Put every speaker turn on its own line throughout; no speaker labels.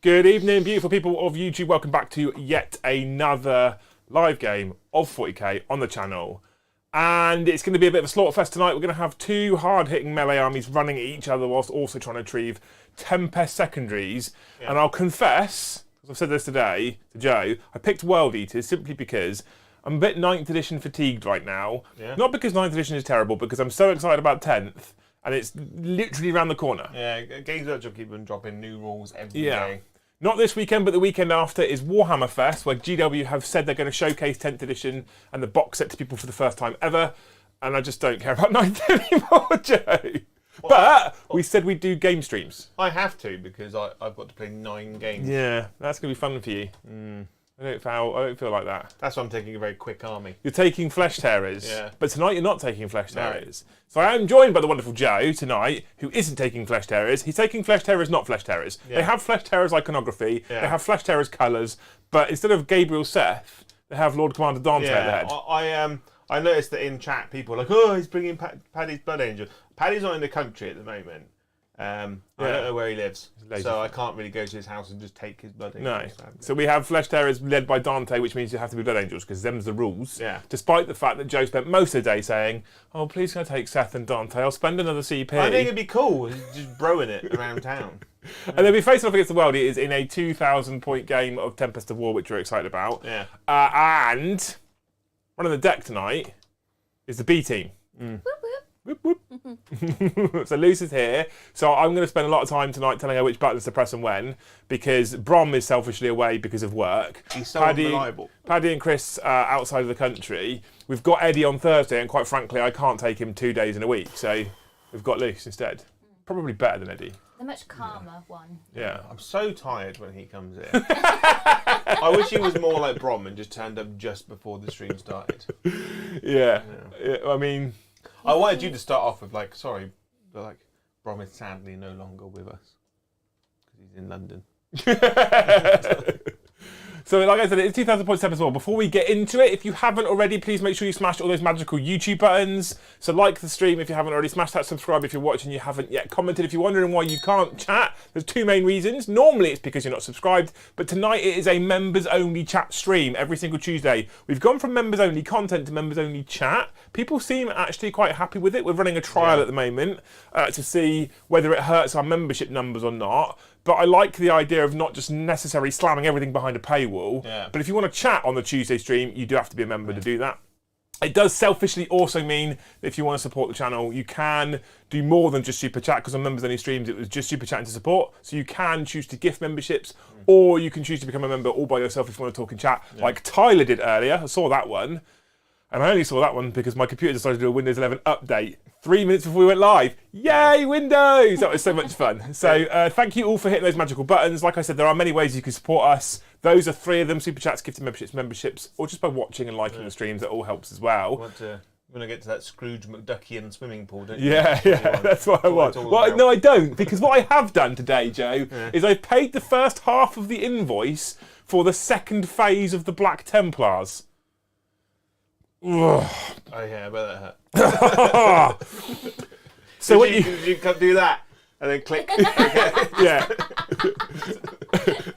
Good evening, beautiful people of YouTube. Welcome back to yet another live game of 40k on the channel. And it's going to be a bit of a slaughterfest tonight. We're going to have two hard-hitting melee armies running at each other whilst also trying to retrieve Tempest secondaries. Yeah. And I'll confess, as I've said this today to Joe, I picked World Eaters simply because I'm a bit 9th edition fatigued right now. Yeah. Not because 9th edition is terrible, because I'm so excited about 10th. And it's literally around the corner.
Yeah, Games Workshop keep on dropping new rules every day.
Not this weekend, but the weekend after is Warhammer Fest, where GW have said they're going to showcase 10th edition and the box set to people for the first time ever. And I just don't care about 9th anymore, Joe. But we said we'd do game streams.
I have to, because I've got to play 9 games.
Yeah, that's going to be fun for you. I don't feel like that.
That's why I'm taking a very quick army.
You're taking Flesh Tearers.
Yeah.
But tonight you're not taking Flesh Tearers. No. So I am joined by the wonderful Joe tonight, who isn't taking Flesh Tearers. He's taking Flesh Tearers, not Flesh Tearers. Yeah. They have Flesh Tearers iconography. Yeah. They have Flesh Tearers colours. But instead of Gabriel Seth, they have Lord Commander Dante at the head.
I noticed that in chat people are like, oh, he's bringing Paddy's Blood Angel. Paddy's not in the country at the moment. I don't know where he lives, so I can't really go to his house and just take his Blood Angels.
No. So we have Flesh Tearers led by Dante, which means you have to be Blood Angels, because them's the rules. Yeah. Despite the fact that Joe spent most of the day saying, oh, please can I take Seth and Dante? I'll spend another CP.
I think it'd be cool, just broing it around town.
And they'll be facing off against the World Eaters in a 2,000-point game of Tempest of War, which we're excited about. Yeah. And running the deck tonight is the B team. Whoop, whoop. So Luce is here. So I'm going to spend a lot of time tonight telling her which buttons to press and when, because Brom is selfishly away because of work.
He's so unreliable.
Paddy and Chris are outside of the country. We've got Eddie on Thursday, and quite frankly, I can't take him 2 days in a week. So we've got Luce instead. Probably better than Eddie.
The much calmer one.
Yeah.
I'm so tired when he comes in. I wish he was more like Brom and just turned up just before the stream started.
Yeah. I mean,
I wanted you to start off with sorry, but Brom is sadly no longer with us because he's in London.
So like I said, it's 2,000 points as well. Before we get into it, if you haven't already, please make sure you smash all those magical YouTube buttons. So like the stream if you haven't already, smash that subscribe if you're watching, you haven't yet commented. If you're wondering why you can't chat, there's 2 main reasons. Normally it's because you're not subscribed, but tonight it is a members only chat stream every single Tuesday. We've gone from members only content to members only chat. People seem actually quite happy with it. We're running a trial at the moment to see whether it hurts our membership numbers or not. But I like the idea of not just necessarily slamming everything behind a paywall. Yeah. But if you want to chat on the Tuesday stream, you do have to be a member to do that. It does selfishly also mean that if you want to support the channel, you can do more than just super chat, because on members only streams it was just super chatting to support. So you can choose to gift memberships, or you can choose to become a member all by yourself if you want to talk and chat, like Tyler did earlier. I saw that one. And I only saw that one because my computer decided to do a Windows 11 update 3 minutes before we went live. Yay, Windows! That was so much fun. So thank you all for hitting those magical buttons. Like I said, there are many ways you can support us. Those are 3 of them: super chats, gifted memberships, or just by watching and liking the streams. That all helps as well.
We're going to get to that Scrooge McDuckian swimming pool, don't you?
Yeah, that's what I want. Well, no, I don't, because what I have done today, Joe, is I've paid the first half of the invoice for the 2nd phase of the Black Templars.
Oh yeah, I bet that hurt.
So
you can do that and then click.
Yeah.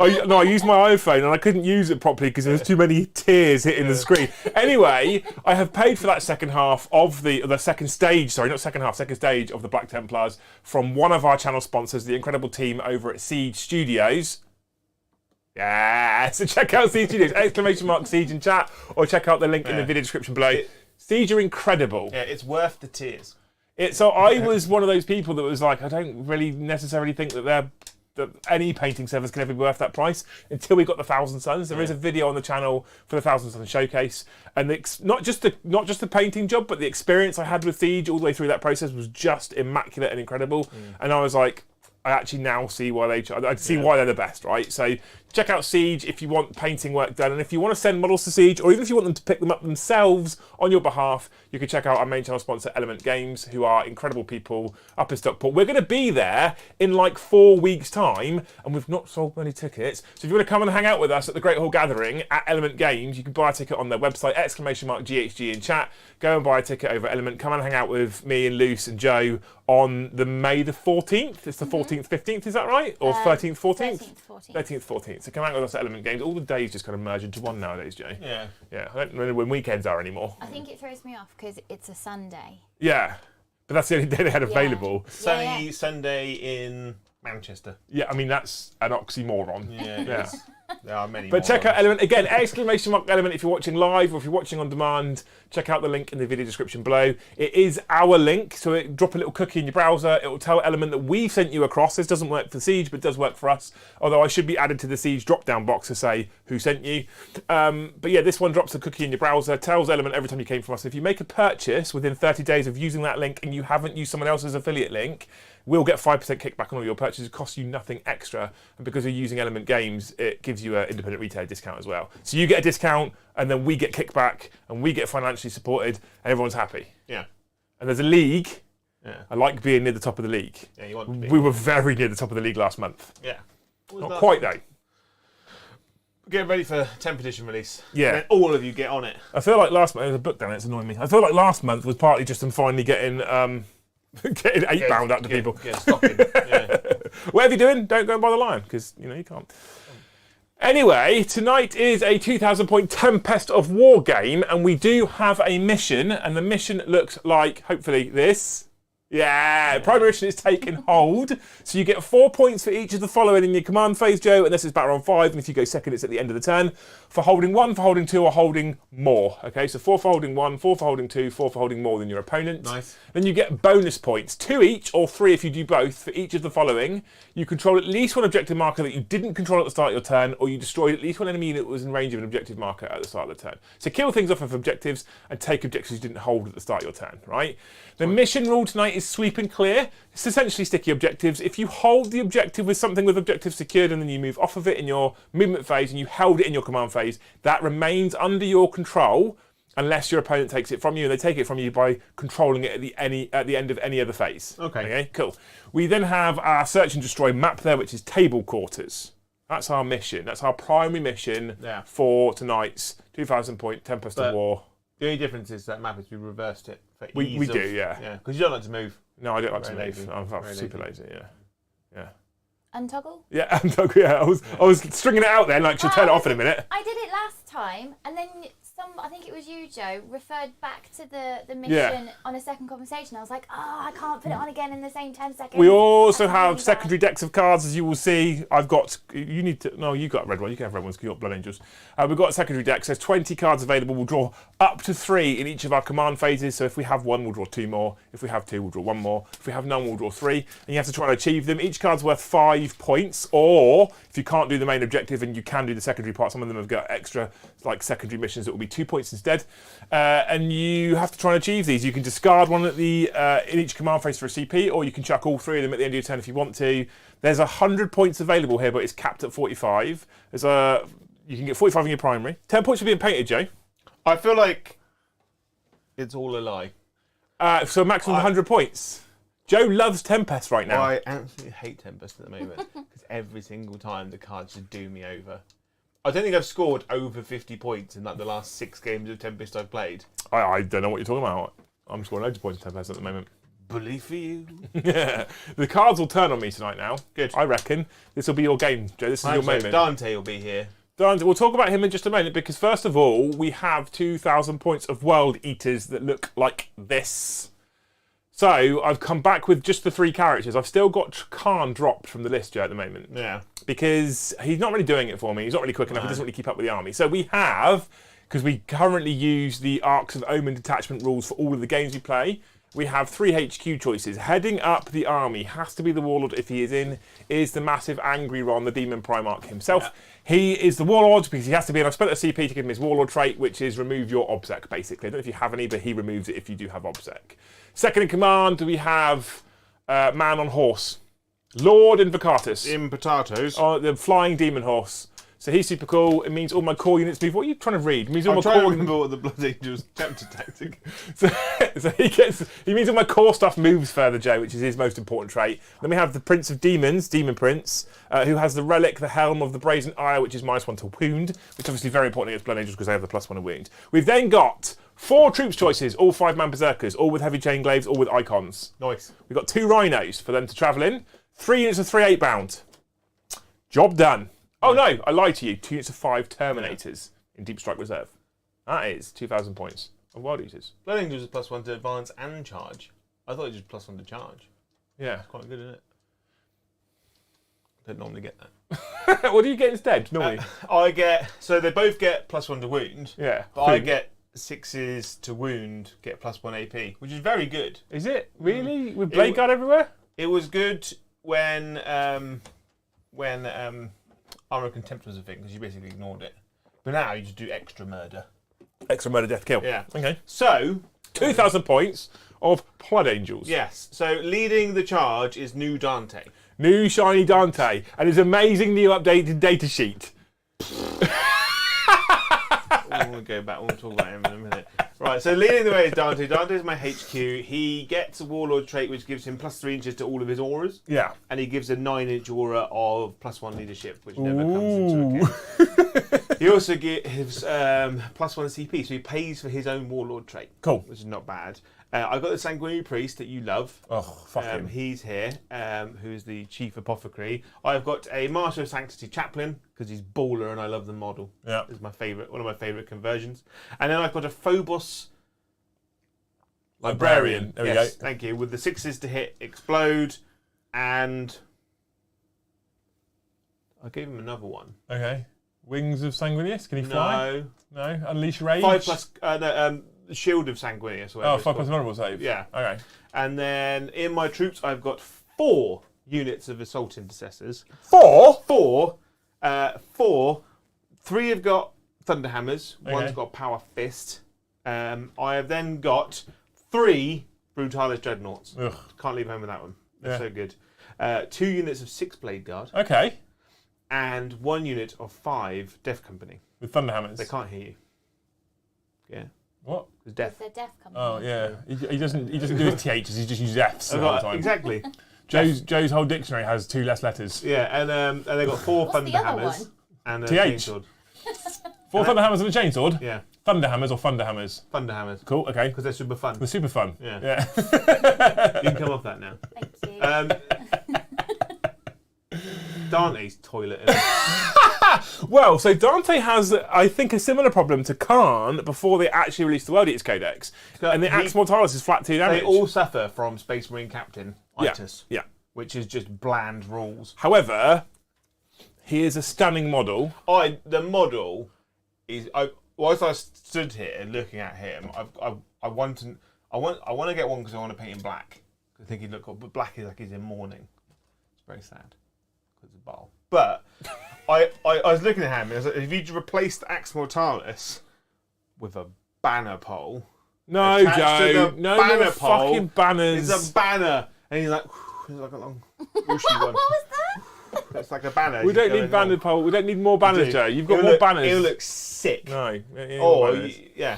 I used my iPhone and I couldn't use it properly because there was too many tears hitting the screen. Anyway, I have paid for that second half of the second stage. Sorry, not second half, second stage of the Black Templars from one of our channel sponsors, the incredible team over at Siege Studios. Yeah, so check out Siege Studios, !Siege in chat, or check out the link in the video description below. Siege are incredible.
Yeah, it's worth the tears.
So I was one of those people that was like, I don't really necessarily think that any painting service can ever be worth that price until we got the Thousand Suns. There is a video on the channel for the Thousand Suns showcase, and not just the painting job, but the experience I had with Siege all the way through that process was just immaculate and incredible. And I was like, I actually now see why I see why they're the best, right? So check out Siege if you want painting work done, and if you want to send models to Siege, or even if you want them to pick them up themselves on your behalf, you can check out our main channel sponsor, Element Games, who are incredible people up in Stockport. We're going to be there in 4 weeks' time, and we've not sold many tickets. So if you want to come and hang out with us at the Great Hall Gathering at Element Games, you can buy a ticket on their website, !GHG in chat. Go and buy a ticket over Element. Come and hang out with me and Luce and Joe on the May the 14th. It's the 14th, 15th, is that right? Or 13th, 14th? 13th, 14th. So come out with us at Element Games. All the days just kind of merge into one nowadays, Jay.
Yeah.
Yeah, I don't know when weekends are anymore.
I think it throws me off because it's a Sunday.
Yeah, but that's the only day they had available.
Sunny Sunday in Manchester.
Yeah, I mean, that's an oxymoron.
Yeah. There are many
But check out Element, again, exclamation mark Element if you're watching live or if you're watching on demand. Check out the link in the video description below. It is our link, so drop a little cookie in your browser. It will tell Element that we sent you across. This doesn't work for Siege, but it does work for us. Although I should be added to the Siege drop-down box to say who sent you. But yeah, this one drops a cookie in your browser, tells Element every time you came from us. If you make a purchase within 30 days of using that link and you haven't used someone else's affiliate link, we'll get 5% kickback on all your purchases. It costs you nothing extra. And because you're using Element Games, it gives you an independent retailer discount as well. So you get a discount, and then we get kickback, and we get financially supported, and everyone's happy.
Yeah.
And there's a league.
Yeah.
I like being near the top of the league.
Yeah, you want to be.
We were very near the top of the league last month.
Yeah.
Not quite, though.
Get ready for 10th edition release.
Yeah.
And then all of you get on it.
I feel like last month, there's a book down there, it's annoying me. I feel like last month was partly just them finally getting... getting 8 pound out to people.
Stocking. Yeah.
Whatever you're doing, don't go and buy the lion, because you can't. Anyway, tonight is a 2,000 point Tempest of War game, and we do have a mission, and the mission looks like, hopefully, this. Yeah, primary mission is taken hold. So you get 4 points for each of the following in your command phase, Joe, and this is battle round 5, and if you go second, it's at the end of the turn. For holding 1, for holding 2, or holding more. Okay, so 4 for holding 1, 4 for holding 2, 4 for holding more than your opponent.
Nice.
Then you get bonus points, 2 each, or 3 if you do both, for each of the following. You control at least one objective marker that you didn't control at the start of your turn, or you destroyed at least one enemy that was in range of an objective marker at the start of the turn. So kill things off of objectives, and take objectives you didn't hold at the start of your turn, right? The mission rule tonight is sweep and clear. It's essentially sticky objectives. If you hold the objective with something with objective secured and then you move off of it in your movement phase and you held it in your command phase, that remains under your control unless your opponent takes it from you, and they take it from you by controlling it at the end of any other phase. Okay, cool. We then have our search and destroy map there, which is table quarters. That's our mission. That's our primary mission for tonight's 2,000 point Tempest of War.
The only difference is that map is we reversed it for ease
we do, yeah.
Because you don't like to move.
No, I don't like to
Lazy.
move. I'm super lazy, yeah.
Untoggle?
Yeah, untoggle, yeah. I was stringing it out then, like, she'll turn it off in a minute.
I did it last time, and then I think it was you, Joe, referred back to the mission on a second conversation. I was like, I can't put it on again in the same 10 seconds.
We also have secondary decks of cards, as you will see. I've got, you got a red one. You can have red ones because you've got Blood Angels. We've got a secondary deck. So there's 20 cards available. We'll draw up to 3 in each of our command phases. So if we have 1, we'll draw 2 more. If we have 2, we'll draw 1 more. If we have none, we'll draw 3. And you have to try and achieve them. Each card's worth 5 points. Or if you can't do the main objective and you can do the secondary part, some of them have got extra like secondary missions that will be 2 points instead. And you have to try and achieve these. You can discard one at the in each command phase for a CP, or you can chuck all 3 of them at the end of your turn if you want to. There's 100 points available here, but it's capped at 45. You can get 45 in your primary. 10 points for being painted, Joe.
I feel like it's all a lie.
So a maximum of 100 points. Joe loves Tempest right now.
I absolutely hate Tempest at the moment because every single time the cards just do me over. I don't think I've scored over 50 points in like the last 6 games of Tempest I've played.
I don't know what you're talking about. I'm scoring loads of points in Tempest at the moment.
Bully for you.
Yeah. The cards will turn on me tonight now.
Good.
I reckon. This will be your game, Joe. This is your moment.
Dante will be here.
Dante, we'll talk about him in just a moment because first of all, we have 2,000 points of World Eaters that look like this. So I've come back with just the 3 characters. I've still got Khan dropped from the list, Joe, at the moment.
Yeah.
Because he's not really doing it for me. He's not really quick enough. He doesn't really keep up with the army. So we have, because we currently use the Arcs of Omen detachment rules for all of the games we play, we have 3 HQ choices. Heading up the army has to be the Warlord if he is in, is the massive Angry Ron, the Demon Primarch himself. Yeah. He is the Warlord because he has to be, and I've spent a CP to give him his Warlord trait, which is remove your OBSEC, basically. I don't know if you have any, but he removes it if you do have OBSEC. Second in command, we have Man on Horse. Lord Invocatus.
In potatoes.
The flying demon horse. So he's super cool. It means all my core units move. What are you trying to read? It means all
I'm
my
trying
core
to remember what the Blood Angels tempter tactic.
So he means all my core stuff moves further, Joe, which is his most important trait. Then we have the Prince of Demons, Demon Prince, who has the relic, the Helm of the Brazen Ire, which is -1 to wound, which is obviously very important against Blood Angels because they have the +1 to wound. We've then got 4 troops choices, all 5-man berserkers, all with heavy chain glaives, all with icons.
Nice.
We've got 2 rhinos for them to travel in. 3 units of 3 8-bound. Job done. Oh no, I lied to you. 2 units of 5 Terminators in Deep Strike Reserve. That is 2,000 points of Wild Eaters.
Blood Angels is +1 to advance and charge. I thought it was just +1 to charge.
Yeah.
It's quite good, isn't it? Don't normally get that.
What do you get instead, normally?
So they both get +1 to wound.
Yeah.
But I get 6s to wound, get +1 AP, which is very good.
Is it? Really? With Blade Guard everywhere?
It was good when Armor Contempt was a thing, because you basically ignored it. But now you just do extra murder.
Extra murder, death, kill.
Yeah.
Okay.
So
2,000 points of Blood Angels.
yes. So leading the charge is New Dante.
New shiny Dante and his amazing new updated data sheet.
We'll go back. We'll talk about him in a minute. Right. So leading the way is Dante. Dante is my HQ. He gets a Warlord trait, which gives him +3 inches to all of his auras.
Yeah.
And he gives a 9-inch aura of +1 leadership, which never comes into account. He also gives +1 CP, so he pays for his own Warlord trait.
Cool.
Which is not bad. I've got the Sanguinary Priest that you love.
Oh, fuck him.
He's here, who's the Chief Apothecary. I've got a Master of Sanctity Chaplain, because he's baller and I love the model.
Yeah.
It's my favourite, one of my favourite conversions. And then I've got a Phobos Librarian.
There we
Yes,
go.
thank you. With the 6s to hit, explode, and I gave him another one.
Okay. Wings of Sanguinius. Can he fly?
No.
No. Unleash Rage.
5+, Shield of Sanguinius.
Oh, 5+ vulnerable save.
Yeah.
Okay.
And then in my troops, I've got 4 units of Assault Intercessors.
4?
4. 3 have got Thunderhammers.
Okay.
One's got Power Fist. I have then got 3 Brutalis Dreadnoughts.
Ugh.
Can't leave home with that one. They're
Yeah.
so good. 2 units of 6 Blade Guard.
Okay.
And 1 unit of 5 Death Company.
With Thunderhammers.
They can't hear you. Yeah.
What?
It's death.
They're deaf company.
Oh yeah. He doesn't do his THs. He just uses Fs the whole time.
Exactly.
Joe's whole dictionary has 2 less letters.
Yeah, and they got 4
What's the other
Thunderhammers
one?
and a
TH.
Chainsword.
4 Thunderhammers and a chainsword?
Yeah,
Thunderhammers or Thunderhammers?
Thunderhammers.
Cool, okay.
Because they're super fun.
They're super fun.
Yeah. You can come off that now.
Thank you.
Dante's toilet. Isn't it?
Well, so Dante has, I think, a similar problem to Khan before they actually released the World Eaters Codex. And the Axe Mortalis is flat 2 damage.
They all suffer from Space Marine Captain
Yeah.
itis,
Yeah.
which is just bland rules.
However, he is a stunning model.
The model is. Whilst I stood here looking at him, I want to get one because I want to paint him black. I think he'd look cool, but black is like he's in mourning. It's very sad because of Baal. But I was looking at him and I was like, if you replaced Axe Mortalis with a banner pole.
No,
attached to
Joe.
the
No
banner
more
pole,
fucking banners.
It's a banner, and he's like, it's like a long, whooshy one.
What was that?
It's like a banner.
We
just
don't need
going
banner
on.
pole. We don't need more banners,
Do.
Joe. You've got
It'll
more
look-
banners.
It'll look sick.
No. More banners.
Yeah.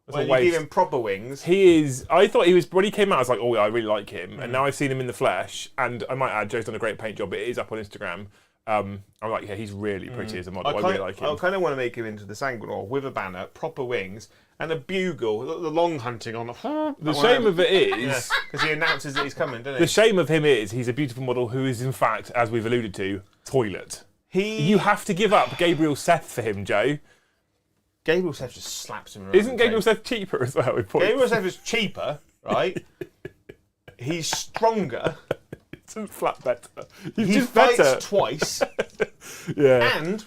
That's
When
a
you give
waste.
him proper wings.
He is. I thought he was when he came out. I was like, oh yeah, I really like him. And now I've seen him in the flesh. And I might add, Joe's done a great paint job. It is up on Instagram. I'm like, yeah, he's really pretty as a model. I really like him.
I kind of want to make him into the Sanguinor with a banner, proper wings, and a bugle. The long hunting on
The shame of it is,
because he announces that he's coming, doesn't he?
the shame of him is, he's a beautiful model who is in fact, as we've alluded to, toilet. You have to give up Gabriel Seth for him, Joe.
Gabriel Seth just slaps him around.
Isn't Gabriel Seth cheaper as well?
Gabriel Seth is cheaper, right? He's stronger.
It's a flat better. He's
He
just
fights
better.
twice.
Yeah.
And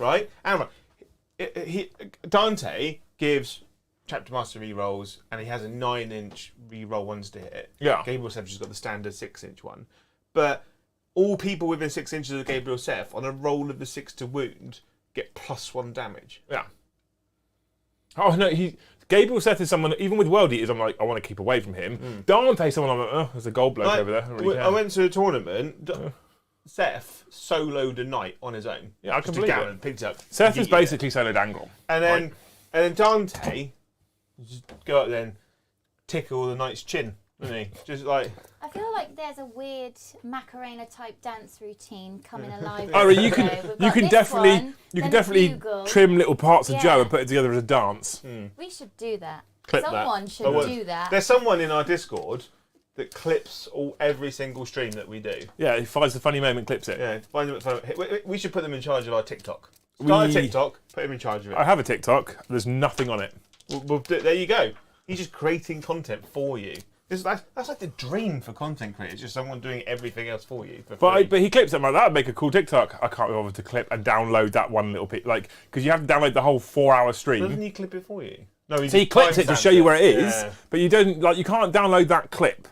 Dante gives Chapter Master rerolls, and he has a 9-inch reroll ones to hit.
Yeah.
Gabriel Seth has got the standard 6-inch one. But all people within 6 inches of Gabriel Seth on a roll of the 6 to wound get +1 damage.
Yeah. Oh no, Gabriel Seth is someone, even with World Eaters, I'm like, I want to keep away from him. Dante's someone I'm like, oh, there's a gold bloke over there. I, really
I went to a tournament. Seth soloed a knight on his own.
Yeah, I can believe it.
And picked it up.
Seth is basically soloed Angle.
And then Dante just go up there and tickle the knight's chin, doesn't he? Just like.
I feel like there's a weird Macarena type dance routine coming alive.
Oh, you can
We've got this one,
definitely
then a bugle.
trim little parts of
Yeah.
Joe and put it together as a dance.
We should do that.
Clip
Someone
that.
should do that.
There's someone in our Discord that clips every single stream that we do.
Yeah, he finds the funny moment, clips it.
Yeah, find them. We should put them in charge of our TikTok. Start a TikTok, put him in charge of it.
I have a TikTok. There's nothing on it.
There you go. He's just creating content for you. That's like the dream for content creators, just someone doing everything else for you.
But he clips it. I'm like, that would make a cool TikTok. I can't be bothered to clip and download that one little bit, like, because you have to download the whole 4-hour stream.
Doesn't he clip it for you? No,
So he clips it to show you where it is,
yeah.
but you don't, like, you can't download that clip.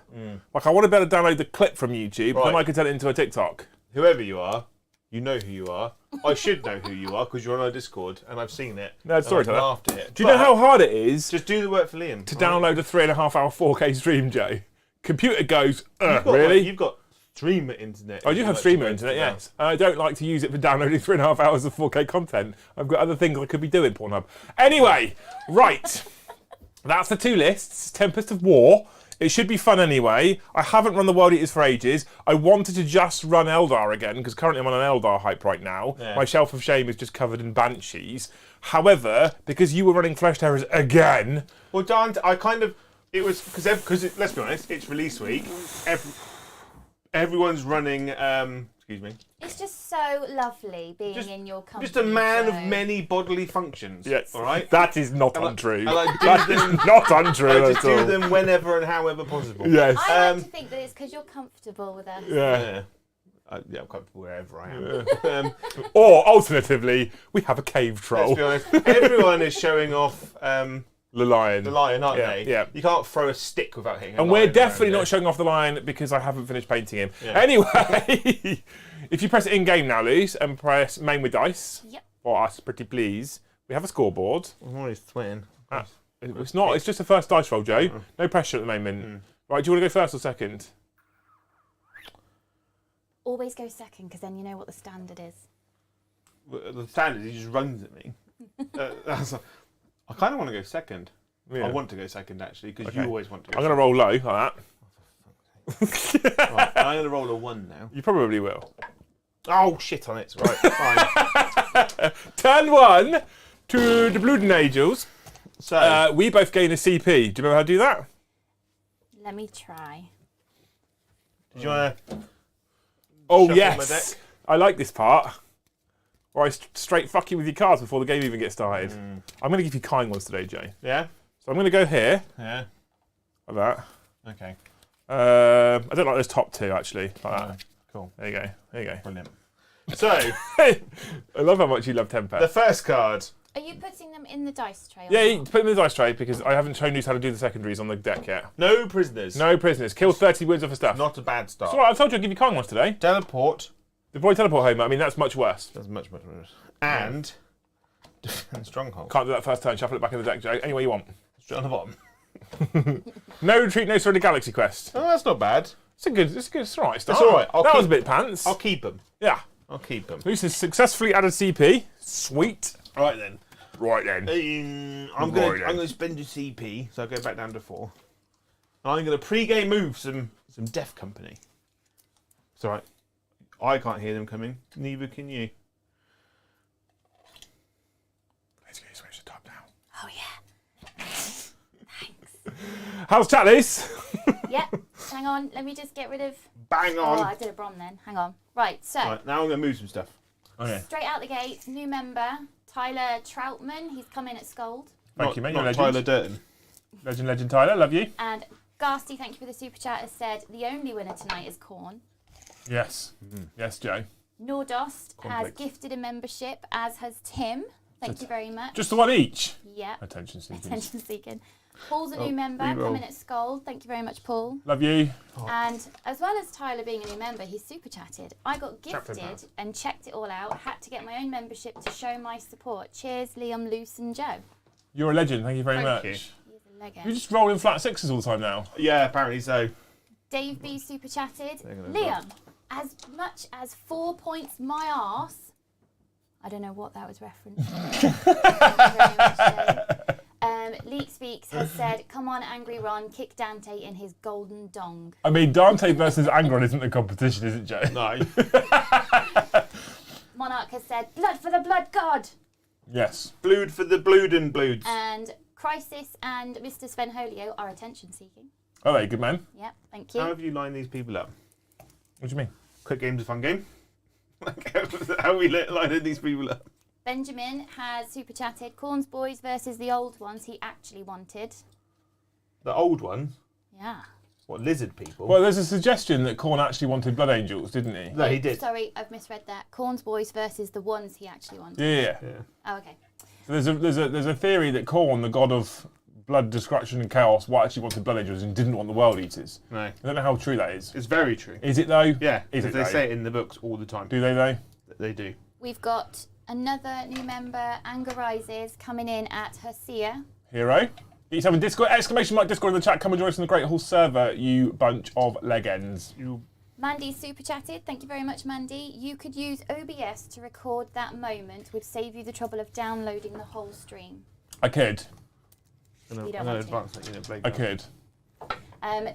Like, I want to be able to download the clip from YouTube, then I can turn it into a TikTok.
Whoever you are, you know who you are. I should know who you are because you're on our Discord and I've seen it.
No, sorry to that.
laughed at it.
Do you know how hard it is
Just do the work for Liam.
to download a 3.5-hour 4K stream, Joe? Computer goes,
Really? You've got streamer internet.
I do have streamer internet, yes. I don't like to use it for downloading 3.5 hours of 4K content. I've got other things I could be doing, Pornhub. Anyway, right. That's the 2 lists. Tempest of War. It should be fun anyway. I haven't run the World Eaters for ages. I wanted to just run Eldar again, because currently I'm on an Eldar hype right now. Yeah. My Shelf of Shame is just covered in Banshees. However, because you were running Flesh Terrors again...
Well, Dan, it was, because let's be honest, it's release week. Everyone's running, excuse me.
It's just so lovely being in your company.
Just a man of many bodily functions.
Yes.
All right?
That is not untrue.
That
is not untrue
I
at
just
all.
do them whenever and however possible.
Yes.
I like to think that it's because you're comfortable with us.
Yeah.
I'm comfortable wherever I am.
Or, alternatively, we have a cave troll.
Let's be honest, everyone is showing off
The lion.
the lion, aren't they?
Yeah.
You can't throw a stick without hitting a
And
lion
we're definitely
around
not
it.
showing off the lion because I haven't finished painting him.
Yeah.
Anyway, if you press it in-game now, Luce, and press main with dice,
Yep.
or us, pretty please, we have a scoreboard.
I'm always twitting.
It's not, it's just a first dice roll, Joe. No pressure at the moment. Right, do you want to go first or second?
Always go second, because then you know what the standard is.
The standard, he just runs at me. I kind of want to go second.
Yeah.
I want to go second, actually, because
Okay.
you always want to go
I'm going to roll low like that.
Right, I'm going to roll a 1 now.
You probably will.
Oh, shit on it. Right, fine.
Turn 1 to the Bluden Angels.
So,
We both gain a CP. Do you remember how to do that?
Let me try.
do you want to...
Oh,
Shuffle
yes.
my deck.
I like this part. Where I straight fuck you with your cards before the game even gets started. I'm going to give you kind ones today, Jay.
Yeah?
So I'm going to go here,
Yeah.
like that.
Okay.
I don't like those top 2, actually. Like that.
Cool.
There you go. There you go.
Brilliant. So,
I love how much you love Tempest.
the first card.
Are you putting them in the dice tray? or
Yeah, you
not?
put them in the dice tray because I haven't shown you how to do the secondaries on the deck yet.
No prisoners.
No prisoners. Kill 30 wins worth of stuff.
Not a bad start.
It's all right, I told you I'd give you kind ones today.
Teleport.
The boy teleport home, I mean, that's much worse.
That's much, much worse. And defend stronghold.
Can't do that first turn. Shuffle it back in the deck, Joe. Any way you want.
Straight on the bottom.
No retreat, no surrender galaxy quest.
Oh, that's not bad.
It's all right start.
It's all right.
That was a bit pants.
I'll keep them.
Yeah.
I'll keep them.
Luce has successfully added CP. Sweet.
Right then.
Right then.
I'm going to spend a CP, so I'll go back down to 4. I'm going to pre-game move some Death Company. It's all right. I can't hear them coming. Neither can you.
Let's go switch the top down.
Oh, yeah. Thanks.
How's chat, Luce?
Yep. Hang on. Let me just get rid of...
Bang
Oh,
on.
I did a brom then. Hang on. Right, so...
Right, now I'm going to move some stuff. Okay.
Straight out the gate, new member, Tyler Troutman. He's come in at Scold.
Thank you, mate. You're
Not
a
Tyler
legend.
Durden.
Legend, Tyler. Love you.
And Garsty, thank you for the super chat, has said the only winner tonight is Corn.
Yes. Yes, Joe.
Nordost has
Conflict.
gifted a membership, as has Tim. Thank you very much.
Just the one each.
Yeah.
Attention seekers.
Attention seeking. Paul's a
Oh,
new member,
reroll.
coming at Scold. Thank you very much, Paul.
Love you.
And as well as Tyler being a new member, he's super chatted. I got
Chatted,
gifted and checked it all out. Had to get my own membership to show my support. Cheers, Liam, Luce, and Joe.
You're a legend. Thank you very much.
you.
He's a Lego.
You're just rolling flat sixes all the time now.
Yeah, apparently so.
Dave B super chatted.
They're gonna
Liam, as much as 4 points my arse. I don't know what that was referenced. Thank you very much, Dave. Leak Speaks has said, come on, Angry Ron, kick Dante in his golden dong.
I mean, Dante versus Angron isn't the competition, is it, Joe?
No.
Monarch has said, blood for the blood god.
Yes.
Blued for the Bluden Bloods.
And Crisis and Mr. Svenholio are attention-seeking.
All right, good man.
Yep, thank you.
How have you lined these people up?
What do you mean?
Quick game's a fun game. How are we lining these people up?
Benjamin has super chatted. Corn's boys versus the old ones he actually wanted.
The old ones?
Yeah.
What, lizard people?
Well, there's a suggestion that Korn actually wanted Blood Angels, didn't he?
No, he did.
Sorry, I've misread that. Corn's boys versus the ones he actually wanted.
Yeah.
Oh, okay.
So there's a theory that Korn, the god of blood, destruction, and chaos, actually wanted Blood Angels and didn't want the World Eaters.
No.
I don't know how true that is.
It's very true.
Is it though?
Yeah,
Is it
they
though?
say it in the books all the time.
Do they though?
They do.
We've got another new member, Anger Rises, coming in at Hersia.
Hero. Get yourself in Discord, exclamation mark Discord in the chat. Come and join us on the Great Hall server, you bunch of legends.
Mandy super chatted. Thank you very much, Mandy. You could use OBS to record that moment, would save you the trouble of downloading the whole stream.
I could.
You don't
I'm
want
going
to.
to advance that unit blade.
I could.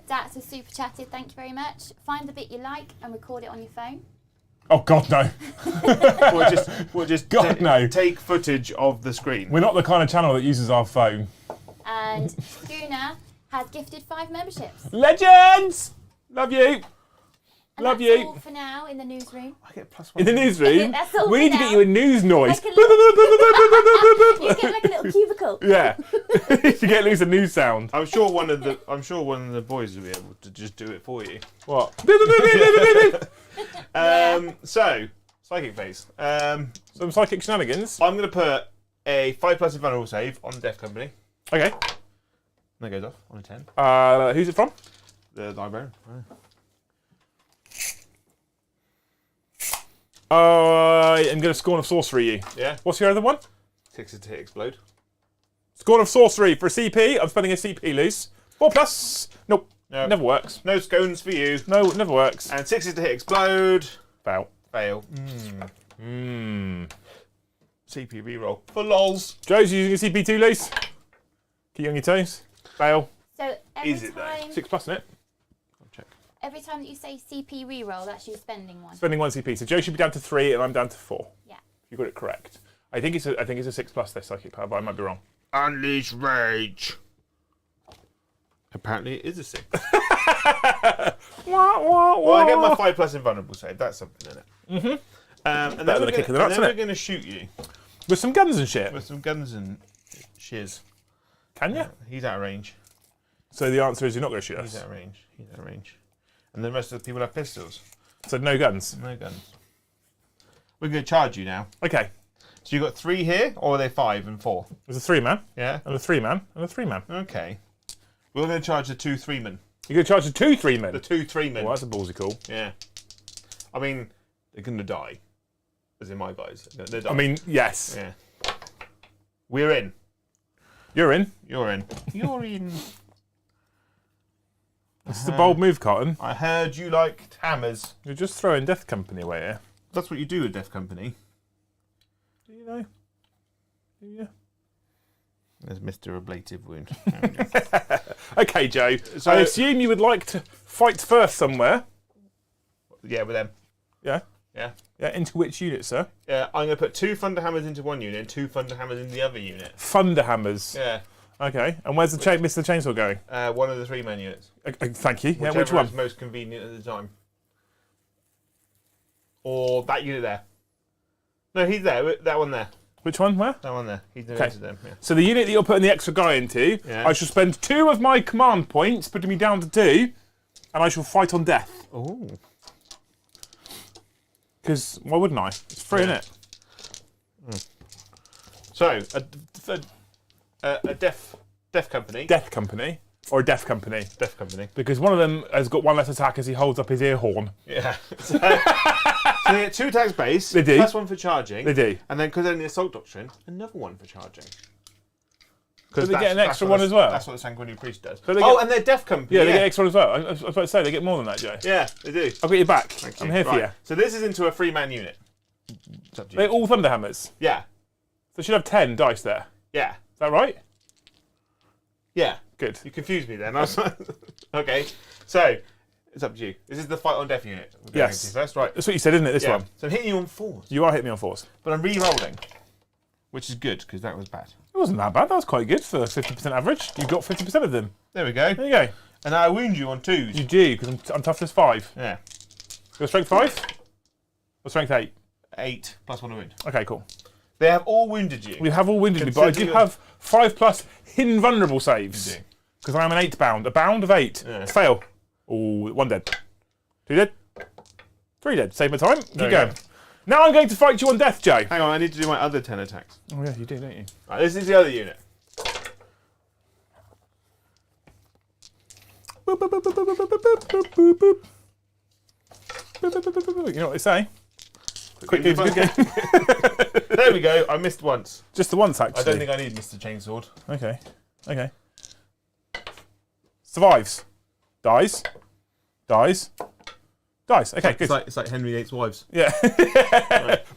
That's a super chatted. Thank you very much. Find the bit you like and record it on your phone.
Oh God, no.
We'll just
God, no.
take footage of the screen.
We're not the kind of channel that uses our phone.
And Schooner has gifted 5 memberships.
Legends! Love you.
And
Love
that's
you.
all for now in the newsroom.
I get +1.
In the newsroom,
That's all
we
for
need to
now.
get you a news noise.
Like You get like a little cubicle.
Yeah. You get loose a news sound.
I'm sure one of the boys will be able to just do it for you.
What?
So psychic phase.
Some psychic shenanigans.
I'm going to put a 5+ invulnerable save on Death Company.
Okay.
And that goes off on a 10.
Who's it from?
The librarian.
I am going to Scorn of Sorcery you.
Yeah.
What's your other one?
6 to hit explode.
Scorn of Sorcery for a CP. I'm spending a CP loose. 4+. Nope.
No.
Never works.
No scones for you.
No, it never works.
And 6 to hit explode.
Fail.
Fail. CP reroll. For lols.
Joe's using a CP2 loose. Keep you on your toes. Fail.
So every
Is it though?
time,
6+, isn't it?
I'll check.
every time that you say CP reroll, that's you spending one.
Spending 1 CP. So Joe should be down to 3 and I'm down to 4.
Yeah.
You got it correct. I think it's a 6+ this psychic power, but I might be wrong.
Unleash rage. Apparently it is a 6. Well, I get my 5+ invulnerable save. That's something in it. And
Better than a kick in the nuts,
then we're
isn't it?
going to shoot you
With some guns and shit.
with some guns and shiz.
Can you?
He's out of range.
So the answer is you're not going to shoot
He's
us.
out of range. He's out of range. And the rest of the people have pistols.
So no guns.
No guns. We're going to charge you now.
Okay.
So you got 3 here, or are they 5 and 4?
There's a 3-man,
Yeah.
and a 3-man, and a 3-man.
Okay. We're going to charge the 2 3-men.
You're going to charge the 2 3-men.
The 2 3-men.
Well, that's a ballsy call.
Yeah. I mean, they're going to die. As in my guys. They're
I mean, yes.
yeah. We're in.
You're in.
You're in. You're in.
This is a bold move, Cotton.
I heard you liked hammers.
You're just throwing Death Company away here.
That's what you do with Death Company.
Do you know? Do you?
There's Mr. Ablative Wound.
Okay, Joe.
So-
I assume you would like to fight first somewhere.
Yeah, with them.
Yeah.
Yeah.
Yeah. Into which unit, sir?
I'm going to put 2 Thunder Hammers into one unit and 2 Thunder Hammers in the other unit.
Thunder Hammers.
Yeah.
Okay. And where's the Mr. Chainsaw going?
One of the 3-man units.
Thank you. Yeah.
Whichever
Which one?
is most convenient at the time. Or that unit there. No, he's there. That one there.
Which one? Where?
That one there. He's
Okay.
into them. Yeah.
So the unit that you're putting the extra guy into,
Yeah.
I shall spend 2 of my command points, putting me down to 2, and I shall fight on death.
Oh.
Because why wouldn't I? It's free,
Yeah.
innit?
So, a deaf company.
Death Company. Or a Death Company.
Deaf company.
Because one of them has got 1 less attack as he holds up his ear horn.
Yeah. So they get 2 attacks base.
They do.
Plus 1 for charging.
They do.
And then, because they're in the assault doctrine, another 1 for charging.
Do they get an extra
what
one as well?
That's what the Sanguinary Priest does.
So they
Oh,
get-
and they're deaf company.
Yeah, they get extra as well. I was about to say, they get more than that, Joe.
Yeah, they do.
I've got your back.
Thank
I'm
you.
here for
Right.
you.
So this is into a 3-man unit. It's up to you.
They're all Thunderhammers.
Yeah.
They should have 10 dice there.
Yeah.
Is that right?
Yeah.
Good.
You confused me then. I was like, okay. So, it's up to you. This is the fight on death unit. We're going
Yes.
into first, right?
That's what you said, isn't it, this
Yeah.
one?
So I'm hitting you on 4s.
You are hitting me on 4s.
But I'm re-rolling. which is good because that was bad.
It wasn't that bad. That was quite good for 50% average. You got 50% of them.
There we go.
There you go.
And I wound you on 2s.
You do, because I'm toughness 5.
Yeah.
Your strength 5? Or strength 8?
8 plus 1 wound.
Okay, cool.
They have all wounded you.
We have all wounded me, but I do have 5+ invulnerable saves.
You do.
Because I am an 8 bound. A bound of 8.
Yeah.
Fail. Ooh, 1 dead. 2 dead. 3 dead. Save my time. Keep going. Now I'm going to fight you on death, Joe.
Hang on, I need to do my other 10 attacks.
Oh yeah, you do, don't you?
Right, this is the other unit.
Boop, boop, boop, boop, boop, boop, boop, boop, boop, boop. Boop, boop, boop, boop, boop. You know what they say? Quick game's a good game.
There we go. I missed once.
Just the once, actually.
I don't think I need Mr. Chainsword.
Okay. Okay. Survives. Dies. Dies. Dies. Okay, good.
It's like Henry VIII's wives.
Yeah.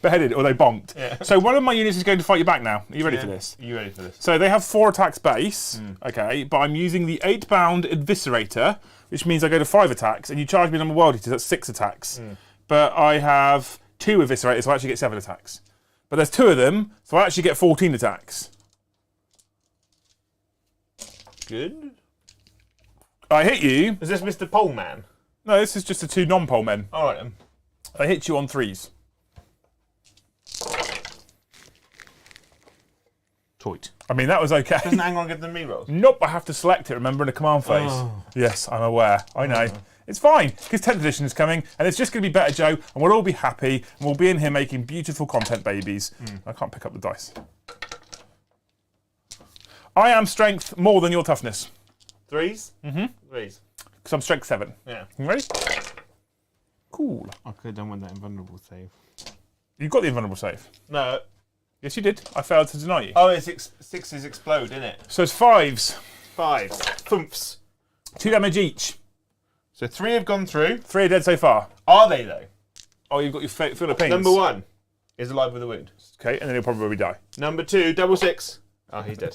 Beheaded, or they bonked.
Yeah.
So one of my units is going to fight you back now. Are you ready for this?
Are you ready for this?
So they have 4 attacks base, okay, but I'm using the 8 bound Eviscerator, which means I go to 5 attacks, and you charge me on my World Eaters, that's 6 attacks. But I have 2 Eviscerators, so I actually get 7 attacks. But there's 2 of them, so I actually get 14 attacks.
Good.
I hit you.
Is this Mr. Poleman?
No, this is just the 2 non-pole men.
All right then.
I hit you on 3s.
Toit.
I mean, that was okay.
Doesn't Angron give them rerolls?
Nope, I have to select it, remember, in the command phase.
Oh.
Yes, I'm aware. I know. It's fine, because 10th edition is coming, and it's just going to be better, Joe, and we'll all be happy, and we'll be in here making beautiful content babies. I can't pick up the dice. I am strength more than your toughness.
3s? Mm-hmm. 3s.
Because I'm strength 7.
Yeah.
You ready? Cool.
I could have done with that invulnerable save.
You got the invulnerable save.
No.
Yes, you did. I failed to deny you.
Oh, it's 6s explode, isn't it?
So it's 5s.
5s. Thumps.
2 damage each.
So 3 have gone through.
3 are dead so far.
Are they, though?
Oh, you've got your Philippines.
Number 1 is alive with a wound.
Okay, and then he'll probably die.
Number 2, double 6. Oh, he's dead.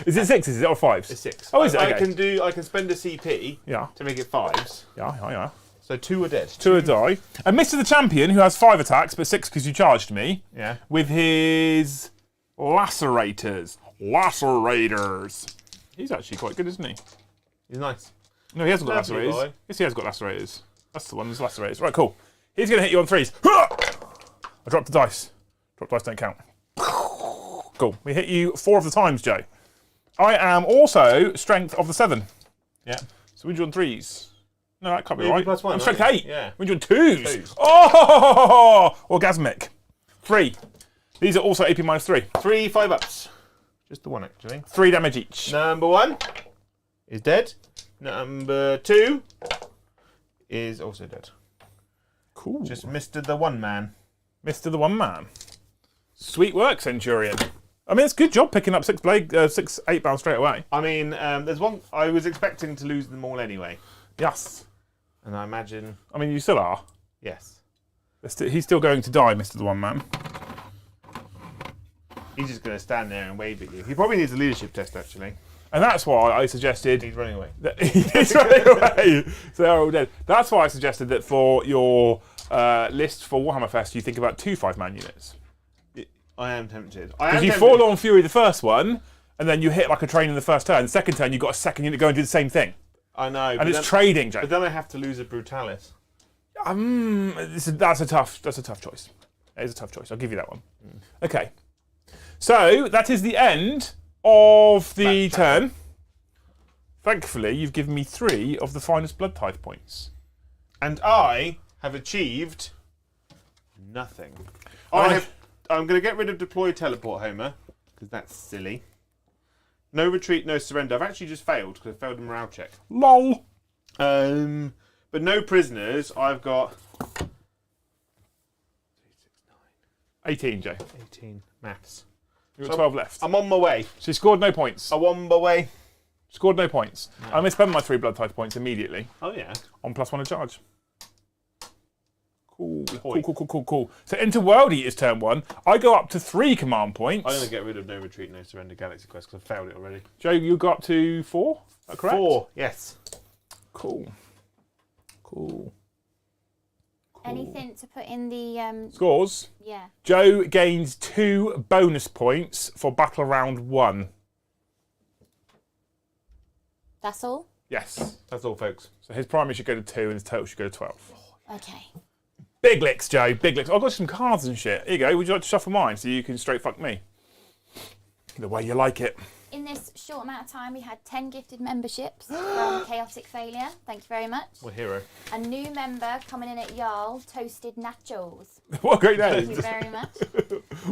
Is it 6s, is it, or 5s?
It's 6.
Oh, is it?
I
Okay.
can spend a CP
Yeah.
to make it 5s.
Yeah.
So 2 are dead.
2 are die. And Mr. the Champion, who has 5 attacks, but 6 because you charged me,
Yeah.
with his Lacerators. Lacerators. He's actually quite good, isn't he?
He's nice.
No, he hasn't got
Lovely
Lacerators.
boy.
Yes, he has got Lacerators. That's the one, there's Lacerators. Right, cool. He's going to hit you on 3s. I dropped the dice. Drop dice don't count. Cool. We hit you 4 of the times, Joe. I am also strength of the 7.
Yeah.
So we do on 3s. No, that can't be
Yeah,
right.
+1,
I'm strength
aren't you?
8.
Yeah.
We do on 2s.
2s.
Oh, orgasmic. 3. These are also AP minus 3.
3 5-ups. Just the one, actually.
3 damage each.
Number 1 is dead. Number 2 is also dead.
Cool.
Just Mr. the One Man.
Mr. the One Man. Sweet work, Centurion. I mean, it's a good job picking up 6 8 bound straight away.
I mean, there's one. I was expecting to lose them all anyway,
Yes.
and I imagine
I mean, you still are.
yes.
He's still going to die, Mr. the One Man.
He's just going to stand there and wave at you. He probably needs a leadership test, actually.
And that's why I suggested...
He's running away.
He's running away. So they're all dead. That's why I suggested that for your list for Warhammer Fest, you think about 2 5-man units.
I am tempted.
Because you fall on Fury the first one, and then you hit like a train in the first turn. The second turn, you've got a second unit go and do the same thing.
I know.
And it's trading, Jack.
But then I have to lose a Brutalis.
That's a tough choice. It is a tough choice. I'll give you that one. Okay. So that is the end of the turn. Thankfully, you've given me 3 of the finest blood tithe points.
And I have achieved nothing. I'm going to get rid of deploy teleport, Homer, because that's silly. No retreat, no surrender. I've actually just failed because I failed a morale check.
LOL.
But no prisoners. I've got
18, Jay.
18 maths.
You've got 12 left.
I'm on my way.
So you scored no points.
I'm on my way.
Scored no points. I'm going to spend my 3 blood tithe points immediately
Oh yeah.
on +1 a charge. Cool. So into World Eaters turn 1, I go up to 3 command points.
I'm going to get rid of no retreat, no surrender Galaxy Quest because I failed it already.
Joe, you go up to 4? Is that correct?
4, yes.
Cool.
Anything to put in the
Scores.
yeah.
Joe gains 2 bonus points for battle round 1.
That's all?
Yes.
That's all, folks.
So his primary should go to 2 and his total should go to 12.
Okay.
Big licks, Joe. Big licks. I've got some cards and shit. Here you go. Would you like to shuffle mine so you can straight fuck me? The way you like it.
In this short amount of time, we had 10 gifted memberships from Chaotic Failure. Thank you very much.
What hero?
A new member coming in at Jarl, Toasted Nachos.
What a great
Thank
name.
you very much.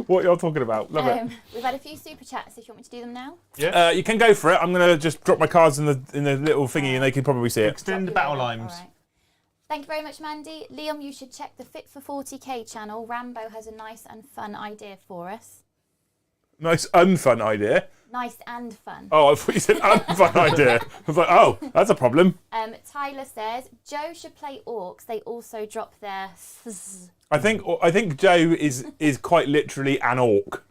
What y'all talking about? Love it.
We've had a few super chats. If you want me to do them now,
Yeah.
You can go for it. I'm going to just drop my cards in the little thingy and they can probably see it.
Extend the battle lines.
All right. Thank you very much, Mandy. Liam, you should check the Fit for 40k channel. Rambo has a nice and fun idea for us.
Nice unfun idea.
Nice and fun.
Oh, I thought you said unfun idea. I was like, oh, that's a problem.
Tyler says Joe should play orcs. They also drop their.
I think Joe is quite literally an orc.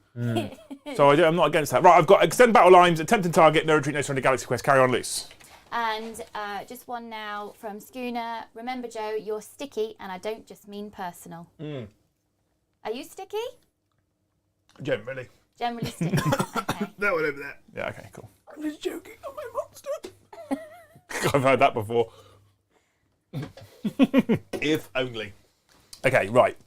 So I'm not against that. Right, I've got extend battle lines, attempting target, no retreat, no surrender, galaxy quest, carry on loose.
And just one now from Schooner. Remember, Joe, you're sticky, and I don't just mean personal. Are you sticky?
Generally.
Generally sticky. Okay.
That one over there. Yeah, okay, cool. I'm just joking, I'm a monster. I've heard that before.
If only.
Okay, right.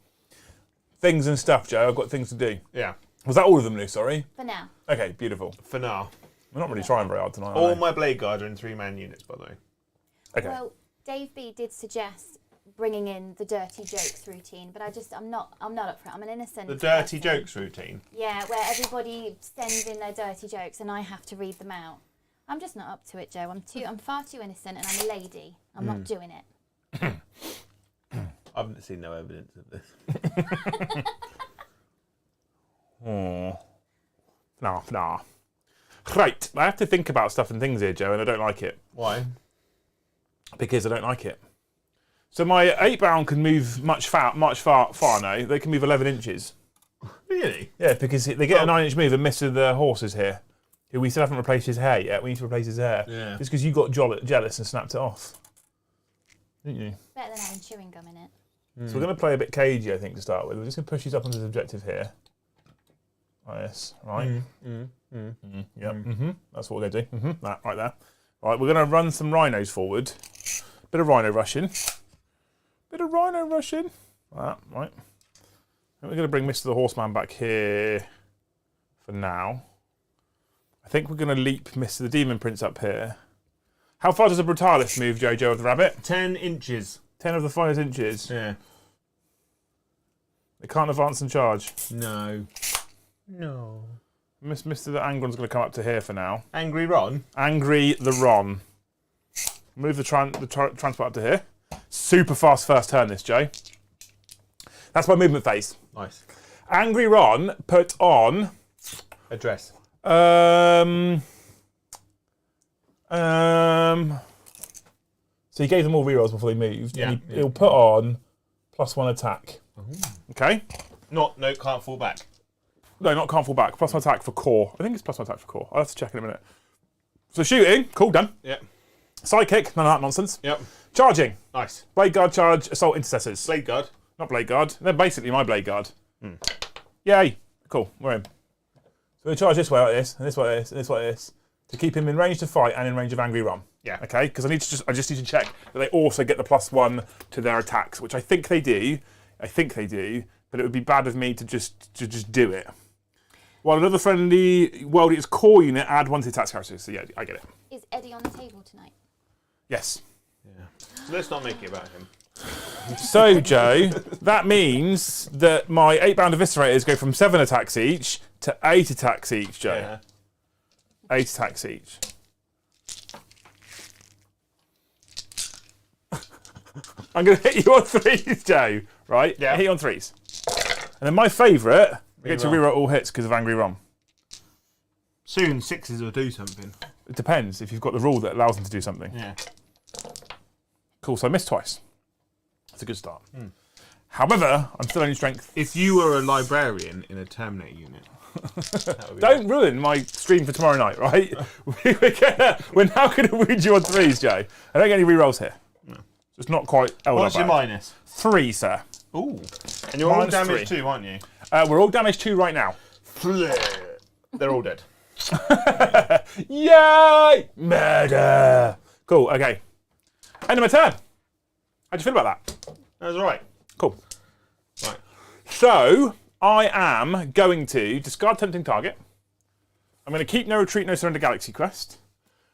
Things and stuff, Joe. I've got things to do.
Yeah.
Was that all of them, Lou? Sorry?
For now.
Okay, beautiful.
For now.
We're not really trying very hard tonight,
All
are we?
my Blade Guard are in 3-man units, by the way.
Okay.
Well, Dave B did suggest bringing in the dirty jokes routine, but I'm not up for it. I'm an innocent.
The dirty
person.
jokes routine.
Yeah, where everybody sends in their dirty jokes and I have to read them out. I'm just not up to it, Joe. I'm far too innocent and I'm a lady. I'm not doing it.
I haven't seen no evidence of this.
Nah. Right, I have to think about stuff and things here, Joe, and I don't like it.
Why?
Because I don't like it. So my 8-bound can move much far now. They can move 11 inches.
Really?
Yeah, because they get a 9-inch move and Mr. the Horse is here. Who we still haven't replaced his hair yet. We need to replace his hair.
Yeah.
Just because you got jealous and snapped it off. Didn't you?
Better than having chewing gum in it.
So we're going to play a bit cagey, I think, to start with. We're just going to push these up onto this objective here. Like this, right? Yep. That's what we're going to do. That, right there. Right, we're going to run some rhinos forward. Bit of rhino rushing. Like that, right. And we're going to bring Mr. the Horseman back here for now. I think we're going to leap Mr. the Demon Prince up here. How far does a Brutalis move, Jojo of the Rabbit?
10 inches.
10 of the finest inches.
Yeah.
They can't advance and charge.
No.
Mr. the Angron's going to come up to here for now.
Angry Ron?
Angry the Ron. Move the transport up to here. Super fast first turn, this, Joe. That's my movement phase.
Nice.
Angry Ron put on...
Address.
So he gave them all rerolls before they moved.
Yeah.
And he'll put on +1 attack. Okay?
No, can't fall back.
No, not can't fall back. +1 attack for core. I think it's +1 attack for core. I'll have to check in a minute. So shooting, cool, done.
Yep.
Sidekick, none of that nonsense.
Yep.
Charging,
Nice.
Blade Guard charge, Assault Intercessors.
Blade Guard.
Not Blade Guard. They're basically my Blade Guard. Yay. Cool, we're in. So we charge this way like this, and this way like this, and this way like this, to keep him in range to fight and in range of Angry Ron.
Yeah.
Okay, because I just need to check that they also get the +1 to their attacks, which I think they do. But it would be bad of me to just do it. While another friendly world is core unit, add 1 to the attacks characteristics. So yeah, I get it.
Is Eddie on the table tonight?
Yes.
Yeah. Let's not make it about him.
So, Joe, that means that my 8-bound eviscerators go from 7 attacks each to 8 attacks each, Joe.
Yeah.
8 attacks each. I'm going to hit you on 3s, Joe. Right?
Yeah.
Hit you on 3s. And then my favourite, I get to
Reroll.
reroll all hits because of Angry Ron.
Soon 6s will do something.
It depends if you've got the rule that allows them to do something.
Yeah.
Cool, so I missed twice. That's a good start. However, I'm still only strength.
If you were a librarian in a Terminator unit, that would be
Don't ruin my stream for tomorrow night, right? We're now going to read you on 3s, Joe. I don't get any rerolls here.
No.
So it's not quite.
What's your minus?
3, sir.
Ooh. And you're all
Minus
damaged
3.
too, aren't you?
We're all damaged 2 right now.
They're all dead.
Yay! Murder! Cool, okay. End of my turn. How'd you feel about that?
That's all right.
Cool.
Right.
So, I am going to discard Tempting Target. I'm going to keep No Retreat, No Surrender Galaxy Quest.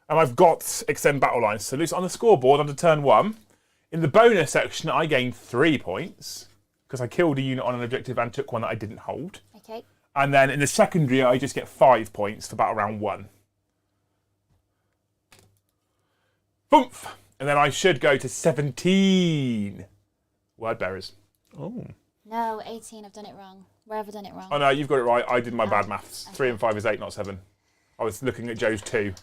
And I've got Extend Battle Lines. So, on the scoreboard under turn 1, in the bonus section, I gained 3 points because I killed a unit on an objective and took one that I didn't hold.
Okay.
And then in the secondary, I just get 5 points for battle round 1. Boomf! And then I should go to 17 word bearers.
Oh.
No, 18. I've done it wrong. Where have I done it wrong?
Oh no, you've got it right. I did my bad maths. 3 and 5 is 8, not 7. I was looking at Joe's 2.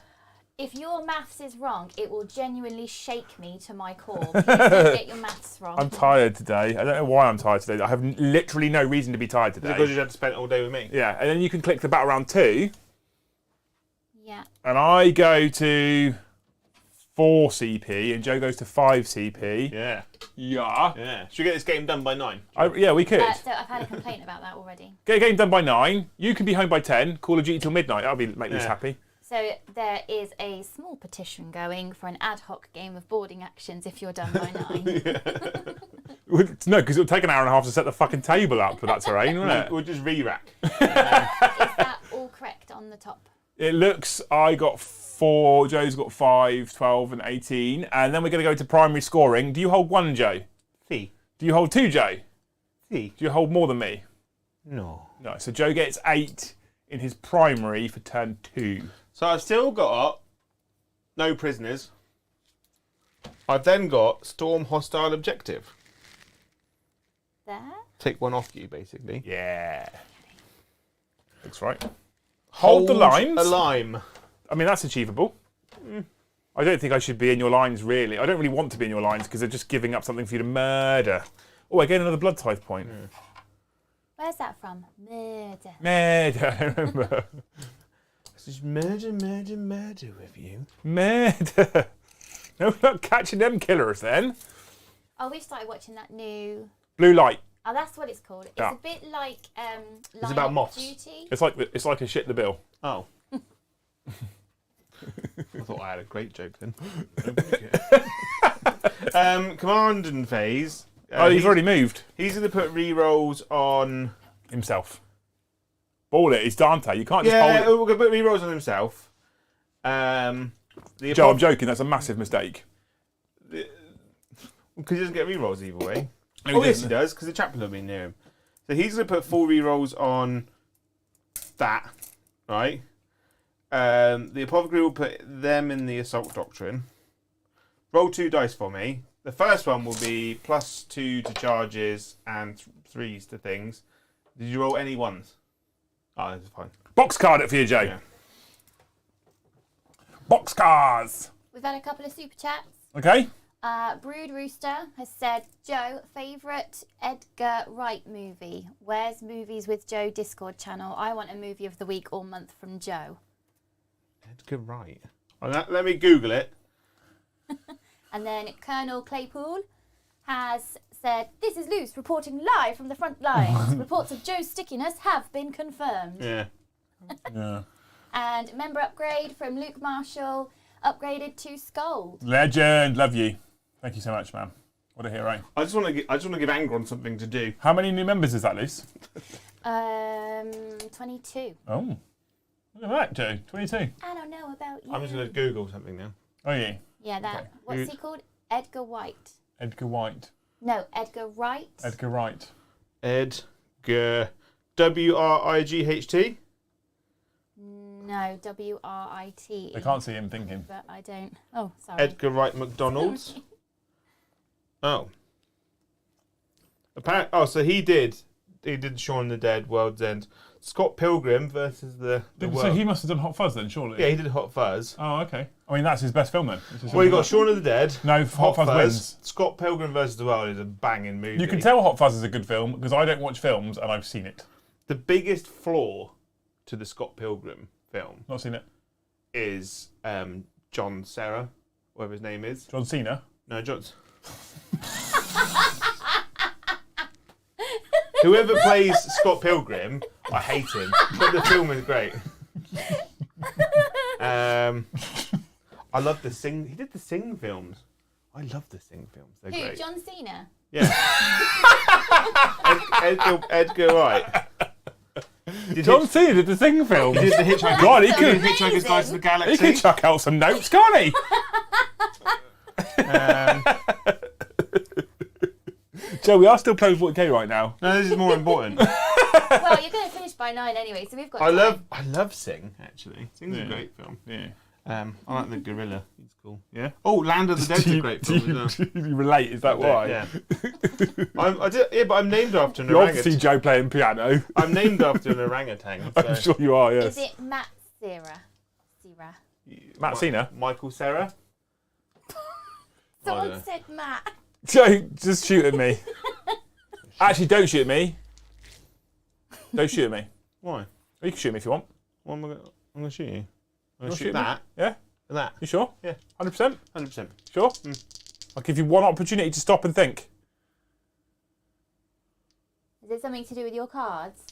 If your maths is wrong, it will genuinely shake me to my core. Please don't get your maths wrong.
I'm tired today. I don't know why I'm tired today. I have literally no reason to be tired today.
Because you had to spend all day with me.
Yeah, and then you can click the battle round 2.
Yeah.
And I go to 4 CP and Joe goes to 5 CP.
Yeah.
Yeah.
Yeah. Should we get this game done by 9?
Yeah, we could.
So I've had a complaint about that already.
Get a game done by 9. You can be home by 10. Call of Duty till midnight. That'll make Liz happy.
So there is a small petition going for an ad hoc game of boarding actions if you're done by 9.
No, because it'll take an hour and a half to set the fucking table up for that terrain, won't it?
We'll just re-rack.
Is that all correct on the top?
It looks I got 4, Joe's got 5, 12 and 18. And then we're going to go to primary scoring. Do you hold 1, Joe?
See.
Do you hold 2, Joe?
See.
Do you hold more than me?
No.
No, so Joe gets 8 in his primary for turn 2.
So I've still got no prisoners. I've then got Storm Hostile Objective.
There?
Take one off you, basically.
Yeah. Looks right. Hold the lines.
A lime.
I mean, that's achievable. I don't think I should be in your lines, really. I don't really want to be in your lines because they're just giving up something for you to murder. Oh, I gain another blood tithe point.
Where's that from? Murder.
Murder, I remember.
Just murder with you.
Murder. No, we're not catching them killers then.
Oh, we've started watching that new...
Blue light.
Oh, that's what it's called. It's
Yeah.
a bit like Line
about
of
moths.
Duty.
It's like a shit the bill.
Oh. I thought I had a great joke then. Command and phase.
He's already moved
He's going to put re-rolls on...
himself. Ball it. It's Dante. You can't just hold it.
we're going to put re-rolls on himself.
Joe, I'm joking. That's a massive mistake.
Because he doesn't get re-rolls either way.
No, he
Yes, he
doesn't.
does, because the chaplain will be near him. So he's going to put 4 re-rolls on that, right? The apothecary will put them in the assault doctrine. Roll 2 dice for me. The first one will be +2 to charges and 3s to things. Did you roll any 1s? Oh, that's fine.
Box card it for you, Joe.
Yeah.
Box cars.
We've had a couple of super chats.
Okay.
Brood Rooster has said, Joe, favourite Edgar Wright movie? Where's Movies with Joe Discord channel? I want a movie of the week or month from Joe.
Edgar Wright. Let me Google it.
And then Colonel Claypool has said, this is Luce reporting live from the front lines. Reports of Joe's stickiness have been confirmed.
Yeah.
Yeah.
And member upgrade from Luke Marshall, upgraded to Scold.
Legend. Love you. Thank you so much, man. What a hero.
I just want to give Angron something to do.
How many new members is that, Liz?
22.
Oh. Look at that, Joe. 22.
I don't know about you.
I'm just going to Google something now.
Oh, yeah.
Yeah, that.
Okay.
What's he called? Edgar White.
Edgar White.
No, Edgar Wright.
Edgar Wright.
Edgar. W-R-I-G-H-T?
No, W-R-I-T.
I can't see him thinking.
But I don't. Oh, sorry.
Edgar Wright McDonald's. Oh. So he did Shaun of the Dead, World's End. Scott Pilgrim versus the
So
World.
he must have done Hot Fuzz then, surely?
Yeah, he did Hot Fuzz.
Oh, okay. I mean, that's his best film then.
Well, you got Shaun of the Dead.
No, Hot Fuzz wins.
Scott Pilgrim versus the World is a banging movie.
You can tell Hot Fuzz is a good film because I don't watch films and I've seen it.
The biggest flaw to the Scott Pilgrim film
Not seen it.
is John Cena, whatever his name is.
John Cena.
No, John's. Whoever plays Scott Pilgrim, I hate him. But the film is great. I love the Sing. He did the Sing films. I love the Sing films. They're
Who?
great.
John Cena?
Yeah. Edgar Wright.
John Cena did the Sing film.
He did the Hitchhiker's,
God, he could.
Hitchhiker's Guide to the
He
Galaxy.
could chuck out some notes, can't he? Joe, we are still playing 40k right now.
No, this is more important.
Well, you're going to finish by 9 anyway, so we've got time.
I love Sing, actually. Sing's a great film.
Yeah.
I like the gorilla. He's cool.
Yeah.
Oh, Land of the Dead's a great film as well.
Do you relate? Is that why?
Yeah. But I'm named after an
You obviously
orangutan.
Joe playing piano.
I'm named after an orangutan.
I'm
So.
sure you are, yes.
Is it Matt Cera?
Matt Cena?
Michael Cera?
Someone
know.
said Matt.
Joe, just shoot at me. Actually, don't shoot at me. Don't shoot at me.
Why?
You can shoot me if you want.
What am I going to... I'm going to shoot you. I'm going
wanna
to
shoot
shoot
me?
that.
Yeah?
And that.
You sure?
Yeah.
100%?
100%.
Sure? I'll give you one opportunity to stop and think.
Is it something to do with your cards?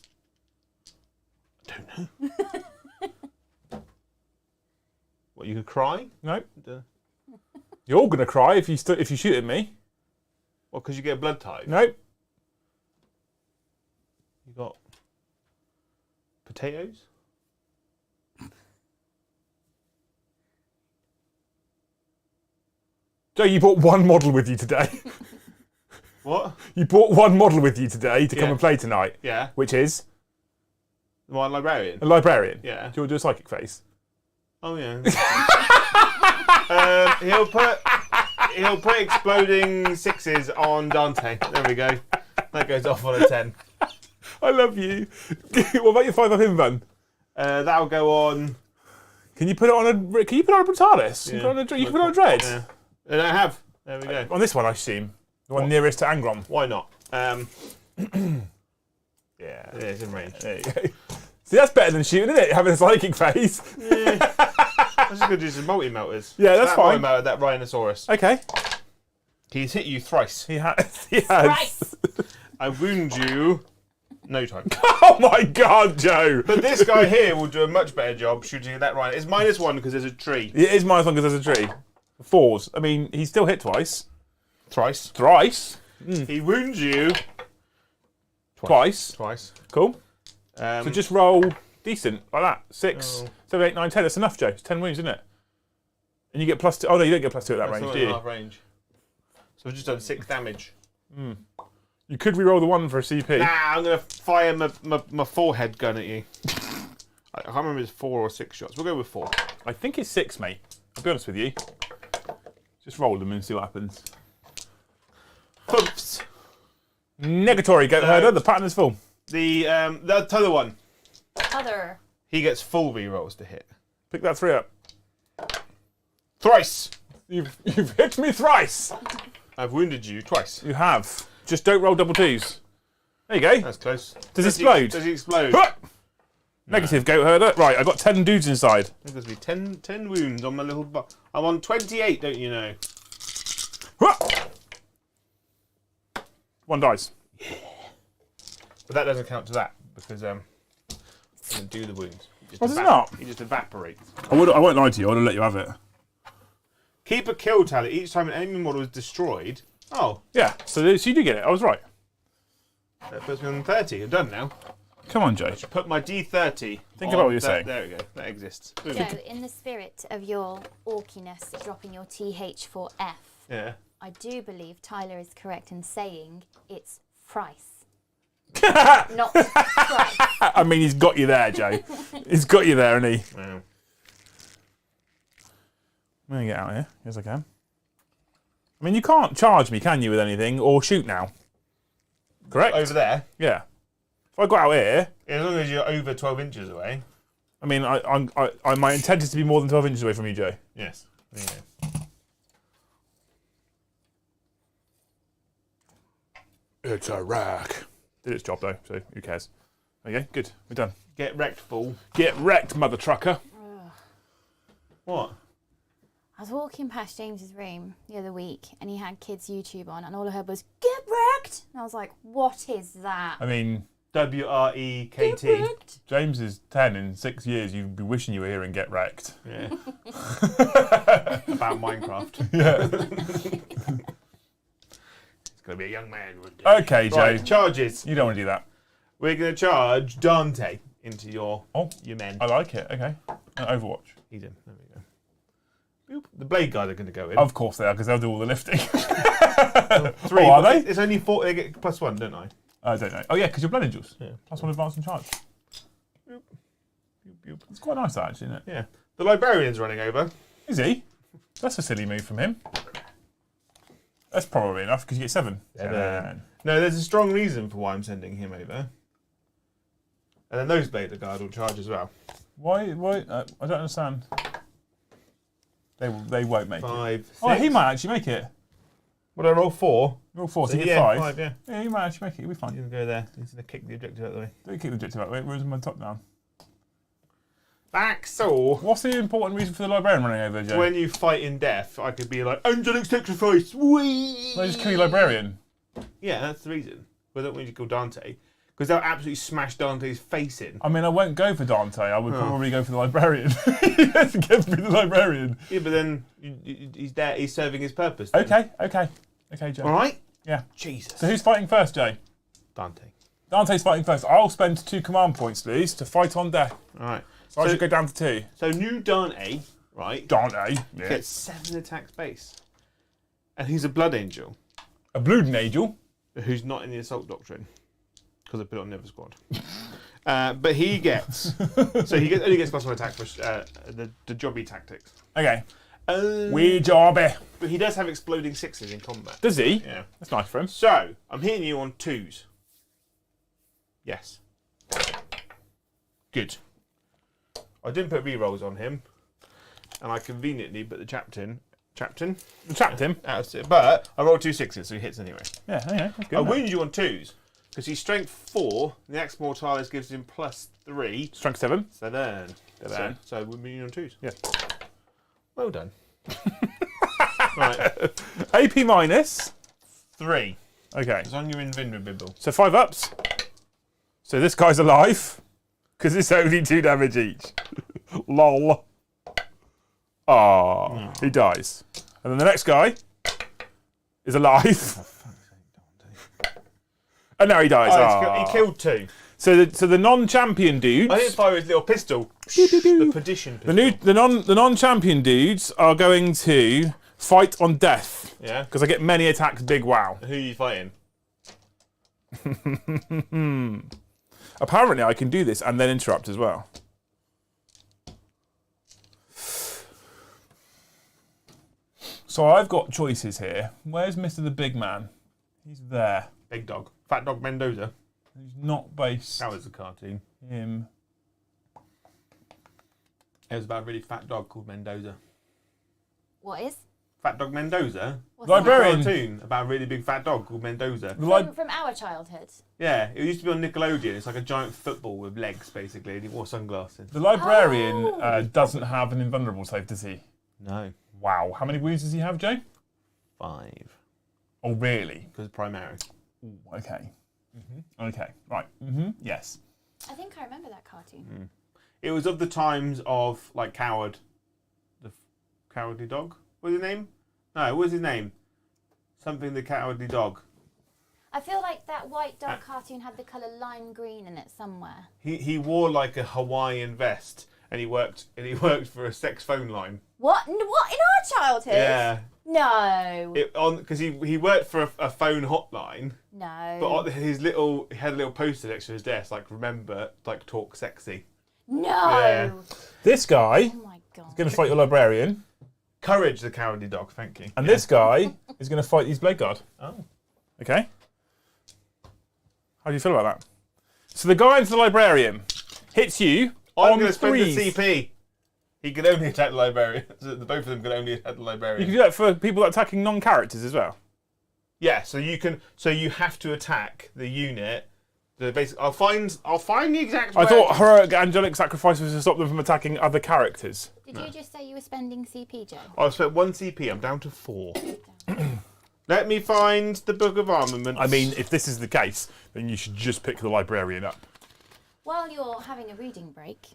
I don't know. What, you could cry?
No.
Duh.
You're all going to cry if you shoot at me.
What, because you get a blood type?
No.
You got... potatoes?
Joe, you brought one model with you today.
What?
You brought one model with you today to come
Yeah.
and play tonight.
Yeah.
Which is
My librarian?
a librarian.
Yeah.
Do you want to do a psychic face?
Oh, yeah. He'll put exploding sixes on Dante. There we go. That goes off on a 10.
I love you. What about your 5-up invuln?
That'll go on...
Can you put it on a Brutalis?
Yeah.
You can put it on a Dread.
Yeah. And I have. There we go.
On this one, I assume. The one nearest to Angron.
Why not?
Yeah.
Yeah, it's in range.
There you go. See, that's better than shooting, isn't it? Having a psychic face.
I'm just going to do some multi-melters.
Yeah, that's fine.
Multi-melter, that Rhinoceros.
Okay.
He's hit you thrice.
He has. He has.
Right.
I wound you. No time.
Oh my God, Joe.
But this guy here will do a much better job shooting at that Rhino. It's -1 because there's a tree.
It is -1 because there's a tree. 4s. I mean, he's still hit twice.
Thrice.
Thrice.
He wounds you.
Twice.
Twice.
Cool.
So
So just roll decent, like that. 6, 7, 8, 9, 10. That's enough, Joe. It's 10 wounds, isn't it? And you get +2. Oh, no, you don't get +2 at that range, do you?
half range. So I've just done 6 damage.
You could re-roll the 1 for a CP.
Nah, I'm going to fire my forehead gun at you. I can't remember if it's 4 or 6 shots. We'll go with 4.
I think it's 6, mate. I'll be honest with you. Just roll them and see what happens.
Pumps.
Negatory, goat herder. The pattern is full.
The other one.
Other.
He gets full rerolls to hit.
Pick that 3 up.
Thrice.
You've hit me thrice.
I've wounded you twice.
You have. Just don't roll double 2s. There you go.
That's close.
Does it explode?
Does he explode?
Huh! Negative, goat herder. Right, I've got 10 dudes inside.
There's going to be 10 wounds on my little... I'm on 28, don't you know?
Huh! 1 dies.
But that doesn't count to that, because I didn't do the wounds.
Does it not?
He just evaporates.
I won't lie to you. I would have let you have it.
Keep a kill tally each time an enemy model is destroyed. Oh,
Yeah, so you do get it. I was right.
that puts me on 30. I'm done now.
Come on, Joe.
Put my D30.
Think about what you're saying.
There we go. That exists. Boom.
Joe, in the spirit of your orkiness, dropping your TH for F,
Yeah.
I do believe Tyler is correct in saying it's thrice. Not thrice.
I mean, he's got you there, Joe. He's got you there, hasn't he?
Wow.
I'm going to get out of here, as I can. I mean, you can't charge me, can you, with anything, or shoot now? Correct?
Over there.
Yeah. If I got out here,
As long as you're over 12 inches away.
I mean, my intent is to be more than 12 inches away from you, Joe.
Yes. There you go.
It's a rack. Did its job, though, so who cares? There you go. Good. We're done.
Get wrecked, fool.
Get wrecked, mother trucker.
What?
I was walking past James's room the other week and he had kids' YouTube on and all I heard was, get wrecked. And I was like, what is that?
I mean,
WREKT.
Get wrecked.
James is 10. In 6 years, you'd be wishing you were here and get wrecked.
Yeah. About Minecraft.
Yeah.
It's going to be a young man one day.
Okay, Joe.
Right, charges.
You don't want to do that.
We're going to charge Dante into your men.
I like it. Okay. Overwatch.
He's in. There we go. Boop. The blade guys are going to go in.
Of course they are, because they'll do all the lifting.
3.
Oh, are they?
It's only 4. They get +1, don't I?
I don't know. Oh, yeah, because you're Blood Angels.
Yeah.
+1 advance and charge.
Boop. Boop, boop.
It's quite nice, that, actually, isn't it?
Yeah. The librarian's running over.
Is he? That's a silly move from him. That's probably enough, because you get 7.
No, there's a strong reason for why I'm sending him over. And then those blade guard will charge as well.
Why? I don't understand. They won't make
5,
it.
6.
Oh, he might actually make it.
Would I roll 4?
Roll 4, so
So
you get
yeah,
5.
5, yeah.
Yeah, he might actually make it. He'll be
He's
fine.
going to go there. He's going to kick the objective out of the way.
Don't kick the objective out. Where's my top down?
Back so.
What's the important reason for the librarian running over, Joe?
When you fight in death, I could be like, angelic sacrifice, whee!
They just kill your librarian.
Yeah, that's the reason. But I don't want you to kill Dante. Because they'll absolutely smash Dante's face in.
I mean, I won't go for Dante. I would probably go for the librarian. Yes, give me the librarian.
Yeah, but then he's there, he's serving his purpose. Then.
Okay, Joe.
Alright?
Yeah.
Jesus.
So who's fighting first, Jay?
Dante.
Dante's fighting first. I'll spend 2 command points, please, to fight on death.
Alright.
So I should go down to 2.
So new Dante, right,
Dante. Yeah.
gets 7 attack base. And he's a blood angel.
A Blooding Angel.
Who's not in the assault doctrine. Because I put it on Never Squad. But he gets... only gets +1 attack for the jobby tactics.
Okay. Wee jobby.
But he does have exploding 6s in combat.
Does he?
Yeah.
That's nice for him.
So, I'm hitting you on 2s. Yes. Good. I didn't put rerolls on him. And I conveniently put the captain...
Trapped him.
But I rolled 2 6s, so he hits anyway.
Yeah, okay. That's good.
I wound you on 2s. Because he's strength 4, the Axe Mortalis gives him +3.
Strength 7.
7.
Seven.
So we wound you on 2s.
Yeah.
Well done. Right.
AP minus.
3.
Okay.
It's on your invulnerable.
So 5 ups. So this guy's alive. Because it's only 2 damage each. Lol. Ah, he dies. And then the next guy is alive. And now he dies.
He killed 2.
So the non-champion dudes.
I didn't fire his little pistol. The perdition pistol.
The non-champion dudes are going to fight on death.
Yeah.
Because I get many attacks. Big wow.
Who are you fighting?
Apparently, I can do this and then interrupt as well. So I've got choices here. Where's Mr. the Big Man? He's there.
Big dog. Fat Dog Mendoza.
He's not based.
That was a cartoon.
Him.
It was about a really fat dog called Mendoza.
What is?
Fat Dog Mendoza?
What's
Librarian.
A cartoon about a really big fat dog called Mendoza.
that? From our childhood.
Yeah, it used to be on Nickelodeon. It's like a giant football with legs, basically, and he wore sunglasses.
The librarian
Oh.
doesn't have an invulnerable save, does he?
No.
Wow. How many wounds does he have, Joe?
5.
Oh, really?
Because primary.
Ooh, okay. Okay. Right. Yes.
I think I remember that cartoon.
It was of the times of, like, Coward. The Cowardly Dog? What was his name? No, what was his name? Something the Cowardly Dog.
I feel like that white dog cartoon had the colour lime green in it somewhere.
He wore, like, a Hawaiian vest, and he worked for a sex phone line.
What? What? In our childhood?
Yeah.
No.
Because he worked for a phone hotline,
No.
but on he had a little poster next to his desk, like, remember, like, talk sexy.
No.
Yeah.
This guy
Oh my god.
is going to fight your librarian,
Courage the Cowardly Dog, thank you.
and this guy is going to fight his blade guard.
Oh.
Okay. How do you feel about that? So the guy into the librarian hits you
I'm
on
going to spend
3s.
the CP. He can only attack the librarian. So the both of them can only attack the
You
librarian.
can do that for people attacking non-characters as well.
Yeah, so you can. So you have to attack the unit. The basic. I'll find the exact.
I
word.
thought heroic angelic sacrifice was to stop them from attacking other characters.
Did you just say you were spending CP, Joe?
I've spent 1 CP. I'm down to 4. Let me find the Book of Armaments.
I mean, if this is the case, then you should just pick the librarian up.
While you're having a reading break,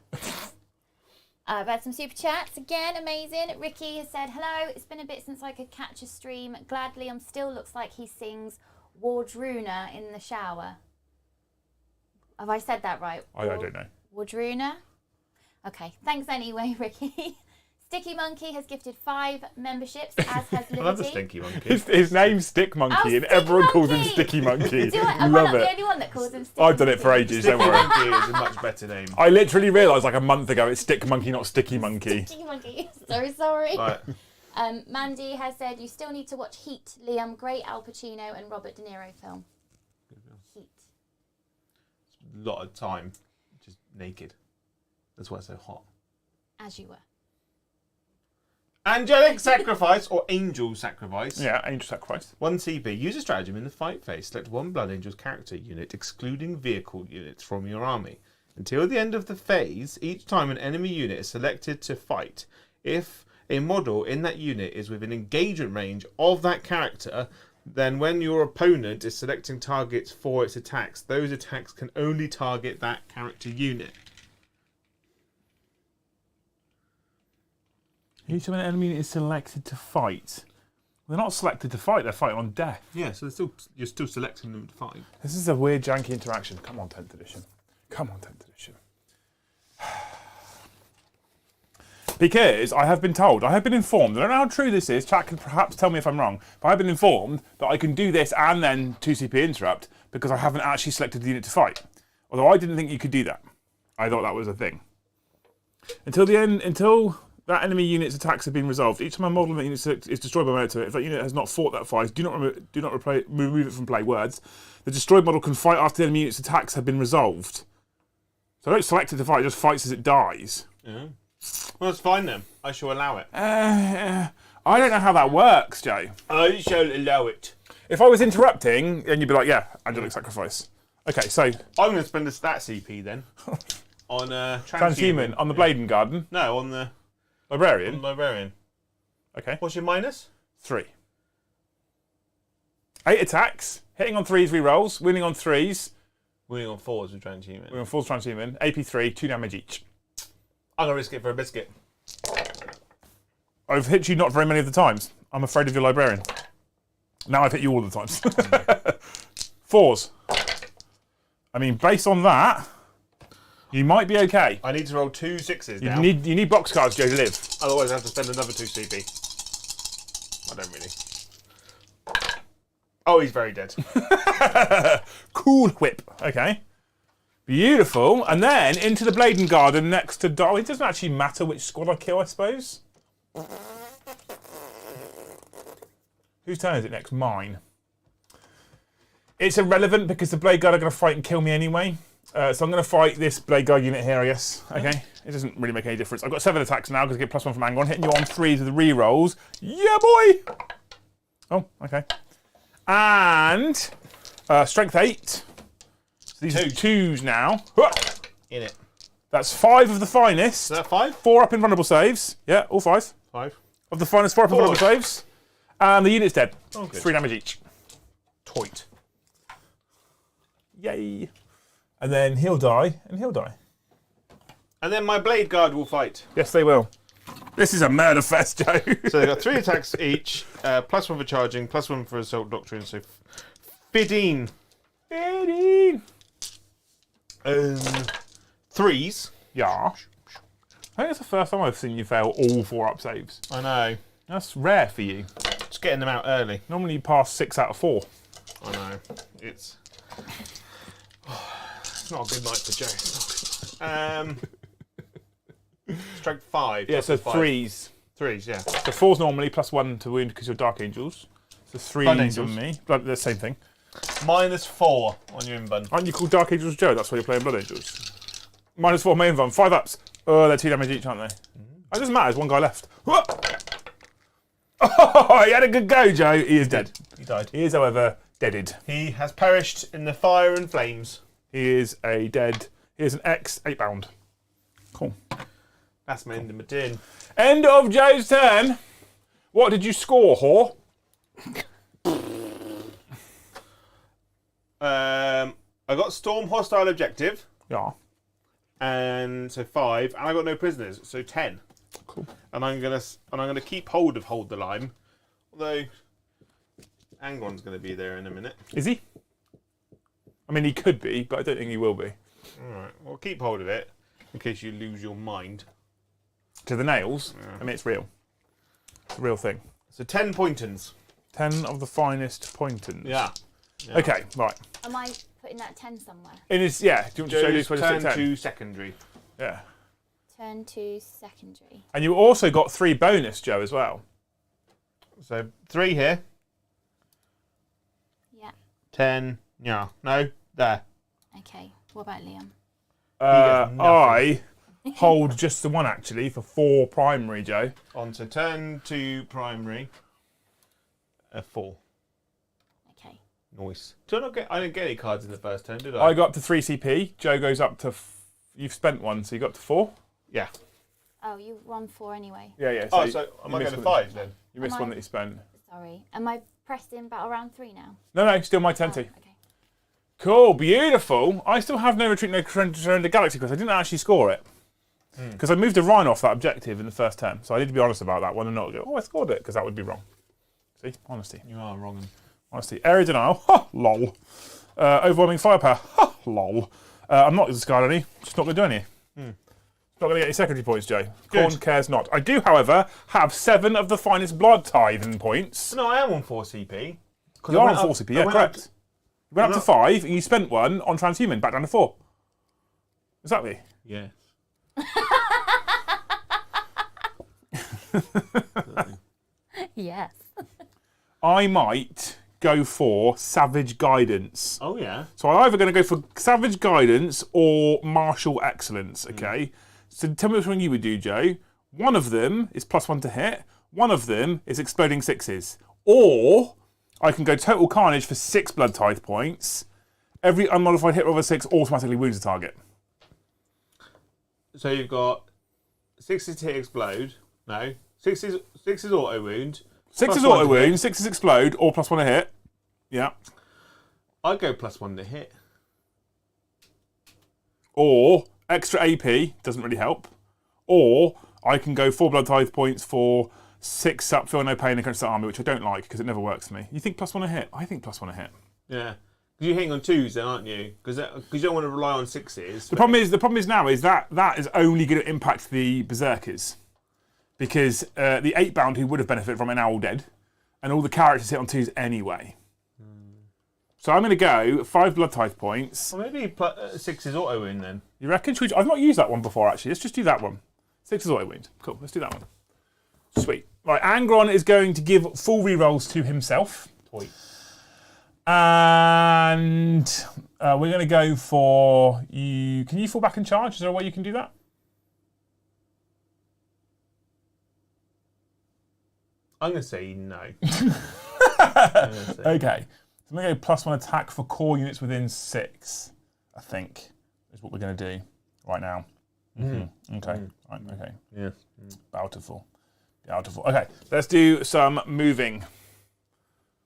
I've had some super chats again. Amazing. Ricky has said, hello, it's been a bit since I could catch a stream. Glad Liam still looks like he sings Wardruna in the shower. Have I said that right?
I don't know.
Wardruna? Okay, thanks anyway, Ricky. Sticky Monkey has gifted 5 memberships, as has Liberty.
I love the Stinky Monkey.
His name's Stick Monkey,
Oh,
and
Stick
everyone calls him
Monkey!
Sticky Monkey.
Do I? Am I
Love
not
it.
the only one that calls him Sticky
I've done it for
Monkey?
ages,
Sticky
don't worry.
Monkey is a much better name.
I literally realised like a month ago it's Stick Monkey, not Sticky Monkey.
Sticky Monkey. So sorry.
Right.
Mandy has said, you still need to watch Heat, Liam. Great Al Pacino and Robert De Niro film. Heat.
A lot of time just naked. That's why it's so hot.
As you were.
Angelic Sacrifice or Angel Sacrifice.
Yeah, Angel Sacrifice.
1 CP. Use a stratagem in the fight phase. Select 1 Blood Angel's character unit, excluding vehicle units from your army. Until the end of the phase, each time an enemy unit is selected to fight, if a model in that unit is within engagement range of that character, then when your opponent is selecting targets for its attacks, those attacks can only target that character unit.
Each time an enemy is selected to fight. They're not selected to fight, they're fighting on death.
Yeah, so you're still selecting them to fight.
This is a weird, janky interaction. Come on, 10th edition. Come on, 10th edition. Because I have been told, I have been informed, I don't know how true this is, chat can perhaps tell me if I'm wrong, but I've been informed that I can do this and then 2CP interrupt because I haven't actually selected the unit to fight. Although I didn't think you could do that. I thought that was a thing. Until that enemy unit's attacks have been resolved, each time a model of that unit is destroyed by melee to it, if that unit has not fought that fight, do not remove it from play. Words. The destroyed model can fight after the enemy unit's attacks have been resolved. So I don't select it to fight, it just fights as it dies.
Yeah. Well, that's fine then. I shall allow it.
I don't know how that works, Joe.
I shall allow it.
If I was interrupting, then you'd be like, yeah, Angelic Sacrifice. Okay, so...
I'm going to spend a stat CP then. On
Transhuman, on the Bladen Garden.
No, on the...
Librarian.
Librarian.
Okay.
What's your minus?
3. 8 attacks, hitting on 3s re-rolls, winning on 3s.
Winning on 4s with Transhuman.
Winning on 4s Transhuman, AP 3, 2 damage each.
I'm going to risk it for a biscuit.
I've hit you not very many of the times. I'm afraid of your Librarian. Now I've hit you all the times. 4s. I mean, based on that, you might be okay.
I need to roll 2 6s
You
now.
need box cards, Joe, to live.
Otherwise, I have to spend another 2 CP. I don't really. Oh, he's very dead.
Cool Whip. Okay. Beautiful. And then into the Bladen Garden next to... Oh, it doesn't actually matter which squad I kill, I suppose. Whose turn is it next? Mine. It's irrelevant because the Blade Guard are going to fight and kill me anyway. So I'm going to fight this Blade Guard unit here, I guess. Okay. It doesn't really make any difference. I've got 7 attacks now because I get +1 from Angon. Hitting you on 3s with the re-rolls. Yeah, boy! Oh, okay. And strength 8. So these are 2s now.
In it.
That's 5 of the finest.
Is that 5?
4 up in vulnerable saves. Yeah, all 5.
5.
Of the finest, 4 up in vulnerable saves. And the unit's dead.
Oh, good.
3 damage each. Toit. Yay. And then he'll die, and he'll die.
And then my Blade Guard will fight.
Yes, they will. This is a murder fest, Joe.
So they've got 3 attacks each, +1 for charging, +1 for assault doctrine, so 15.
15.
3s.
Yeah. I think it's the first time I've seen you fail all 4 up saves.
I know.
That's rare for you.
Just getting them out early.
Normally you pass 6 out of 4.
I know. It's not a good night for Joe. It's not a good night. Strength 5.
Yeah, so
5.
3s.
3s, yeah.
So 4's normally +1 to wound because you're Dark Angels. So 3s on me. Blood, the same thing.
-4 on your invuln.
Aren't you called Dark Angels Joe? That's why you're playing Blood Angels. -4 main invuln. 5 ups. Oh, they're 2 damage each, aren't they? It doesn't matter, there's 1 guy left. Oh, he had a good go, Joe. He is dead.
He died.
He is, however, deaded.
He has perished in the fire and flames.
He is a dead. He is an X 8-bound. Cool.
That's my end of my turn.
End of Joe's turn. What did you score, whore?
I got storm hostile objective,
Yeah.
and so 5, and I got no prisoners, so 10.
Cool.
And I'm gonna keep hold of hold the line, although Angron's gonna be there in a minute.
Is he? I mean, he could be, but I don't think he will be.
All right, well keep hold of it in case you lose your mind.
To the nails,
Yeah.
I mean, it's real. It's a real thing.
So 10 pointons.
10 of the finest pointons.
Yeah.
Okay, right.
Am I putting that 10 somewhere?
In his, yeah, do you want to show
Joe's
Luke where to
turn
stick 10?
to secondary.
Yeah.
Turn to secondary.
And you also got 3 bonus, Joe, as well.
So 3 here.
Yeah.
10. Yeah. No. There.
Okay. What about Liam?
I hold just the one, actually, for 4 primary, Joe.
On to turn to primary. 4.
Okay.
Nice. I didn't get any cards in the first turn, did I?
I got up to 3 CP. Joe goes up to... You've spent 1, so you got up to 4.
Yeah.
Oh, you won 4 anyway.
Yeah.
So I might
missed
go to
one.
5 then.
You missed
Am
one
I-
that you spent.
Sorry. Am I pressed in battle round 3 now?
No, still my 10
Oh, okay.
Cool, beautiful. I still have no retreat, no surrender galaxy because I didn't actually score it. Because I moved a Rhine off that objective in the first turn. So I need to be honest about that one and not go, oh, I scored it, because that would be wrong. See? Honesty.
You are wrong.
Honesty. Area denial. Ha! Lol. Overwhelming firepower. Ha! Lol. I'm not discarding any. Just not going to do any. Not going to get any secondary points, Jay. Corn cares not. I do, however, have 7 of the finest blood tithe points.
No, I am on 4 CP.
You are on 4 CP, yeah, correct. You went up to 5 and you spent 1 on transhuman, back down to 4. Exactly.
Yes.
Yes.
I might go for Savage Guidance.
Oh, yeah.
So I'm either going to go for Savage Guidance or Martial Excellence, okay? So tell me which one you would do, Joe. One of them is +1 to hit. One of them is Exploding Sixes. Or I can go Total Carnage for 6 blood tithe points. Every unmodified hit roll of a 6 automatically wounds the target.
So you've got 6 to hit explode. No. 6 is auto wound.
6 is
+1
auto
to
wound,
hit.
6 is explode, or +1 to hit. Yeah.
I'd go +1 to hit.
Or extra AP, doesn't really help. Or I can go 4 blood tithe points for 6 up, feel no pain against the army, which I don't like because it never works for me. You think +1 a hit? I think +1 a hit.
Yeah. Because you're hitting on 2s then, aren't you? Because you don't want to rely on 6s.
The problem is now is that is only going to impact the berserkers. Because the 8 bound who would have benefited from it now all dead. And all the characters hit on 2s anyway. So I'm going to go 5 blood tithe points.
Well, maybe 6 is auto wound then.
You reckon? I've not used that one before, actually. Let's just do that one. 6 is auto wound. Cool, let's do that one. Sweet. Right, Angron is going to give full rerolls to himself.
Toy.
And we're going to go for you. Can you fall back and charge? Is there a way you can do that?
I'm going to say no.
Okay. So I'm going to go +1 attack for core units within 6, I think, is what we're going to do right now. Okay. Right, okay.
Yeah.
Bountiful. Bountiful. Okay, let's do some moving.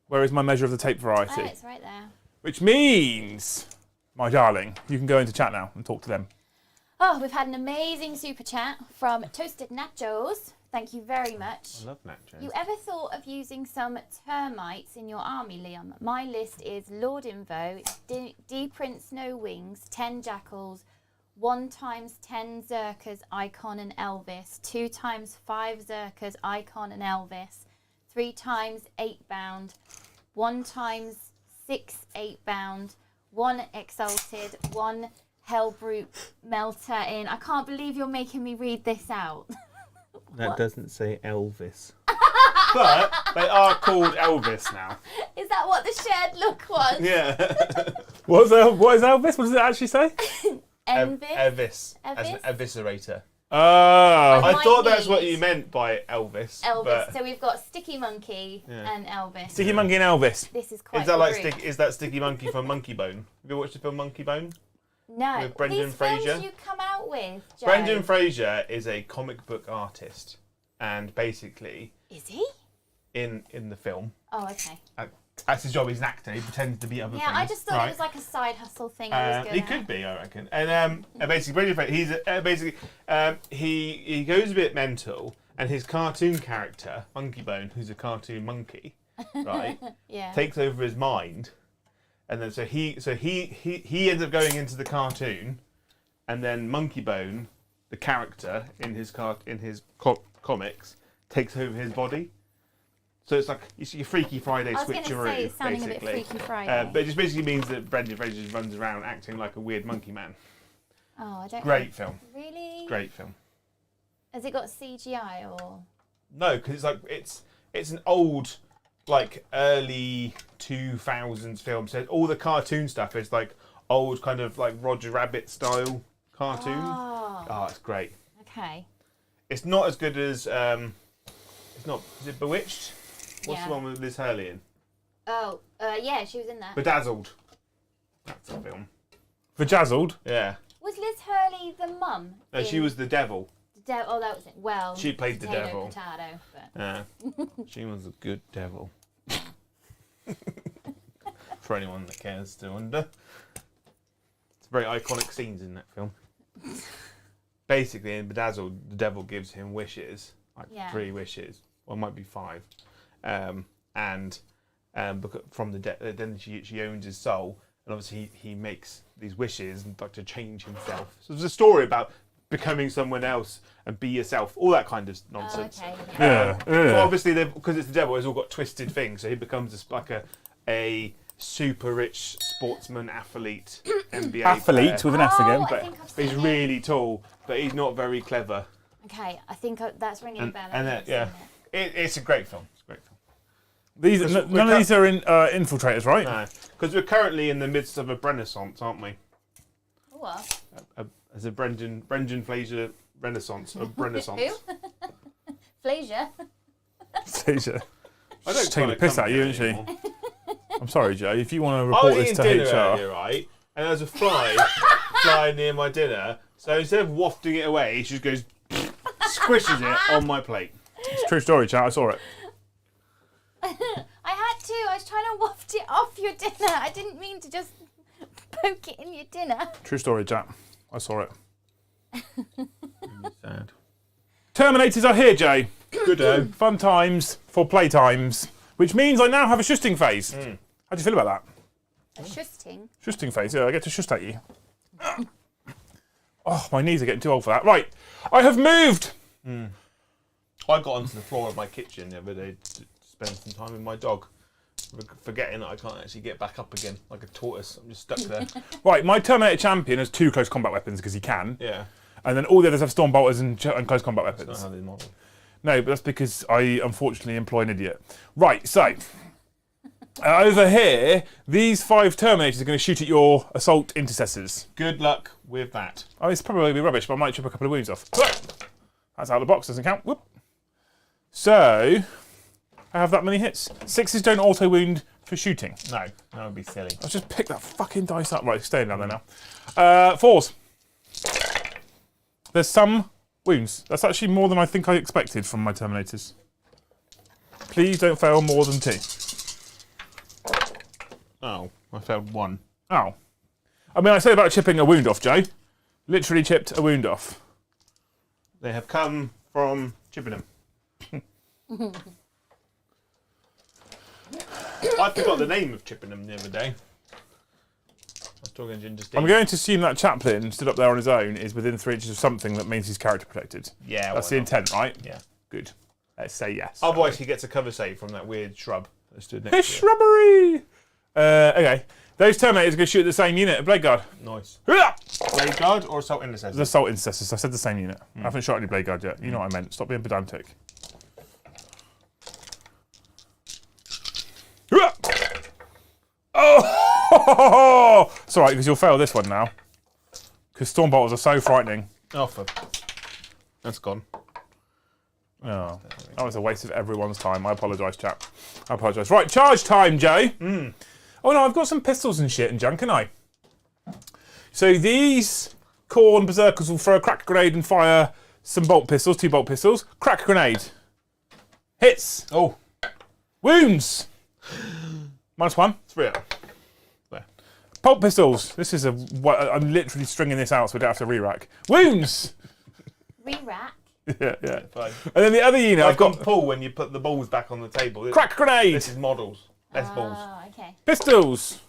Where is my measure of the tape variety?
Oh, it's right there.
Which means, my darling, you can go into chat now and talk to them.
Oh, we've had an amazing super chat from Toasted Nachos. Thank you very much.
I love nachos.
You ever thought of using some termites in your army, Liam? My list is Lord Invo, D-Print Snow Wings, 10 Jackals, 1 times 10 Zerkers, Icon and Elvis, 2 times 5 Zerkers, Icon and Elvis, 3 times 8 bound, 1 times 6 8 bound, 1 Exalted, 1 Hellbrute Melter in. I can't believe you're making me read this out.
That doesn't say Elvis. But they are called Elvis now.
Is that what the shared look was?
Yeah.
What is Elvis? What does it actually say?
Elvis?
Elvis. As an
Elvis?
eviscerator.
Oh.
I
might
thought that's what
need-
you meant by Elvis.
Elvis.
But
So we've got Sticky Monkey
Yeah.
and Elvis.
Sticky Monkey and Elvis.
This is quite
is that like
group.
is that Sticky Monkey from Monkey Bone? Have you watched the film Monkey Bone?
No.
with Brendan
These
Fraser?
films you come out with, Joe.
Brendan Fraser is a comic book artist, and basically
Is he?
in the film,
Oh, okay.
That's his job. He's an actor. He pretends to be other things.
Yeah, I just thought it was like a side hustle thing.
He could be, I reckon. And basically, he's he goes a bit mental, and his cartoon character, Monkey Bone, who's a cartoon monkey, right, takes over his mind, and then so he ends up going into the cartoon, and then Monkey Bone, the character in his comics, takes over his body. So it's like your Freaky Friday switcheroo,
I was going to say, it's sounding
basically.
a bit Freaky Friday.
But it just basically means that Brendan Fraser just runs around acting like a weird monkey man.
Oh, I don't
Great film.
Really?
Great film.
Has it got CGI or?
No, because it's like it's an old, like early 2000s film. So all the cartoon stuff is like old kind of like Roger Rabbit style cartoon. Oh, it's great.
Okay.
It's not as good as it's not. Is it Bewitched? What's the one with Liz Hurley in?
Oh, yeah, she was in that.
Bedazzled. That's a film.
Vajazzled.
Yeah.
Was Liz Hurley the mum?
No, she was the devil.
Oh, that was it. Well,
She played the devil.
Potato, but...
Yeah. She was a good devil. For anyone that cares to wonder. It's very iconic scenes in that film. Basically, in Bedazzled, the devil gives him wishes, like 3 wishes. Well, it might be 5. From the then she owns his soul, and obviously he makes these wishes and like to change himself. So there's a story about becoming someone else and be yourself, all that kind of nonsense.
Oh, okay.
So obviously, because it's the devil, it's all got twisted things. So he becomes like a super rich sportsman, athlete, NBA
Athlete
player.
with an F again.
I
But
think I've
he's
seen it.
really tall, but he's not very clever.
Okay, I think that's ringing a bell.
And
I've
yeah,
seen it.
it's a great film. It's a great film.
None of these are in infiltrators, right?
No, because we're currently in the midst of a renaissance, aren't we?
What?
As a Brendan Fraser renaissance, a renaissance.
Who? Flasia.
Stacia.
I don't
taking the piss out of you, isn't she?
anymore.
I'm sorry, Joe. If you want to
I
report
was
this
eating
to
dinner
HR.
earlier, right? And there was a fly flying near my dinner. So instead of wafting it away, she just goes, squishes it on my plate.
It's a true story, chat. I saw it.
I had to. I was trying to waft it off your dinner. I didn't mean to just poke it in your dinner.
True story, chat. I saw it.
Sad.
Terminators are here, Jay.
Good-o.
Fun times for playtimes, which means I now have a shusting phase. How do you feel about that?
A shusting.
Shusting phase, yeah, I get to shust at you. Oh, my knees are getting too old for that. Right, I have moved.
I got onto the floor of my kitchen the other day to spend some time with my dog, forgetting that I can't actually get back up again like a tortoise. I'm just stuck there.
Right, my Terminator champion has 2 close combat weapons because he can.
Yeah.
And then all the others have storm bolters and close combat
That's
weapons.
not how they model.
No, but that's because I unfortunately employ an idiot. Right, so over here, these 5 Terminators are going to shoot at your assault intercessors.
Good luck with that.
Oh, it's probably be rubbish, but I might chip a couple of wounds off. That's out of the box, doesn't count. Whoop. So, I have that many hits. 6s don't auto wound for shooting.
No, that would be silly.
Let's just pick that fucking dice up. Right, it's staying down there now. 4s. There's some wounds. That's actually more than I think I expected from my Terminators. Please don't fail more than 2.
Oh, I failed 1.
Oh. I mean, I say about chipping a wound off, Joe. Literally chipped a wound off.
They have come from Chippenham. I forgot the name of Chippenham the other day. I was talking to Ginger Steve.
I'm going to assume that chaplain stood up there on his own is within 3 inches of something that means he's character protected.
Yeah,
That's
why
the
not?
intent, right?
Yeah.
Good. Let's say yes.
Otherwise, he gets a cover save from that weird shrub that stood next
It's
to it.
shrubbery! Okay. Those Terminators are going to shoot at the same unit, a Blade Guard.
Nice.
Hurrah!
Blade Guard or Assault Intercessor?
The Assault Intercessors. I said the same unit. I haven't shot any Blade Guard yet. You know what I meant. Stop being pedantic. Hurrah! Oh! It's alright, because you'll fail this one now. Because Storm Bolters are so frightening.
Oh, that's gone.
Oh, that was a waste of everyone's time. I apologise, chap. I apologise. Right, charge time, Jay. Oh no, I've got some pistols and shit and junk, can I? So these Khorne Berserkers will throw a crack grenade and fire some bolt pistols, 2 bolt pistols. Crack grenade. Hits.
Oh.
Wounds. -1.
3 of them. There.
Pulp pistols. This is I'm literally stringing this out so we don't have to re-rack. Wounds.
Re-rack.
Yeah.
Fine.
And then the other unit I've got
pull when you put the balls back on the table.
crack grenade.
This is models. Less balls.
Oh, okay.
Pistols.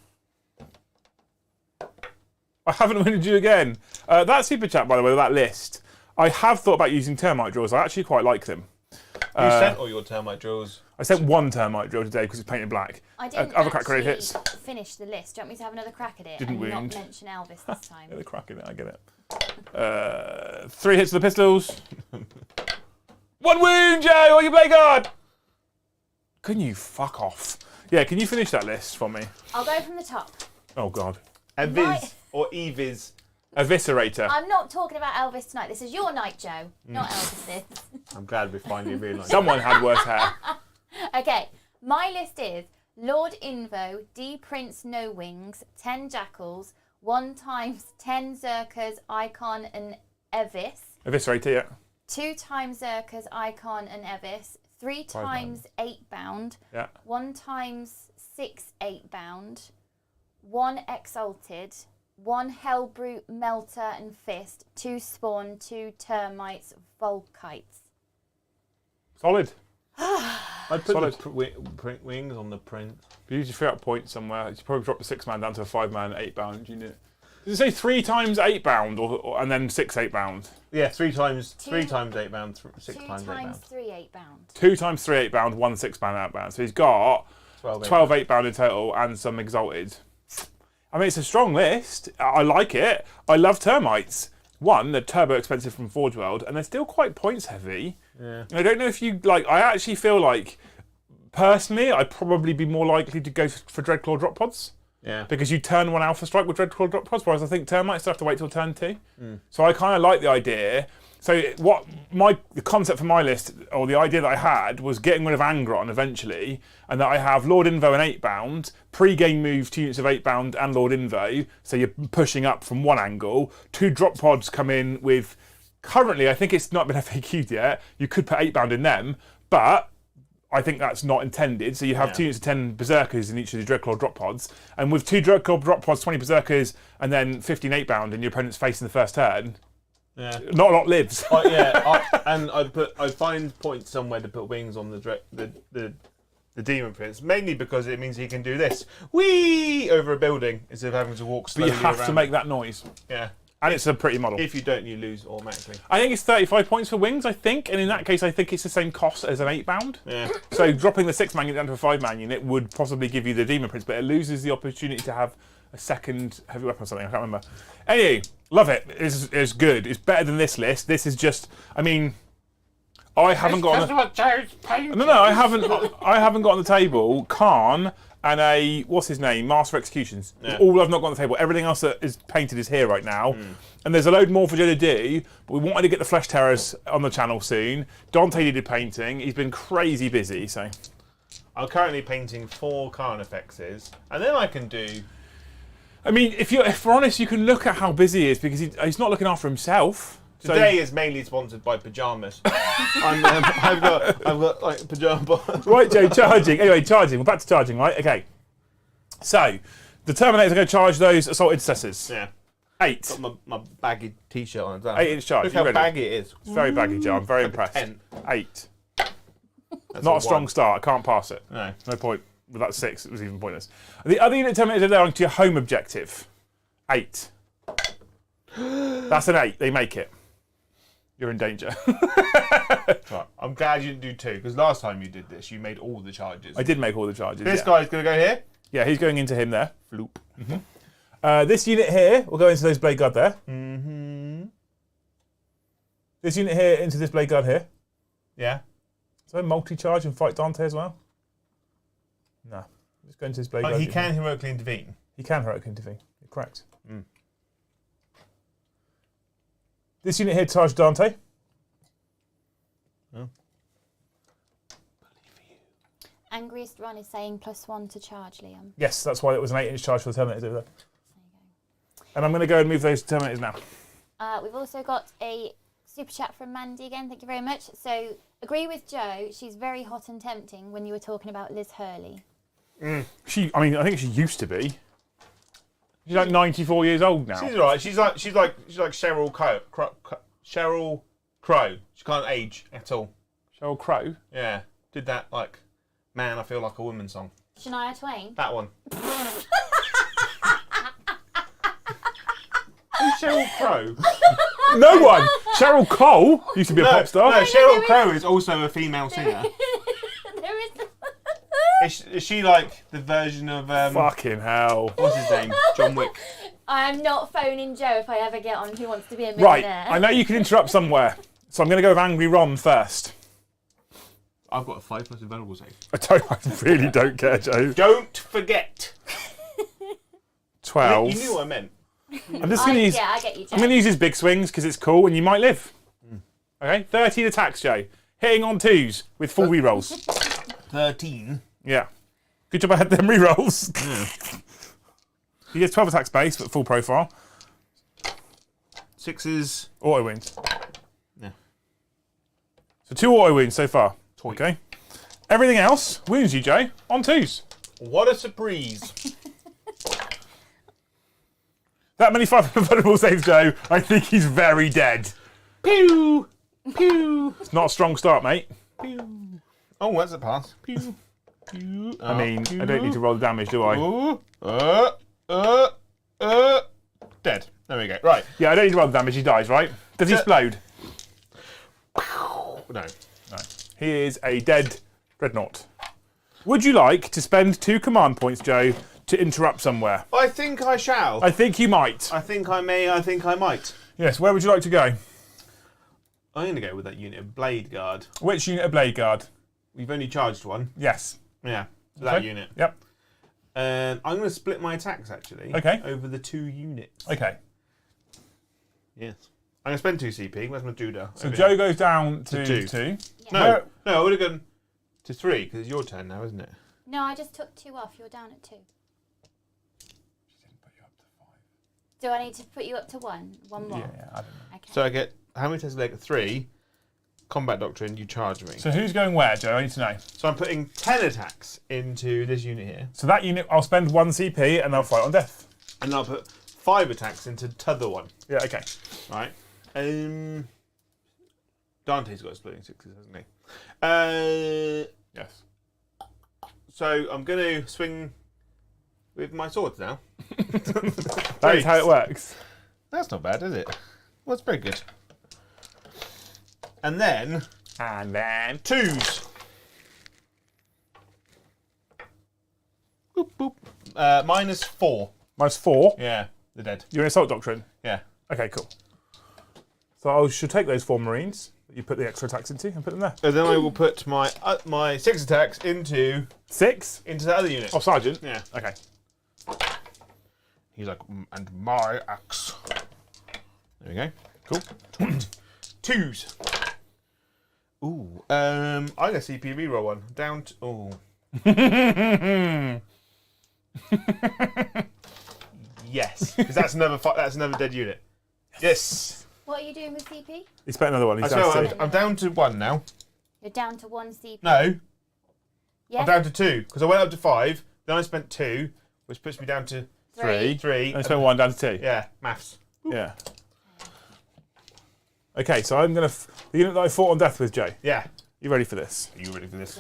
I haven't wounded you again. That super chat, by the way, that list. I have thought about using termite drills. I actually quite like them.
You sent all your termite drills.
I sent one termite drill today because it's painted black.
I didn't
other crack grenade hits.
finish the list. Do you want me to have another crack at it
Didn't
and
wound.
not mention Elvis this time?
Yeah, the crack in it, I get it. 3 hits of the pistols. 1 wound, Joe, or you play guard. Can you fuck off? Yeah, can you finish that list for me?
I'll go from the top.
Oh, God.
Eviz
Right.
or Eviz.
Eviscerator.
I'm not talking about Elvis tonight. This is your night, Joe, not Elvis's.
I'm glad we finally realised.
Someone had worse hair.
Okay, my list is Lord Invo, D Prince No Wings, 10 Jackals, 1 times 10 Zerkers, Icon and Evis,
Eviscerator, yeah.
2 times Zerkers, Icon and Evis, 3
5
times 8 bound,
Yeah.
1 times 6 8 bound, 1 Exalted, 1 Hellbrute, Melter and Fist, 2 Spawn, 2 Termites, Volkites.
Solid.
I'd put
Solid.
the wings on the prince.
But you usually figure out points somewhere. You probably drop the 6-man down to a 5-man 8-bound unit. Does it say 3 times 8 bound and then 6 8 bound?
Yeah, 3 times 8 bound, 6
2
times 8
times
bound.
3 8 bound.
2 times 3 8 bound, 1 6-man outbound. So he's got 12 8 bound in total and some exalted. I mean, it's a strong list. I like it. I love termites. One, they're turbo expensive from Forge World, and they're still quite points heavy.
Yeah.
I don't know if you like. I actually feel like, personally, I'd probably be more likely to go for Dreadclaw drop pods.
Yeah.
Because you turn 1 Alpha Strike with Dreadclaw drop pods, whereas I think termites still have to wait till turn 2. So I kind of like the idea. So the concept for my list, or the idea that I had, was getting rid of Angron eventually, and that I have Lord Invo and 8 bound, pre-game move 2 units of 8 bound and Lord Invo, so you're pushing up from one angle. 2 drop pods come in with, currently I think it's not been FAQ'd yet, you could put 8 bound in them, but I think that's not intended. So you have 2 units of 10 Berserkers in each of the Dreadclaw drop pods, and with 2 Dreadclaw drop pods, 20 Berserkers, and then 15 8 bound in your opponent's face in the first turn, not a lot lives.
I'd find points somewhere to put wings on the Demon Prince, mainly because it means he can do this. Whee! Over a building instead of having to walk
But
slowly
you have
around.
to make that noise.
Yeah.
And it's a pretty model.
If you don't, you lose automatically.
I think it's 35 points for wings, I think. And in that case, I think it's the same cost as an 8 bound.
Yeah.
So dropping the 6-man unit down to a 5-man unit would possibly give you the Demon Prince, but it loses the opportunity to have a second heavy weapon or something. I can't remember. Anyway, love it. It's good. It's better than this list. This is just, I mean, I haven't got I haven't got on the table Khan and a, what's his name, Master of Executions.
Yeah.
All I've not got on the table. Everything else that is painted is here right now. And there's a load more for Joe to do, but we wanted to get the Flesh Terrors on the channel soon. Dante did painting. He's been crazy busy, so.
I'm currently painting 4 Khan effects, and then I can do...
I mean, if we're honest, you can look at how busy he is because he's not looking after himself.
Today is mainly sponsored by pajamas. I've got like pajama.
Right, Joe, charging. Anyway, charging. We're back to charging, right? Okay. So, the Terminators are going to charge those assault intercessors.
Yeah.
8.
Got my baggy t-shirt on.
8-inch charge.
Look
You
how
ready?
baggy it is.
It's very baggy, Joe. I'm very impressed.
10.
8.
That's
Not a strong
1.
start. I can't pass it.
No.
No point. With that 6, it was even pointless. The other unit Terminators are there onto your home objective. 8. That's an 8. They make it. You're in danger.
Right. I'm glad you didn't do 2, because last time you did this, you made all the charges.
I did make all the charges.
This
yeah.
guy's going to go here.
Yeah, he's going into him there. Floop. This unit here will go into those Blade Guard there. This unit here into this Blade Guard here.
Yeah.
So multi-charge and fight Dante as well? No. Just go into this Blade Guard.
He can heroically intervene.
He can heroically intervene. You're correct. This unit here charge Dante.
Oh.
Angriest Ron is saying +1 to charge, Liam.
Yes, that's why it was an 8-inch charge for the Terminators over there. And I'm going to go and move those Terminators now.
We've also got a super chat from Mandy again. Thank you very much. So, agree with Joe. She's very hot and tempting when you were talking about Liz Hurley.
Mm.
I think she used to be. She's like 94 years old now.
She's alright. She's like Sheryl Crow. Sheryl Crow. She can't age at all.
Sheryl Crow?
Yeah. Did that like, man, I feel like a woman song.
Shania Twain.
That one. Who's Sheryl Crow?
No one! Sheryl Cole used to be a pop star.
No, Sheryl Crow is also a female singer.
There is.
Is she like the version of
Fucking hell.
what's his name? John Wick.
I am not phoning Joe if I ever get on Who Wants to Be a
Right,
Millionaire.
I know you can interrupt somewhere, so I'm going to go with Angry Ron first.
I've got a 5 plus available save.
I really don't care, Joe.
Don't forget.
12.
You knew what I meant.
I'm just going to use.
Yeah, I get you, Joe.
I'm going to use his big swings because it's cool and you might live. Okay, 13 attacks, Joe. Hitting on 2s with full rerolls.
13.
Yeah. Good job I had them rerolls. He gets 12 attacks base, but full profile.
6s.
Auto wounds.
Yeah.
So 2 auto wounds so far. Okay. Everything else wounds you, Joe, on 2s.
What a surprise.
That many 5 vulnerable saves, Joe. I think he's very dead.
Pew! Pew!
It's not a strong start, mate.
Pew! Oh, that's a pass. Pew! Pew!
I mean, I don't need to roll the damage, do I?
Ooh. Dead. There we go. Right.
Yeah, I don't need to roll the damage. He dies, right? Does he explode?
No.
No. He is a dead dreadnought. Would you like to spend 2 command points, Joe, to interrupt somewhere?
I think I shall.
I think you might.
I think I may. I think I might.
Yes, where would you like to go?
I'm going to go with that unit of Blade Guard.
Which unit of Blade Guard?
We've only charged one.
Yes.
Yeah. So that
Okay.
unit.
Yep.
And I'm going to split my attacks, actually.
Okay.
Over the 2 units.
Okay.
Yes. I'm going to spend 2 CP. Where's my Judah?
So
Over
Joe
here.
goes down to
To 2.
2.
No.
Where-
No, I would have gone to 3, because it's your turn now, isn't it?
No, I just took 2 off. You're down at 2. Do I need to put you up to 1? 1 more?
Yeah, I don't know.
Okay.
So I get, how many tests leg? 3. Combat Doctrine, you charge me.
So who's going where, Joe? I need to know.
So I'm putting 10 attacks into this unit here.
So that unit, I'll spend 1 CP and they'll fight on death.
And I'll put 5 attacks into t'other one.
Yeah, okay.
Right. Dante's got splitting 6s, hasn't he?
Yes.
So I'm going to swing with my swords now.
That is how it works.
That's not bad, is it? Well, it's very good. And then
And then
2s. Boop, boop. -4.
-4.
Yeah, they're dead.
You're in Assault Doctrine.
Yeah.
Okay, cool. So I should take those 4 Marines that you put the extra attacks into and put them there.
And then I will put my my 6 attacks into
6?
the other unit.
Oh, Sergeant?
Yeah.
Okay.
He's like, and my axe. There we go.
Cool.
2s. Ooh. I got CP reroll 1. Down to. Oh. Yes. Because that's another dead unit. Yes.
What are you doing with CP?
He's put another one. He's
So
down to 2.
I'm down to 1 now.
You're down to 1 CP.
No.
Yeah?
I'm down to 2. Because I went up to 5. Then I spent 2. Which puts me down to
3.
3.
And I spent 1 down to 2.
Yeah. Maths.
Yeah. Okay, so I'm going to... The unit that I fought on death with, Joe.
Yeah.
You ready for this?
Are you ready for this?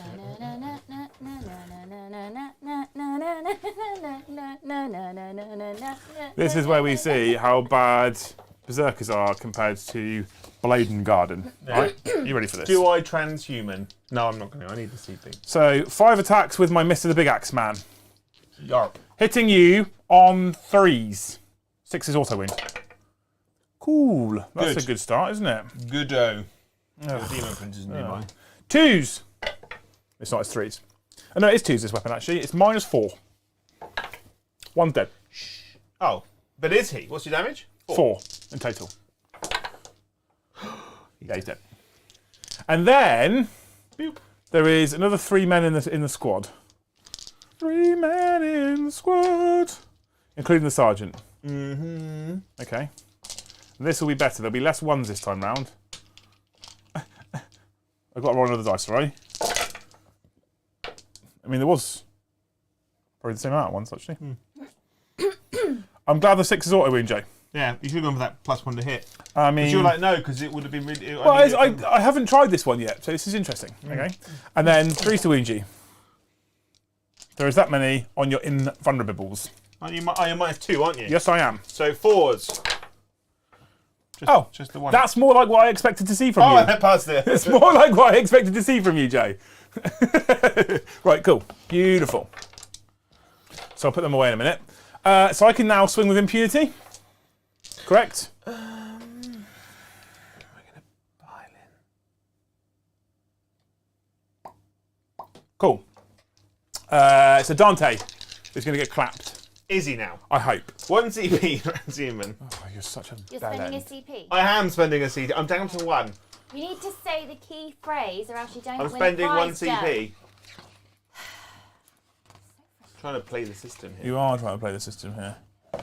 This is where we see how bad Berserkers are compared to Bladen Garden. Right? You ready for this?
Do I transhuman? No, I'm not going to. I need the CP.
So, 5 attacks with my Mr. the Big Axe Man.
Yarp.
Hitting you on 3s. 6 is auto win. Cool. That's
Good.
a good start, isn't it?
Goodo. The Demon Prince is nearby.
2s. It's not, it's 3s. Oh, no, it is 2s, this weapon, actually. It's -4. 1 dead.
Oh, but is he? What's your damage?
4 in total. Yeah, he's dead. And then
Boop.
there is another 3 men in the squad. 3 men in the squad, including the sergeant.
Mm-hmm.
Okay. And this will be better. There'll be less 1s this time round. I've got to roll another dice, right? I mean, there was Probably the same amount of ones, actually. I'm glad the 6 is auto wound, Joe.
Yeah, you should have gone for that +1 to hit.
I mean...
But you're like, no, because it would have been really...
Well, I haven't tried this one yet, so this is interesting. Okay, and then 3's to wound you. There is that many on your invulnerables.
You're -2, aren't you?
Yes, I am.
So 4s. Just the one.
That's more like what I expected to see from you.
Oh, I passed it.
It's more like what I expected to see from you, Joe. Right, cool. Beautiful. So I'll put them away in a minute. So I can now swing with impunity. Correct?
We're going to violin.
Cool. So Dante is going to get clapped.
Is he now?
I hope.
1 CP, Transhuman.
Oh, you're such a
You're
bell
spending a
end.
CP.
I am spending a CP. I'm down to 1.
You need to say the key phrase, or else you don't
I'm
win
spending
a
1
prize, Joe.
CP. Trying to play the system here.
You are trying to play the system here.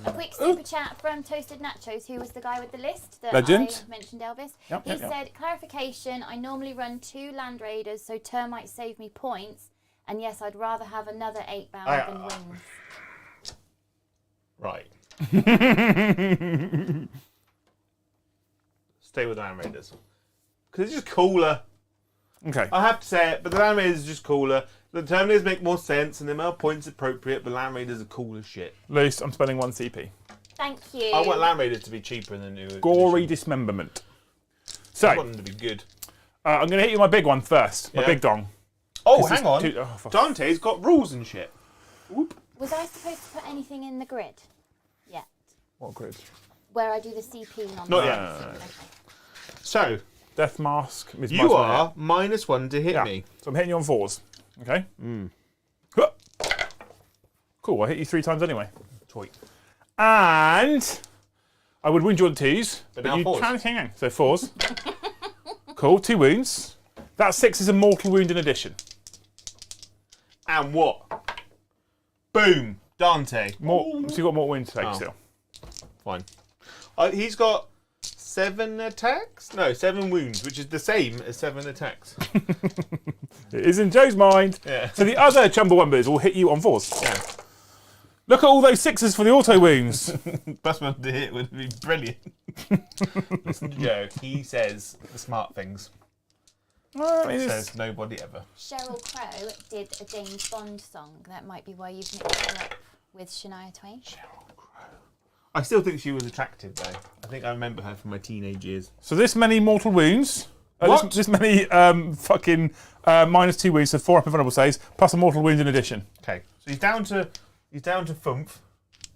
A quick super chat from Toasted Nachos, who was the guy with the list that
Legend.
I mentioned, Elvis.
Yep,
He said, clarification, I normally run 2 Land Raiders, so termites save me points. And yes, I'd rather have another 8-bound than wings.
Right. Stay with Land Raiders. Because it's just cooler.
Okay.
I have to say it, but the Land Raiders are just cooler. The Terminators make more sense and the amount of points appropriate, but Land Raiders are cool as shit.
Luce, I'm spending 1 CP.
Thank you.
I want Land Raiders to be cheaper than the new
Gory
edition.
dismemberment. So,
I want them to be good.
I'm going to hit you with my big one first. My
Yeah.
big dong.
Oh,
'Cause
hang on.
it's fuck.
Dante's got rules and shit. Whoop.
Was I supposed to put anything in the grid? Yet.
What grid?
Where I do the CP non
Not yet.
Okay.
So,
Death Mask. Miss
you are -1 to hit
Yeah.
me.
So I'm hitting you on 4s. Okay? Cool, I hit you 3 times anyway.
Toy.
And I would wound you on 2s, but
now
you
4s.
can hang on. So 4s. Cool, 2 wounds. That 6 is a mortal wound in addition.
And what? Boom. Dante.
So you've got more wounds to take
Oh.
still.
Fine. He's got 7 attacks? No, 7 wounds, which is the same as 7 attacks.
It is in Joe's mind.
Yeah.
So the other Chumbawambas will hit you on 4s.
Yeah.
Look at all those 6s for the auto wounds.
+1 to hit would be brilliant. Listen to Joe. He says the smart things.
Well,
He says nobody ever.
Cheryl Crow did a James Bond song. That might be why you've mixed her up with Shania Twain.
I still think she was attractive, though. I think I remember her from my teenage years.
So this many mortal wounds.
What?
This many fucking -2 wounds, so 4 up invulnerable saves, plus a mortal wound in addition.
Okay, so he's down to Fumph,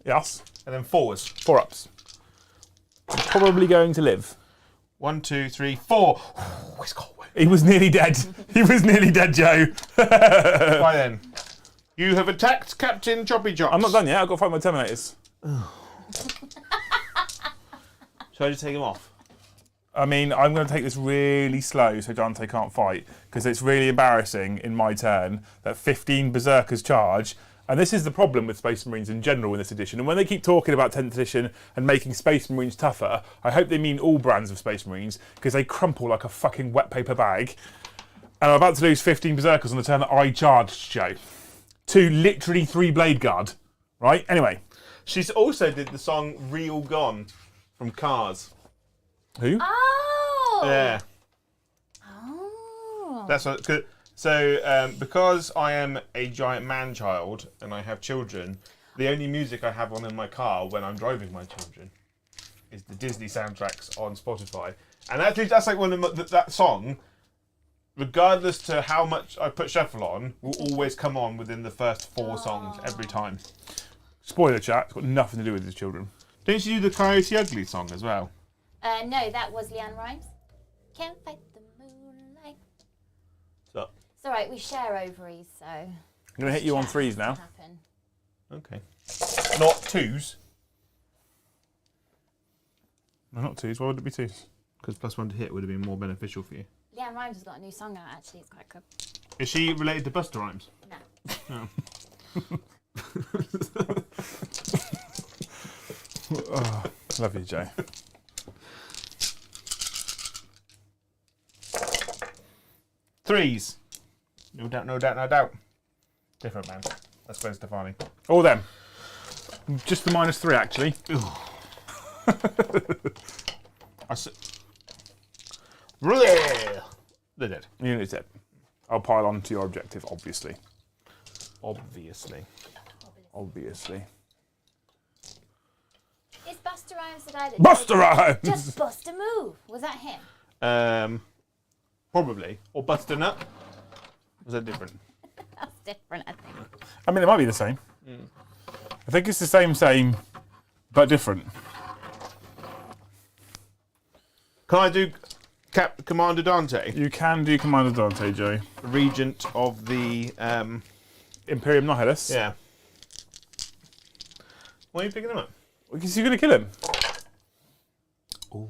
Yes.
and then 4s.
4 ups. Probably going to live.
1, 2, 3, 4. He's got one.
He was nearly dead. He was nearly dead, Joe.
Right then. You have attacked Captain Choppy Chops.
I'm not done yet. I've got to fight my Terminators.
Shall I just take him off?
I mean, I'm going to take this really slow so Dante can't fight, because it's really embarrassing in my turn that 15 Berserkers charge. And this is the problem with Space Marines in general in this edition. And when they keep talking about 10th edition and making Space Marines tougher, I hope they mean all brands of Space Marines, because they crumple like a fucking wet paper bag. And I'm about to lose 15 Berserkers on the turn that I charged, Joe. To literally 3 Blade Guard. Right? Anyway.
She's also did the song Real Gone from Cars.
Who?
Oh!
Yeah.
Oh.
That's what. So, because I am a giant man-child and I have children, the only music I have on in my car when I'm driving my children is the Disney soundtracks on Spotify. And actually, that's like one of that song, regardless to how much I put shuffle on, will always come on within the first 4 songs every time.
Spoiler chat, it's got nothing to do with his children.
Don't you do the Coyote Ugly song as well?
No, that was Leanne Rimes. Can't fight the moonlight.
So,
It's alright, we share ovaries, so...
I'm going to hit you on 3s now.
Happen.
okay. Not 2s,
No, not 2s. Why would it be 2s?
because +1 to hit would have been more beneficial for you.
Leanne Rimes has got a new song out, actually. It's quite good.
Is she related to Busta Rhymes?
No.
Oh, love you, Joe.
Threes. No doubt, no doubt, no doubt. Different man. That's Gwen Stefani.
All them.
Just the -3, actually.
They're dead.
Unit's dead. I'll pile on to your objective, obviously.
Obviously.
Obviously.
It's Buster Rhymes that I did.
Buster Rhymes!
Just bust a move. Was that him?
Probably. Or Buster Nut. Was that different?
That's different, I think.
I mean, it might be the same. I think it's the same, but different.
Can I do Commander Dante?
You can do Commander Dante, Joe.
Regent of the...
Imperium Nihilus.
Yeah. Why are you picking him up?
Because you're going to kill him.
Ooh.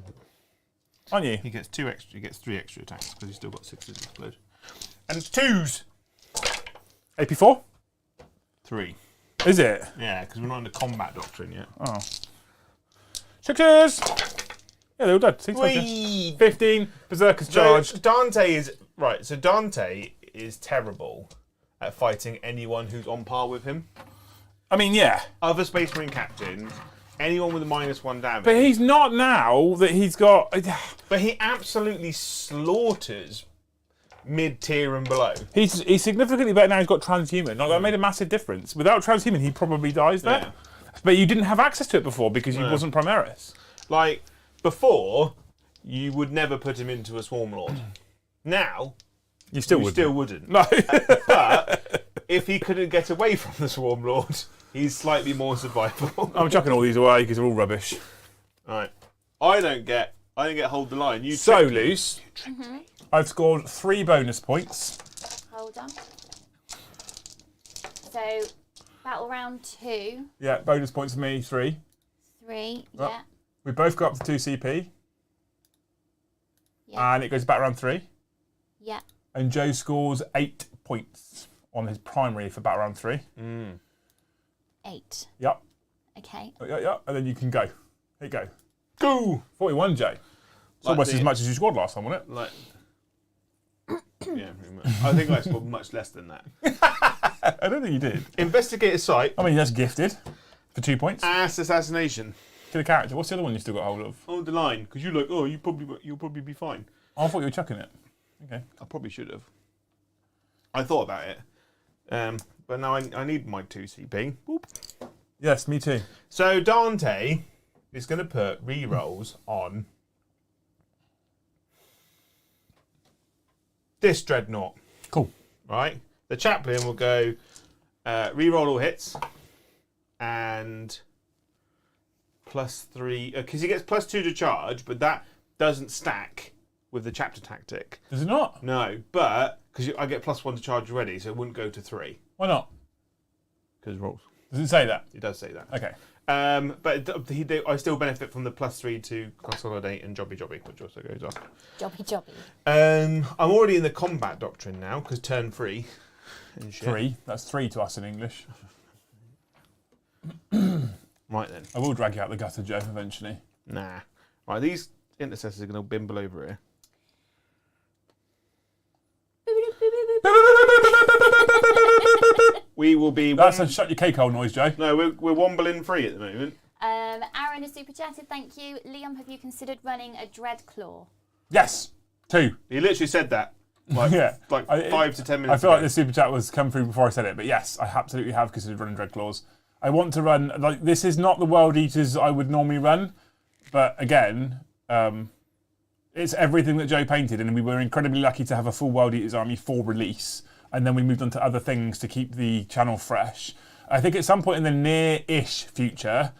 Aren't you?
He gets 2 extra. He gets 3 extra attacks because he's still got 6 to explode. And it's 2s.
AP4?
3.
Is it?
Yeah, because we're not in the combat doctrine yet.
Oh. 6s! Yeah, they're all dead. 6
Whee!
15. Berserker's charged.
So Dante is... Right, so Dante is terrible at fighting anyone who's on par with him.
I mean, yeah.
Other Space Marine captains, anyone with a -1 damage.
But he's not now that he's got...
But he absolutely slaughters mid-tier and below.
He's significantly better now he's got transhuman. Like, that made a massive difference. Without transhuman, he probably dies there.
Yeah.
But you didn't have access to it before because he wasn't Primaris.
Like, before, you would never put him into a Swarm Lord. Now,
You still
you
would.
still wouldn't.
No.
But if he couldn't get away from the Swarm Lord, he's slightly more survivable.
I'm chucking all these away because they're all rubbish.
Right. I don't get hold the line. You
So,
tricked me.
Luce, I've scored 3 bonus points.
Hold on. So, battle round 2.
Yeah, bonus points for me, 3.
3.
Oh.
Yeah.
We both got up to 2 CP.
Yeah.
And it goes back round 3.
Yeah.
And Joe scores 8 points on his primary for battle round 3.
8.
Yep.
Okay.
Yep. And then you can go. Here you go.
Go!
41, Joe. It's
Like
almost
the-
as much as you scored last time, wasn't it?
Like, yeah, pretty much. I think I scored much less than that.
I don't think you did.
Investigate a site.
I mean, that's gifted for 2 points.
Ass assassination.
Kill a character. What's the other one you still got hold of?
Hold the line, because you're like, oh, you'll probably be fine.
Oh, I thought you were chucking it. Okay.
I probably should have. I thought about it, but now I need my 2 CP. Boop.
Yes, me too.
So Dante is going to put rerolls on this dreadnought.
Cool.
Right? The chaplain will go reroll all hits and +3 because he gets +2 to charge, but that doesn't stack with the chapter tactic.
Does it not?
No, but because I get +1 to charge already, so it wouldn't go to 3
Why not?
because rolls.
Does it say that?
It does say that.
Okay.
But I still benefit from the +3 to consolidate and jobby, which also goes off.
Jobby.
I'm already in the combat doctrine now because turn 3. And shit.
3. That's 3 to us in English.
Right then.
I will drag you out the gutter, Joe, eventually.
Nah. Right, these intercessors are going to bimble over here. We will be.
That's a shut your cake hole noise, Joe.
No, we're wombling free at the moment.
Aaron is super chatted. Thank you. Liam, have you considered running a Dreadclaw?
Yes. 2.
He literally said that. Like,
Yeah.
like
I-
5 to 10 minutes.
I feel like
ago.
this super chat was come through before I said it, but yes, I absolutely have considered running Dreadclaws. I want to run, like, this is not the World Eaters I would normally run, but again, it's everything that Joe painted, and we were incredibly lucky to have a full World Eaters army for release, and then we moved on to other things to keep the channel fresh. I think at some point in the near-ish future,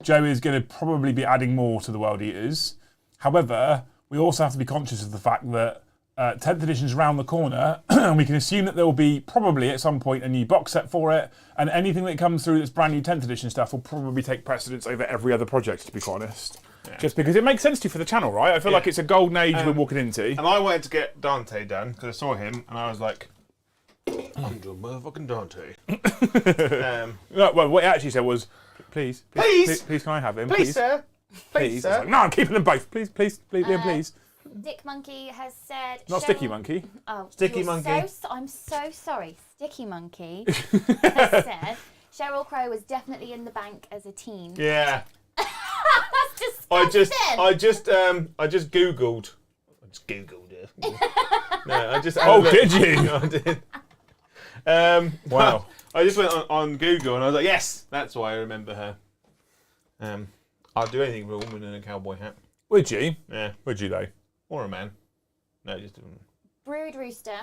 Joe is going to probably be adding more to the World Eaters. However, we also have to be conscious of the fact that 10th edition is around the corner, and we can assume that there will be probably at some point a new box set for it, and anything that comes through that's brand new 10th edition stuff will probably take precedence over every other project, to be quite honest.
Yeah.
Just because it makes sense to you for the channel, right? I feel like it's a golden age we're walking into.
And I wanted to get Dante done because I saw him and I was like, I'm doing motherfucking Dante.
No, well, what he actually said was, please,
Please!
can I have him?
Please, sir. Please,
I was
sir.
like, no, I'm keeping them both. Please, Liam, please.
Dick Monkey has said...
Not Sticky Monkey.
Oh,
Sticky
you're
Monkey.
I'm so sorry. Sticky Monkey has said Sheryl Crow was definitely in the bank as a teen.
Yeah.
That's
I
disgusting.
just googled. I just googled it. No, I just.
Oh, did you?
I did.
Wow.
I just went on Google and I was like, yes, that's why I remember her. I'll do anything for a woman in a cowboy hat.
Would you?
Yeah.
Would you though?
Or a man. No, just a woman.
Brood Rooster,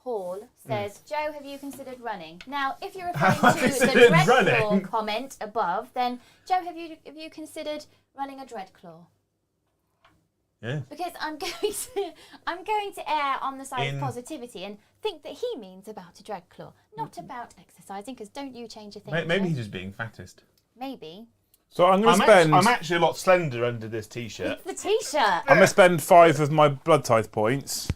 Paul, says, Joe, have you considered running? Now, if you're
Have
referring
I
to the
considered
Dreadclaw
running?
comment above, then, Joe, have you considered running a Dreadclaw?
Yeah.
Because I'm going to err on the side of positivity and think that he means about a Dreadclaw, not about exercising, because don't you change a thing.
Maybe
Joe?
he's just being fattest.
Maybe.
So I'm going to spend.
I'm actually a lot slender under this t-shirt.
It's the T-shirt.
I'm going to spend 5 of my blood tithe points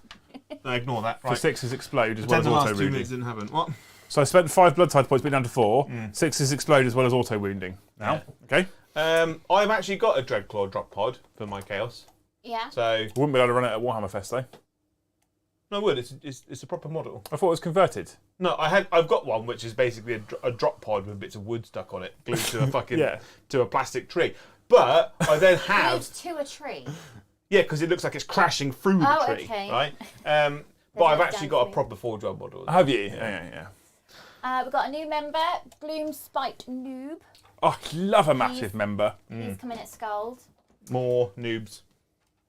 No, ignore that.
for
Right.
6's explode as well
Pretend
as
the
auto
last 2
wounding.
minutes didn't happen. What?
So I spent 5 blood tithe points, but down to 4. 6's explode as well as auto wounding. Now, okay.
I've actually got a Dreadclaw drop pod for my chaos.
Yeah.
So
I wouldn't be able to run it at Warhammer Fest though.
no, I would. It's a proper model.
I thought it was converted.
No, I've got one which is basically a drop pod with bits of wood stuck on it, glued to a fucking
Yeah.
to a plastic tree. But I then
Glued
have
to a tree.
because it looks like it's crashing through the
Oh,
tree,
okay.
right? But I've
There's
actually got a
dancing.
proper 4-job model.
Have you? Yeah.
We've got a new member, Gloom Spite Noob.
Oh, I love a massive member.
He's coming at Scold.
More noobs.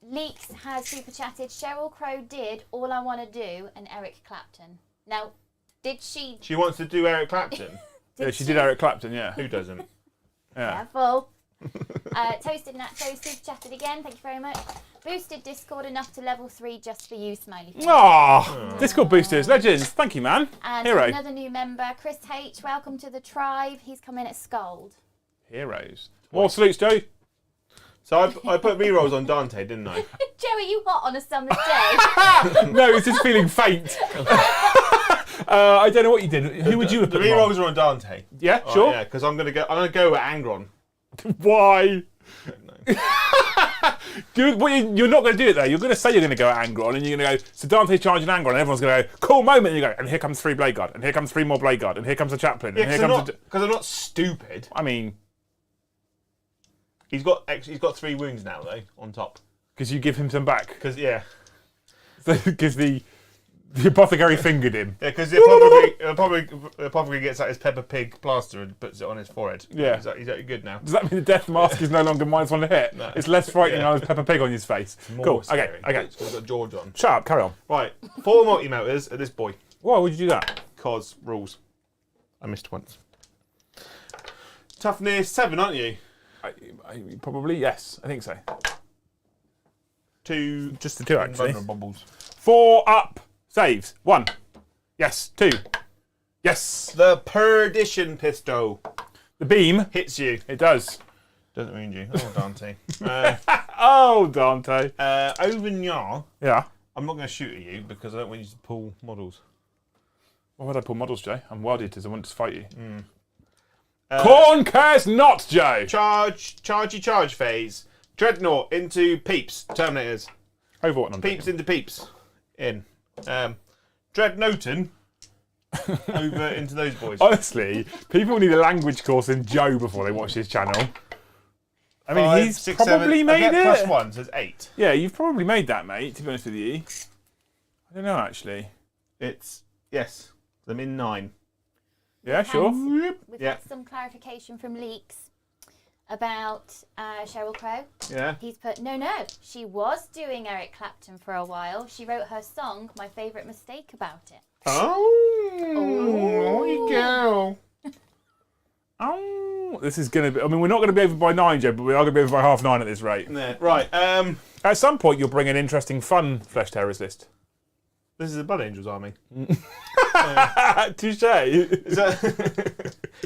Leaks has super chatted. Sheryl Crow did All I Want to Do and Eric Clapton. Now, did she?
She wants to do Eric Clapton.
Yeah, she did Eric Clapton, yeah.
Who doesn't?
Yeah.
Careful. Toasted Nacho super chatted again. Thank you very much. Boosted Discord enough to level 3 just for you, smiley face.
Oh, Discord boosters, legends. Thank you, man.
And
Hero.
another new member, Chris H. Welcome to the tribe. He's come in at Scold.
Heroes. More salutes, Joe.
So I put rerolls on Dante, didn't I?
Joe, are you hot on a summer's day?
No, it's just feeling faint. I don't know what you did. Who would you have
The
put them on?
rerolls are on Dante.
Yeah,
Oh,
sure.
yeah, because I'm gonna go with Angron.
Why? You're not going to do it though. You're going to say you're going to go at Angron, and you're going to go, so Dante's charging Angron, and everyone's going to go, cool moment, and you go, and here comes 3 Blade Guard, and here comes 3 more Blade Guard, and here comes a Chaplain, and
Yeah,
here comes
because I'm not stupid.
I mean,
He's got 3 wounds now though on top.
because you give him some back.
Because yeah,
Because the apothecary fingered him.
because the apothecary gets out his Peppa Pig plaster and puts it on his forehead.
Yeah.
he's like good now.
Does that mean the death mask is no longer -1 to hit?
No.
It's less frightening
Yeah.
than Peppa Pig on his face.
More
Cool.
scary.
Okay.
It's got George on.
Shut up. Carry on.
Right, 4 multi-motors at this boy.
Why would you do that?
Cause rules. I missed once. Toughness 7, aren't you?
Probably yes. I think so.
2.
Just the 2 actually.
Bubbles.
4 up. Saves. 1. Yes. 2. Yes.
The perdition pistol
The beam.
hits you.
It does.
Doesn't wound you. Oh, Dante.
Oh, Dante.
Auvergnat.
Yeah.
I'm not going to shoot at you because I don't want you to pull models.
Why would I pull models, Joe? I'm wild eaters. I want to fight you.
Uh,
Corn cares not, Joe.
Charge phase. Dreadnought into peeps. Terminators.
Over what?
Peeps into peeps. In. Dreadnoughton. Over into those boys.
Honestly, people need a language course in Joe before they watch this channel. I mean,
5,
he's
6,
probably
7.
made
I get
it.
+1, so it's 8.
Yeah, you've probably made that, mate, to be honest with you. I don't know, actually.
It's, yes, I'm in 9.
Yeah, sure.
We've
Yeah.
had some clarification from Leaks about Sheryl Crow.
Yeah.
He's put, no, she was doing Eric Clapton for a while. She wrote her song, My Favourite Mistake, about it.
Oh, you go.
Oh, this is going to be... I mean, we're not going to be over by 9, Joe, but we are going to be over by 9:30 at this rate.
Yeah, right,
At some point, you'll bring an interesting, fun Flesh Terrors list.
this is the Blood Angels army.
Touche.
So,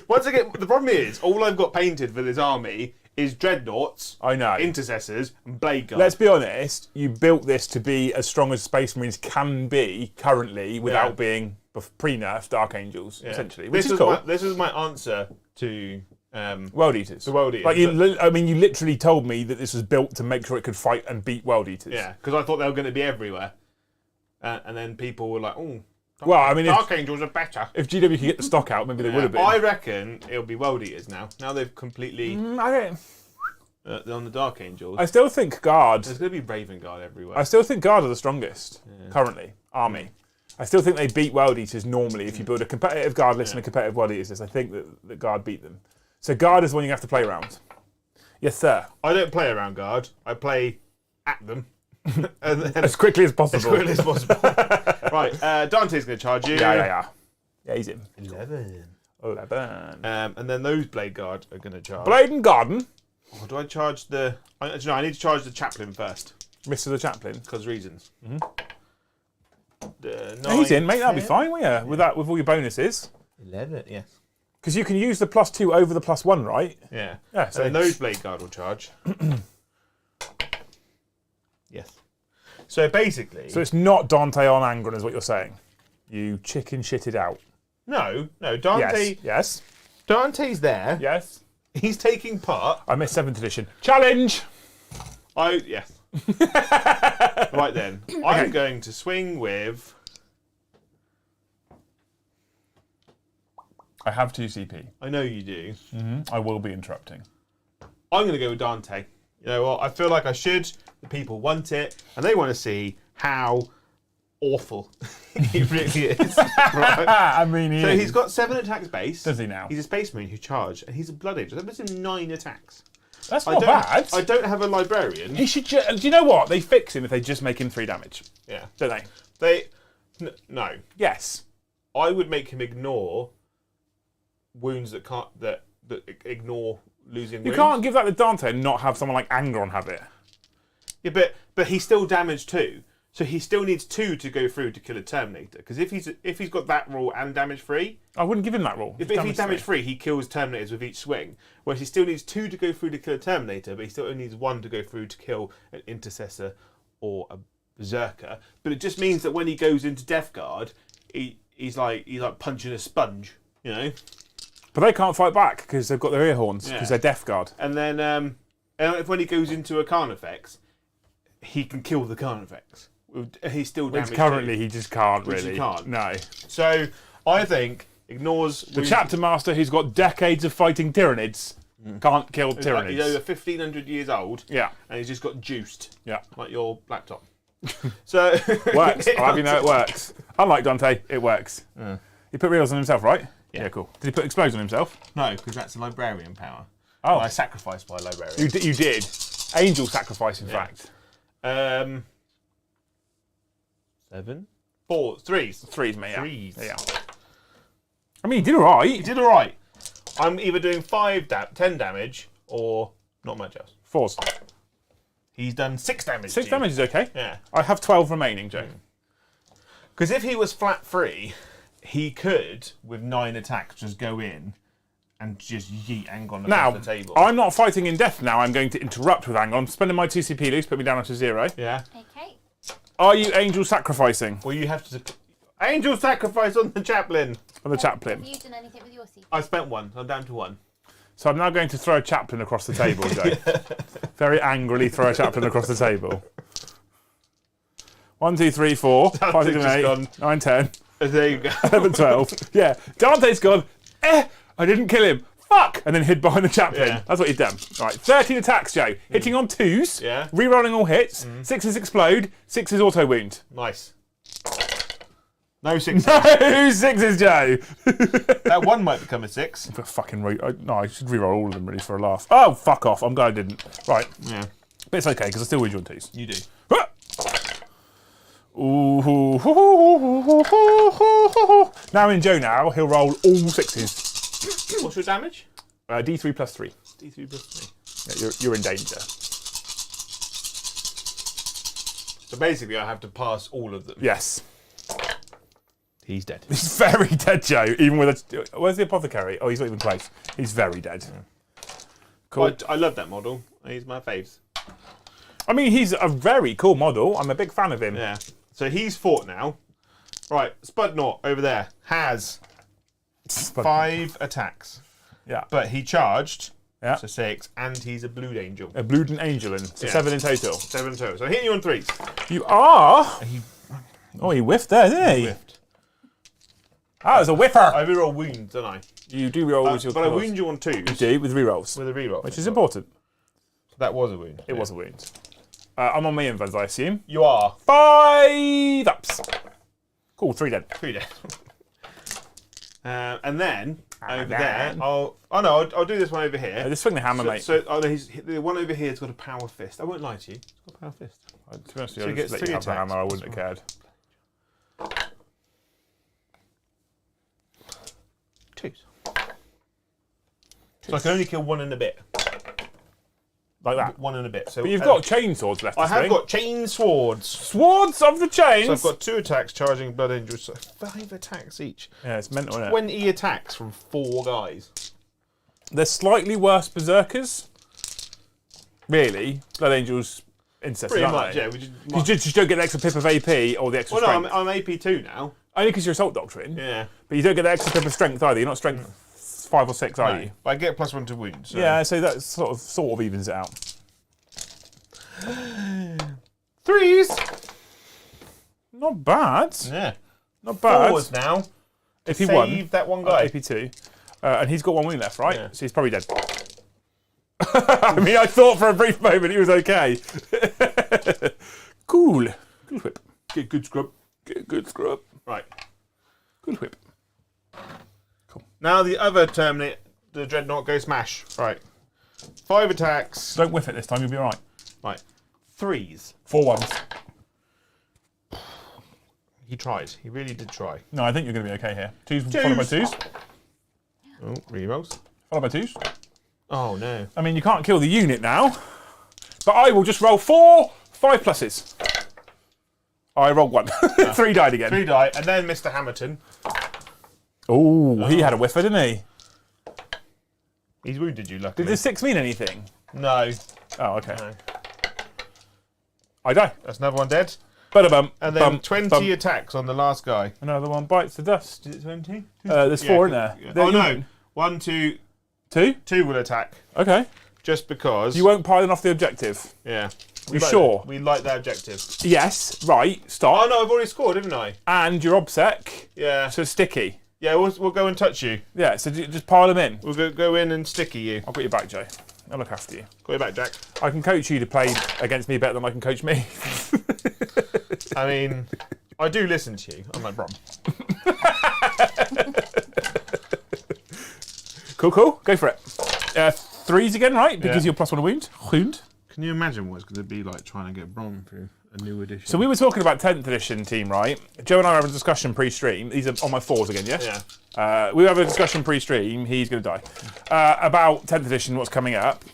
once again, the problem is, all I've got painted for this army is dreadnoughts,
I know.
intercessors, and blade guards.
Let's be honest, you built this to be as strong as Space Marines can be currently without
Yeah.
being pre-nerfed Dark Angels,
Yeah.
essentially, which
this
is
was
cool.
this was my answer to
World Eaters.
The World Eaters.
Like you literally told me that this was built to make sure it could fight and beat World Eaters.
Yeah, because I thought they were going to be everywhere, and then people were like, "Oh,
Well, I mean,
Dark Angels are better."
if GW could get the stock out, maybe they would have been.
I reckon it'll be World Eaters now. Now they've completely
I don't.
on the Dark Angels.
I still think Guard.
There's going to be Raven Guard everywhere.
I still think Guard are the strongest currently. Army. I still think they beat World Eaters normally if you build a competitive Guard list and a competitive World Eaters list. I think that Guard beat them. So Guard is the one you have to play around. Yes, sir.
I don't play around Guard. I play at them. and
As quickly as possible.
as quickly as possible. Right, Dante's going to charge you.
Yeah, he's in.
11.
11.
And then those Blade Guard are going to charge.
Blade and Garden.
Or do I charge the... I need to charge the Chaplain first.
Mr. the Chaplain.
Because reasons.
He's in, mate. That'll be fine, won't you? With all your bonuses.
11, yes.
Because you can use the +2 over the +1, right?
Yeah.
Yeah, so-
And then those Blade Guard will charge. Yes. So basically...
So it's not Dante on Angron, is what you're saying. You chicken shitted out.
No, Dante...
Yes.
Dante's there.
Yes.
He's taking part.
I missed 7th edition. Challenge!
Yes. Right then. I'm going to swing with...
I have 2 CP.
I know you do.
I will be interrupting.
I'm going to go with Dante. You know what? I feel like I should. The people want it, and they want to see how awful he really is. Right?
I mean,
So he's got 7 attacks base.
Does he now?
He's a Space Marine who charged, and he's a Blood Angel. That puts him 9 attacks.
That's not bad.
I don't have a Librarian.
He should. Do you know what? They fix him if they just make him 3 damage,
Yeah.
don't they?
No.
Yes.
I would make him ignore wounds that ignore losing.
You can't give that to Dante and not have someone like Angron have it.
Yeah, but he's still damaged 2. So he still needs 2 to go through to kill a Terminator. Because if he's got that rule and damage 3,
I wouldn't give him that rule.
if he's damage 3, he kills Terminators with each swing. Whereas he still needs 2 to go through to kill a Terminator, but he still only needs 1 to go through to kill an Intercessor or a Berserker. But it just means that when he goes into Death Guard, he's like punching a sponge, you know.
But they can't fight back because they've got their ear horns because they're Death Guard.
And then when he goes into a Carnifex, he can kill the Carnifex. He's still damaged.
Which currently he just can't
Which he
really.
can't.
No.
So I think ignores
The Chapter Master who's got decades of fighting Tyranids can't kill Tyranids.
He's over 1,500 years old.
Yeah.
And he's just got juiced.
Yeah.
Like your laptop. So
Works. I'll have you know it works. Unlike Dante, it works. He put reels on himself, right? Yeah, cool. Did he put explodes on himself?
No, because that's a librarian power.
Oh.
I sacrificed my librarian.
You did. Angel sacrifice, in fact.
7, 4, 3s.
3s, mate. Yeah.
3s.
Yeah. I mean, he did alright.
He did alright. I'm either doing 10 damage or not much else.
4s.
He's done 6 damage.
6 damage is okay.
Yeah.
I have 12 remaining, Joe.
Because if he was flat free, he could, with 9 attacks, just go in and just yeet Angon
Now,
across the table.
I'm not fighting in death now. I'm going to interrupt with Angon. Spending my 2 CP loose, put me down to 0.
Yeah.
Okay.
Are you angel sacrificing
Well, you have to... Angel sacrifice on the chaplain.
on the chaplain?
Have you done anything with your CP?
I spent 1. I'm down to 1.
So I'm now going to throw a chaplain across the table, Joe. Very angrily throw a chaplain across the table. 1, 2, 3, 4, 5, 6, 7, 8, 9, 10,
There you go.
11, 12. Yeah, Dante's gone. I didn't kill him. Fuck! And then hid behind the chaplain.
Yeah.
That's what he's done. Right, 13 attacks, Joe. Hitting on 2s.
Yeah.
Rerolling all hits. 6s explode. 6s auto wound.
Nice. No 6.
No 6s, Joe.
That 1 might become a 6.
Fucking no, I should reroll all of them really for a laugh. Oh, fuck off. I'm glad I didn't. Right.
Yeah.
But it's okay because I still wound you on 2s.
You do.
Ooh. Now in Joe now, he'll roll all 6s.
What's your damage?
D3 plus 3.
D3 plus 3.
Yeah, you're in danger.
So basically, I have to pass all of them.
Yes.
He's dead.
He's very dead, Joe. Even with a... Where's the apothecary? Oh, he's not even close. He's very dead. Cool.
I love that model. He's my faves.
I mean, he's a very cool model. I'm a big fan of him.
Yeah. So he's fought now. Right, Spudnort over there has 5 attacks.
Yeah.
But he charged.
Yeah.
So 6, and he's a Blue Angel.
A Blue Angel, so
Yeah.
7 in total.
7 total. So hitting you on 3s.
You are.
He
Oh, he whiffed there, didn't he?
whiffed.
That was a whiffer.
I reroll wounds, don't I?
You do roll with your
But I
claws.
wound you on 2s.
You do with rerolls,
With a reroll.
which is important.
That was a wound.
It was a wound. I'm on me invents, I assume.
You are.
5 ups. Cool, 3 dead.
3 dead. And then over there,
then-
I'll do this one over here.
Just swing the hammer, mate.
So the one over here has got a power fist. I won't lie to you. It's got a power fist.
To be honest
So
with
he
you,
gets
let
3
you have the
attacks.
hammer, I wouldn't have cared.
2s. So I can only kill 1 and a bit.
Like that.
1 and a bit. So
But you've got chain swords left to
I have
swing.
got chain swords.
Swords of the chains!
So I've got 2 attacks charging Blood Angels. So 5 attacks each.
Yeah, it's mental, isn't it?
20 attacks from 4 guys.
They're slightly worse berserkers. Really. Blood Angels incest,
Pretty
aren't
much,
they?
yeah.
You just don't get the extra pip of AP or the extra
Well,
strength.
no, I'm AP2 now.
Only because you're Assault Doctrine.
Yeah.
But you don't get the extra pip of strength either. You're not strength 5 or 6, are
No,
you?
but I get +1 to wounds. So.
Yeah, so that sort of evens it out.
3s.
Not bad.
Yeah.
Not bad.
4s now.
If he won,
Save that one guy.
AP2. And he's got 1 wound left, right?
Yeah.
So he's probably dead. I mean, I thought for a brief moment he was okay. Cool. Good whip.
Get good scrub.
Get good scrub.
Right.
Good whip.
Now the other Terminate, the Dreadnought, go smash. Right. 5 attacks.
Don't whiff it this time, you'll be alright.
Right. 3s.
4 ones.
He tried. He really did try.
No, I think you're going to be okay here. 2s followed by 2s.
Oh, rerolls.
Followed by 2s.
Oh, no.
I mean, you can't kill the unit now. But I will just roll 4 5 pluses. I rolled 1. 3 died again.
3 die, and then Mr. Hamilton.
Oh, he had a whiffer, didn't he?
He's wounded you, luckily.
Did the 6 mean anything?
No.
Oh, okay.
No.
I die.
That's another one dead.
Bum,
And then 20 attacks on the last guy.
Another one bites the dust.
Is it 20?
There's 4 in there.
Oh, no. 1, 2,
2?
2 will attack.
Okay.
Just because.
You won't pile off the objective.
Yeah.
You sure?
We like that objective.
Yes, right, stop.
Oh, no, I've already scored, haven't I?
And your obsec,
Yeah.
so it's sticky.
Yeah, we'll go and touch you.
Yeah, so just pile them in.
We'll go in and sticky you.
I've got your back, Joe. I'll look after you.
Got your back, Jack.
I can coach you to play against me better than I can coach me.
I mean, I do listen to you. I'm like, Brom.
Cool. Go for it. 3s again, right? Because you're +1 wound. Wound.
Can you imagine what it's going to be like trying to get Brom through a new edition?
So we were talking about 10th edition team, right? Joe and I were having a discussion pre-stream. These are on my 4s again, yes?
Yeah.
We were having a discussion pre-stream. He's going to die. About 10th edition, what's coming up.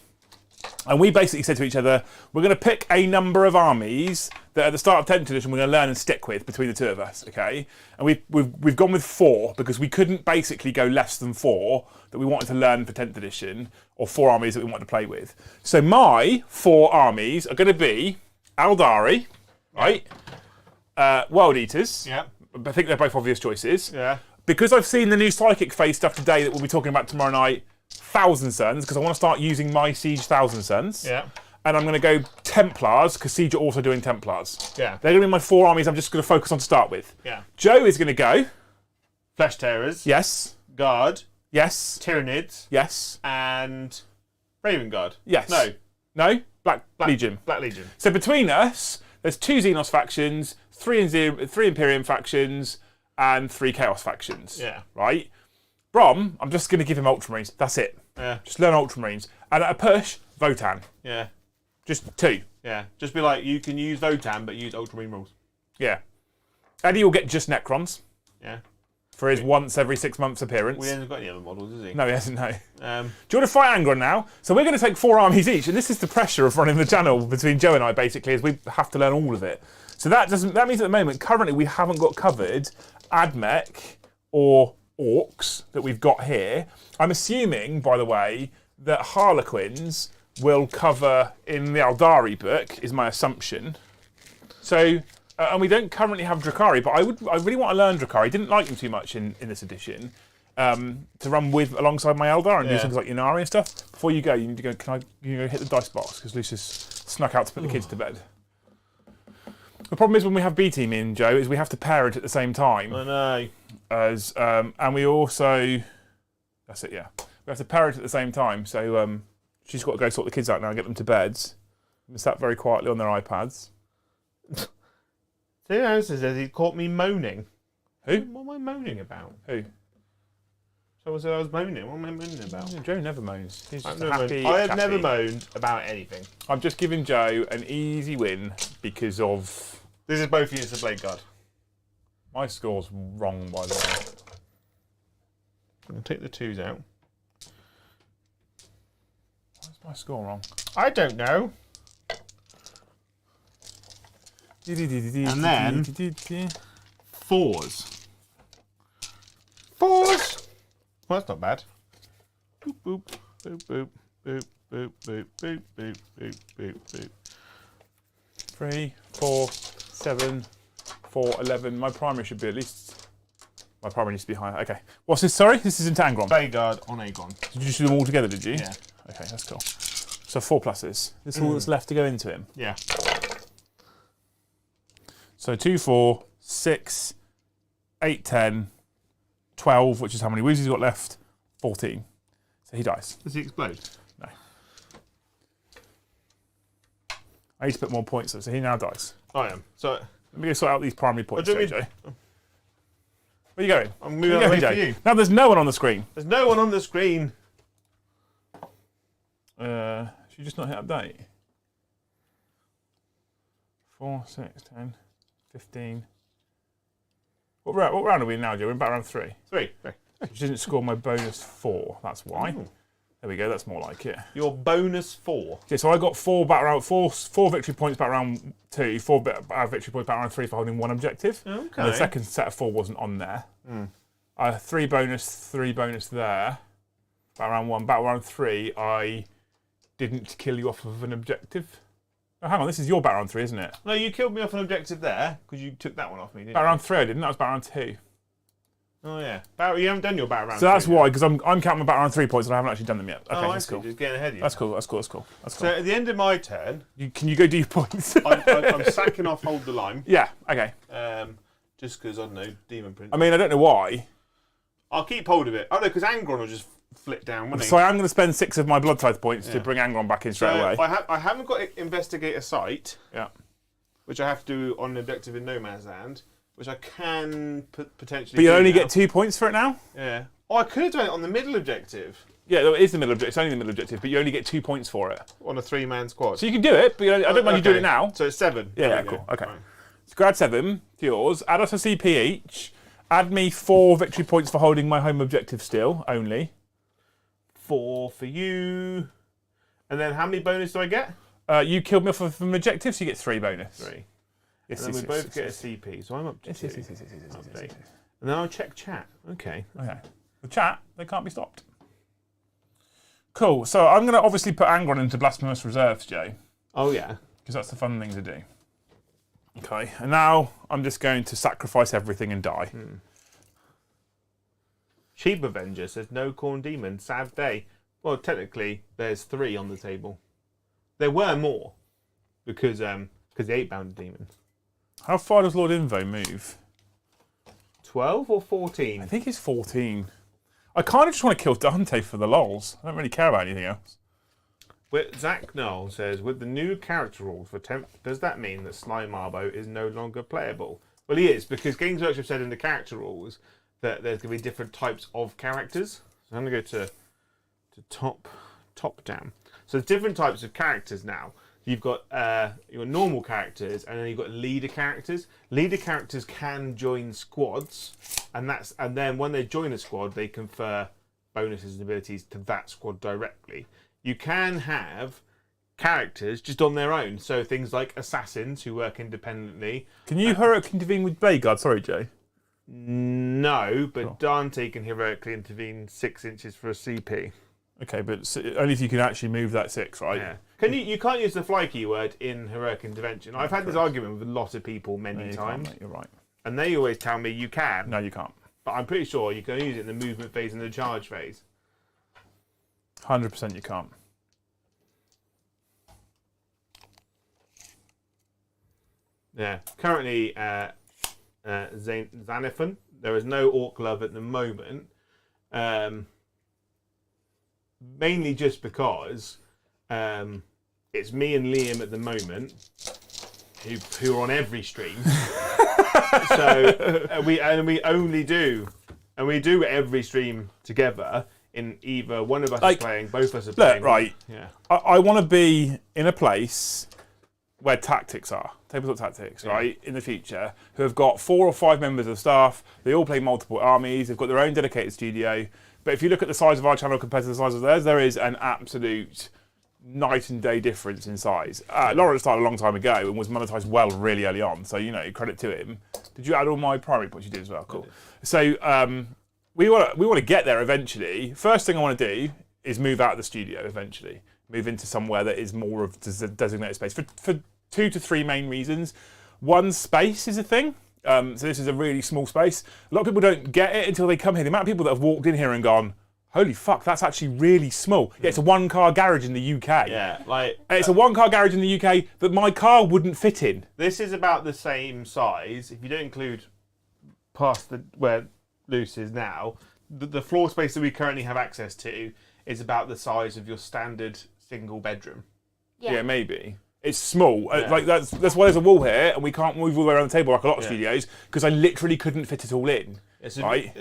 And we basically said to each other, we're going to pick a number of armies that at the start of 10th edition we're going to learn and stick with between the 2 of us, okay? And we've gone with 4 because we couldn't basically go less than 4 that we wanted to learn for 10th edition, or 4 armies that we wanted to play with. So my 4 armies are going to be Aldari, right? World Eaters.
Yeah.
I think they're both obvious choices.
Yeah.
Because I've seen the new Psychic Phase stuff today that we'll be talking about tomorrow night, Thousand Suns, because I want to start using my Siege Thousand Suns.
Yeah.
And I'm going to go Templars, because Siege are also doing Templars.
Yeah.
They're going to be my 4 armies I'm just going to focus on to start with.
Yeah.
Joe is going to go.
Flesh Terrors.
Yes.
Guard.
Yes.
Tyranids.
Yes.
And Raven Guard.
Yes.
No.
No? Black Legion.
Black Legion.
So between us, there's 2 Xenos factions, 3 Imperium factions, and 3 Chaos factions.
Yeah.
Right? Brom, I'm just going to give him Ultramarines. That's it.
Yeah.
Just learn Ultramarines. And at a push, Votan.
Yeah.
Just 2.
Yeah. Just be like, you can use Votan, but use Ultramarine rules.
Yeah. Eddie will get just Necrons
Yeah.
for his once every 6 months appearance.
We haven't got any other models, has he?
No, he hasn't, no. Do
Um,
you want to fight Angron now? So we're going to take 4 armies each, and this is the pressure of running the channel between Joe and I, basically, is we have to learn all of it. So that means at the moment, currently, we haven't got covered Admech or Orcs that we've got here. I'm assuming, by the way, that Harlequins will cover in the Aldari book, is my assumption. So, and we don't currently have Drakari, but I really want to learn Drakari. Didn't like them too much in this edition.
to run with alongside my Eldar and do things like Inari and stuff. Before you go, you need to go. You go hit the dice box because Lucius snuck out to put the kids to bed. The problem is when we have B team in, Joe, is we have to pair it at the same time.
I know.
And we also, that's it. Yeah, we have to pair it at the same time. So she's got to go sort the kids out now and get them to beds. They sat very quietly on their iPads.
Two answers says he caught me moaning.
Who?
What am I moaning about?
Who?
Someone said I was moaning. What am I moaning about?
Joe never moans. He's just
I
happy.
have never moaned about anything.
I'm just giving Joe an easy win because of...
This is both units of Blade Guard.
My score's wrong, by the way.
I'm going to take the 2s out.
Why's my score wrong?
I don't know. And then 4s. 4s! Well, that's not bad. Boop, boop, boop, boop, boop, boop, boop, boop, boop, boop, boop, boop.
3, 4, 7, 4, 11. My primary should be at least... My primary needs to be higher. Okay. What's this? Sorry? This is into Angron.
Blade Guard on Aegon.
Did you just do them all together, did you?
Yeah.
Okay, that's cool. So 4 pluses. This is all that's left to go into him.
Yeah.
So 2, 4, 6, 8, 10, 12, which is how many wounds he's got left, 14. So he dies.
Does he explode?
No. I need to put more points up, so he now dies.
I am. So
Let me go sort out these primary points,
do you
Joe. Where are you going?
I'm moving away from you.
Now there's no one on the screen.
There's no one on the screen.
Should you just not hit update? 4, 6, 10, 15. What round are we in now, Joe? We're in about round 3.
3.
Which didn't score my bonus 4. That's why.
Ooh.
There we go. That's more like it.
Your bonus 4.
Okay, so I got 4 victory points back round 2, 4 victory points back round 3 for holding 1 objective.
Okay.
And the second set of 4 wasn't on there. 3 bonus there. Back round 1. Back round 3, I didn't kill you off of an objective. Oh, hang on, this is your back round 3, isn't it?
No, you killed me off an objective there because you took that one off me, didn't
Back
you?
round 3 I didn't. That was back round 2.
Oh yeah. You haven't done your back round.
So that's
3
why, because I'm counting my back round 3 points and I haven't actually done them yet. Okay,
I
that's
see.
cool.
Just getting ahead of you.
That's cool.
So at the end of my turn,
Can you go do your points?
I'm sacking off Hold the Line.
Yeah, okay.
Just because I don't know Demon Prince.
I mean, I don't know why.
I'll keep hold of it. Oh no, because Angron will just flit down, won't he?
So I am going to spend 6 of my blood tithe points to bring Angron back in straight away.
I haven't got Investigate a Site,
Yeah.
which I have to do on an objective in No Man's Land, which I can potentially.
But you
do
only
now.
get 2 points for it now?
Yeah. Oh, I could have done it on the middle objective
Yeah, it is the middle objective. It's only the middle objective, but you only get 2 points for it.
on a 3-man squad.
So you can do it, but I don't mind you doing it now.
So it's 7.
Yeah,
There we
cool.
go.
Okay.
Right.
So go add 7 to yours. Add us a CP each. Add me 4 victory points for holding my home objective still, only.
4 for you. And then how many bonus do I get?
You killed me off of an objective, so you get 3 bonus.
3.
Yes,
And then
yes,
we
yes,
both
yes,
get
yes.
a CP, so I'm up to
Yes,
2.
yes, yes, yes, yes, yes, yes, yes, yes.
And then I'll check chat. Okay.
Okay. The chat, they can't be stopped. Cool. So I'm going to obviously put Angron into Blasphemous Reserves, Joe,
Oh yeah.
because that's the fun thing to do. Okay. And now I'm just going to sacrifice everything and die.
Sheep Avenger says no Corn Demon. Sad day. Well, technically, there's 3 on the table. There were more because the 8-bound demon.
How far does Lord Invo move?
12 or
I
14?
think he's 14. I kind of just want to kill Dante for the lols. I don't really care about anything else.
Zach Knoll says, with the new character rules for Tempest, does that mean that Sly Marbo is no longer playable? Well, he is, because Games Workshop said in the character rules that there's going to be different types of characters. So I'm going to go to top down. So there's different types of characters now. You've got your normal characters, and then you've got leader characters. Leader characters can join squads, and then when they join a squad, they confer bonuses and abilities to that squad directly. You can have characters just on their own, so things like assassins who work independently.
Can you heroically intervene with Blade Guard? Sorry, Joe.
No, but
Cool.
Dante can heroically intervene 6 inches for a CP.
Okay, but only if you can actually move that 6, right?
Yeah. You can't use the fly keyword in heroic intervention. I've had this argument with a lot of people many
No, you can't,
times,
mate, you're right.
and they always tell me you can.
No, you can't.
but I'm pretty sure you can use it in the movement phase and the charge phase.
100% you can't.
Yeah. Currently, Xanathon. There is no Orc Love at the moment. Mainly just because it's me and Liam at the moment who are on every stream. So we do every stream together. In either one of us is playing, both of us are playing.
Right.
Yeah.
I want to be in a place where tactics are, tabletop tactics, right, in the future, who have got 4 or 5 members of staff. They all play multiple armies. They've got their own dedicated studio. But if you look at the size of our channel compared to the size of theirs, there is an absolute night and day difference in size. Lawrence started a long time ago and was monetized well really early on. So, credit to him. Did you add all my primary points? You did as well. Cool. So we want to get there eventually. First thing I want to do is move out of the studio eventually. Move into somewhere that is more of designated space for 2 to 3 main reasons. One, space is a thing. So this is a really small space. A lot of people don't get it until they come here. The amount of people that have walked in here and gone, holy fuck, that's actually really small. Yeah, it's a 1-car garage in the UK.
Yeah,
it's a 1-car garage in the UK that my car wouldn't fit in.
This is about the same size, if you don't include past where Luce is now. The floor space that we currently have access to is about the size of your standard single bedroom.
Yeah, maybe. It's small. That's why there's a wall here, and we can't move all the way around the table like a lot of studios, because I literally couldn't fit it all in. Right?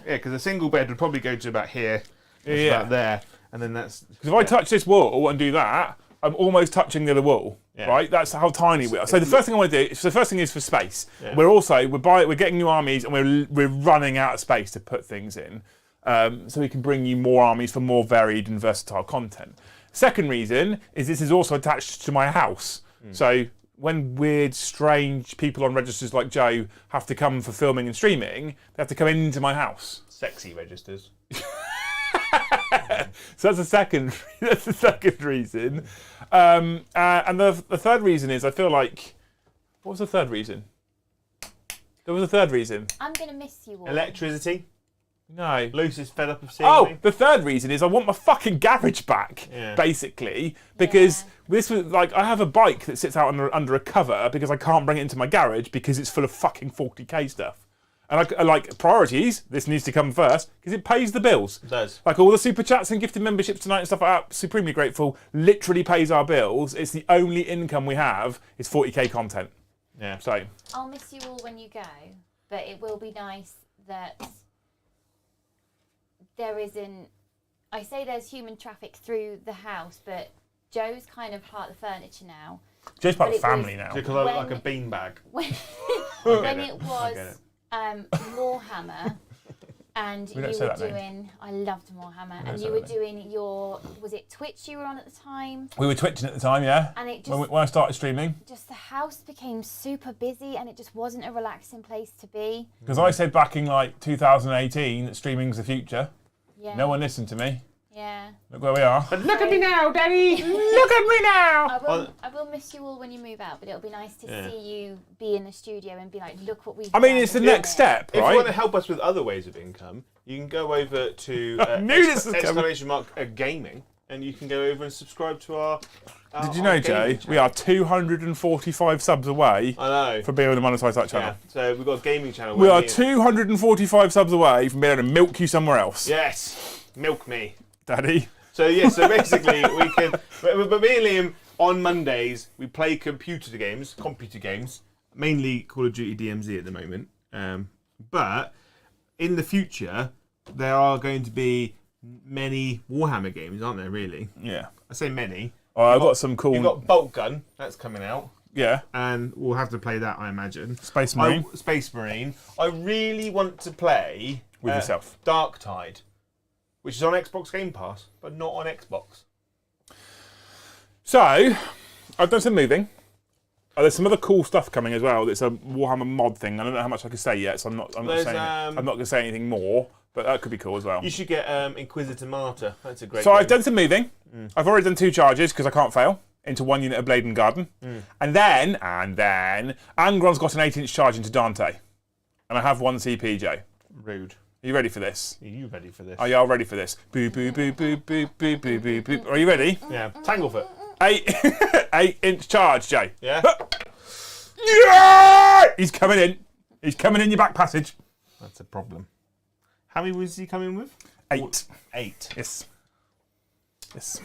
Because a single bed would probably go to about here, about there, and then that's...
Because if I touch this wall and do that, I'm almost touching the other wall, right? That's how tiny we are. So the first thing I want to do, the first thing is for space. Yeah. We're getting new armies, and we're running out of space to put things in, so we can bring you more armies for more varied and versatile content. Second reason is this is also attached to my house. So when weird, strange people on registers like Joe have to come for filming and streaming, they have to come into my house.
Sexy registers.
So that's the second. That's the second reason. And the third reason is I feel like. What was the third reason? There was a third reason.
I'm gonna miss you all.
Electricity.
No.
Luce is fed up of seeing me.
The third reason is I want my fucking garage back, basically, because this was I have a bike that sits out under a cover because I can't bring it into my garage because it's full of fucking 40k stuff. And I like priorities. This needs to come first because it pays the bills.
It does.
Like all the super chats and gifted memberships tonight and stuff like that. Supremely grateful. Literally pays our bills. It's the only income we have is 40k content.
Yeah.
So
I'll miss you all when you go, but it will be nice that there isn't. I say there's human traffic through the house, but Joe's kind of part of the furniture now.
Joe's part of the family now.
Because I look like a beanbag.
When it was Warhammer, and you were doing, I loved Warhammer, and you were doing your, was it Twitch you were on at the time?
We were Twitching at the time, yeah.
And it just,
when I started streaming.
Just the house became super busy, and it just wasn't a relaxing place to be.
Because I said back in 2018 that streaming's the future.
Yeah.
No one listened to me.
Yeah.
Look where we are.
But look at me now, Daddy!
Look at me now!
I will miss you all when you move out, but it'll be nice to see you be in the studio and be like, look what we've done.
I mean, it's the next step, right?
If you want to help us with other ways of income, you can go over to !gaming, and you can go over and subscribe to our
Did you know, Joe, we are 245 subs away from being able to monetize that channel.
Yeah, so we've got a gaming channel.
We are 245 subs away from being able to milk you somewhere else.
Yes, milk me.
Daddy.
So basically we can, but me and Liam, on Mondays, we play computer games, mainly Call of Duty DMZ at the moment. But in the future, there are going to be many Warhammer games, aren't there, really?
Yeah.
I say many.
Oh, I've got some cool...
You've got Bolt Gun, that's coming out.
Yeah.
And we'll have to play that, I imagine.
Space Marine.
Space Marine. I really want to play...
With yourself.
Dark Tide, which is on Xbox Game Pass, but not on Xbox.
So, I've done some moving. There's some other cool stuff coming as well. It's a Warhammer mod thing. I don't know how much I can say yet, so I'm not going to say anything more. But that could be cool as well.
You should get Inquisitor Martyr. That's a great
So
game.
I've done some moving. I've already done 2 charges because I can't fail into 1 unit of Blade and Garden. And then Angron's got an 8-inch charge into Dante. And I have 1 CP, Joe.
Rude.
Are you ready for this?
Are you ready for this?
Are y'all ready for this? Boo, boo, boo, boo, boo, boo, boo, boo, boo. Are you ready?
Yeah. Tanglefoot.
8-inch charge, Jay.
Yeah.
Yeah! He's coming in. He's coming in your back passage.
That's a problem. How many wounds is he coming with?
8.
8.
Yes. Yes.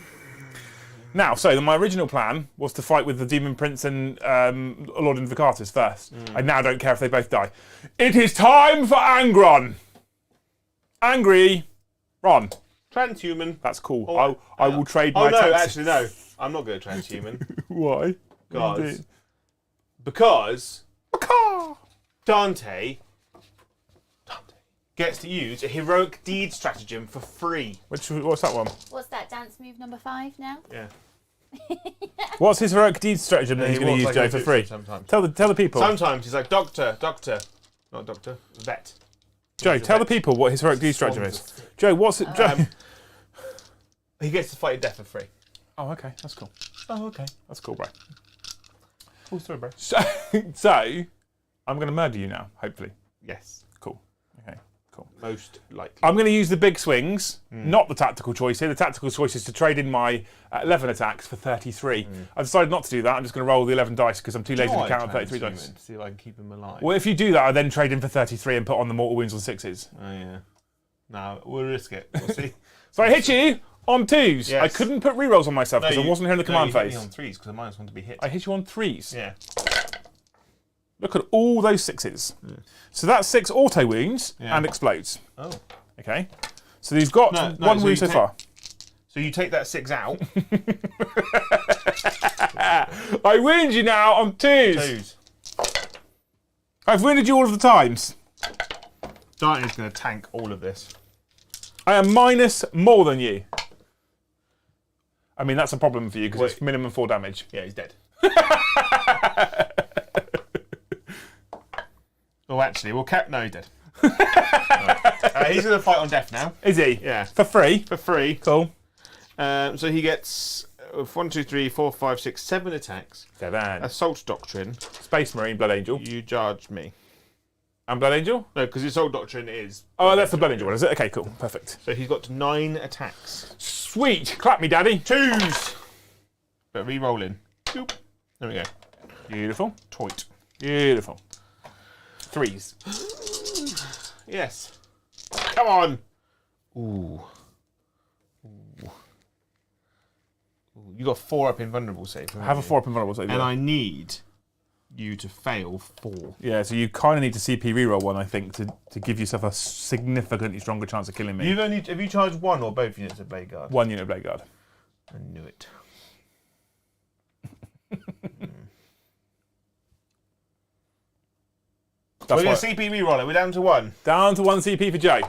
Now, so my original plan was to fight with the Demon Prince and Lord Invocatus first. I now don't care if they both die. It is time for Angron. Angry Ron.
Transhuman.
That's cool.
Oh,
I will trade
Oh
my
no,
Texas.
actually no. I'm not good at transhuman.
Why?
Because
Macaw.
Dante gets to use a heroic deed stratagem for free.
What's that one?
What's that dance move number 5 now?
Yeah.
What's his heroic deed stratagem that he's going to use, Joe, for free?
Sometimes.
Tell the people.
Sometimes he's like doctor, not doctor, vet.
Joe, tell the people what his heroic deed stratagem is. Joe, what's it? Joe.
He gets to fight death for free.
Oh, okay, that's cool.
Oh, okay.
That's cool, bro.
Cool story, bro.
So I'm going to murder you now, hopefully.
Yes.
Cool. Okay, cool.
Most likely.
I'm going to use the big swings, not the tactical choice here. The tactical choice is to trade in my 11 attacks for 33. I've decided not to do that. I'm just going to roll the 11 dice because I'm too lazy to count on 33 dice.
To see if I can keep him alive.
Well, if you do that, I then trade in for 33 and put on the mortal wounds on 6s.
Oh, yeah. No, we'll risk it. We'll see.
So I hit you on 2s.
Yes.
I couldn't put rerolls on myself because I wasn't hearing the command
you hit
phase.
me on 3s because I -1 to be hit.
I hit you on 3s.
Yeah.
Look at all those 6s. So that's 6 auto wounds and explodes.
Oh.
Okay. So you've got
No,
one
so
wound
you
so
take-
far.
So you take that 6 out.
I wound you now on 2s.
2s.
I've wounded you all of the times.
Dante's going to tank all of this.
I am minus more than you. I mean, that's a problem for you because it's
Wait.
minimum 4 damage.
Yeah, he's dead. Oh, actually, well, no, he's dead. He's going to fight on death now.
Is he?
Yeah.
For free?
For free.
Cool.
So he gets 1, 2, 3, 4, 5, 6, 7 attacks.
7.
Assault Doctrine.
Space Marine, Blood Angel.
You charge me.
And Blood Angel?
No, because Assault Doctrine is.
Oh, that's the Blood Angel one, is it? Okay, cool. Perfect.
So he's got 9 attacks.
Sweet. Clap me, Daddy.
2s! But re-rolling. Boop. There we go.
Beautiful.
Toit.
Beautiful. 3s.
Yes. Come on! Ooh. You got 4 up in vulnerable save.
I have a 4 up in vulnerable save.
And I need you to fail 4.
Yeah, so you kind of need to CP reroll one, I think, to give yourself a significantly stronger chance of killing me.
Have you charged 1 or both units of Blade Guard?
1 unit of Blade Guard.
I knew it.
That's
We're going
why-
to CP reroll it. We're down to 1.
Down to 1 CP for Joe.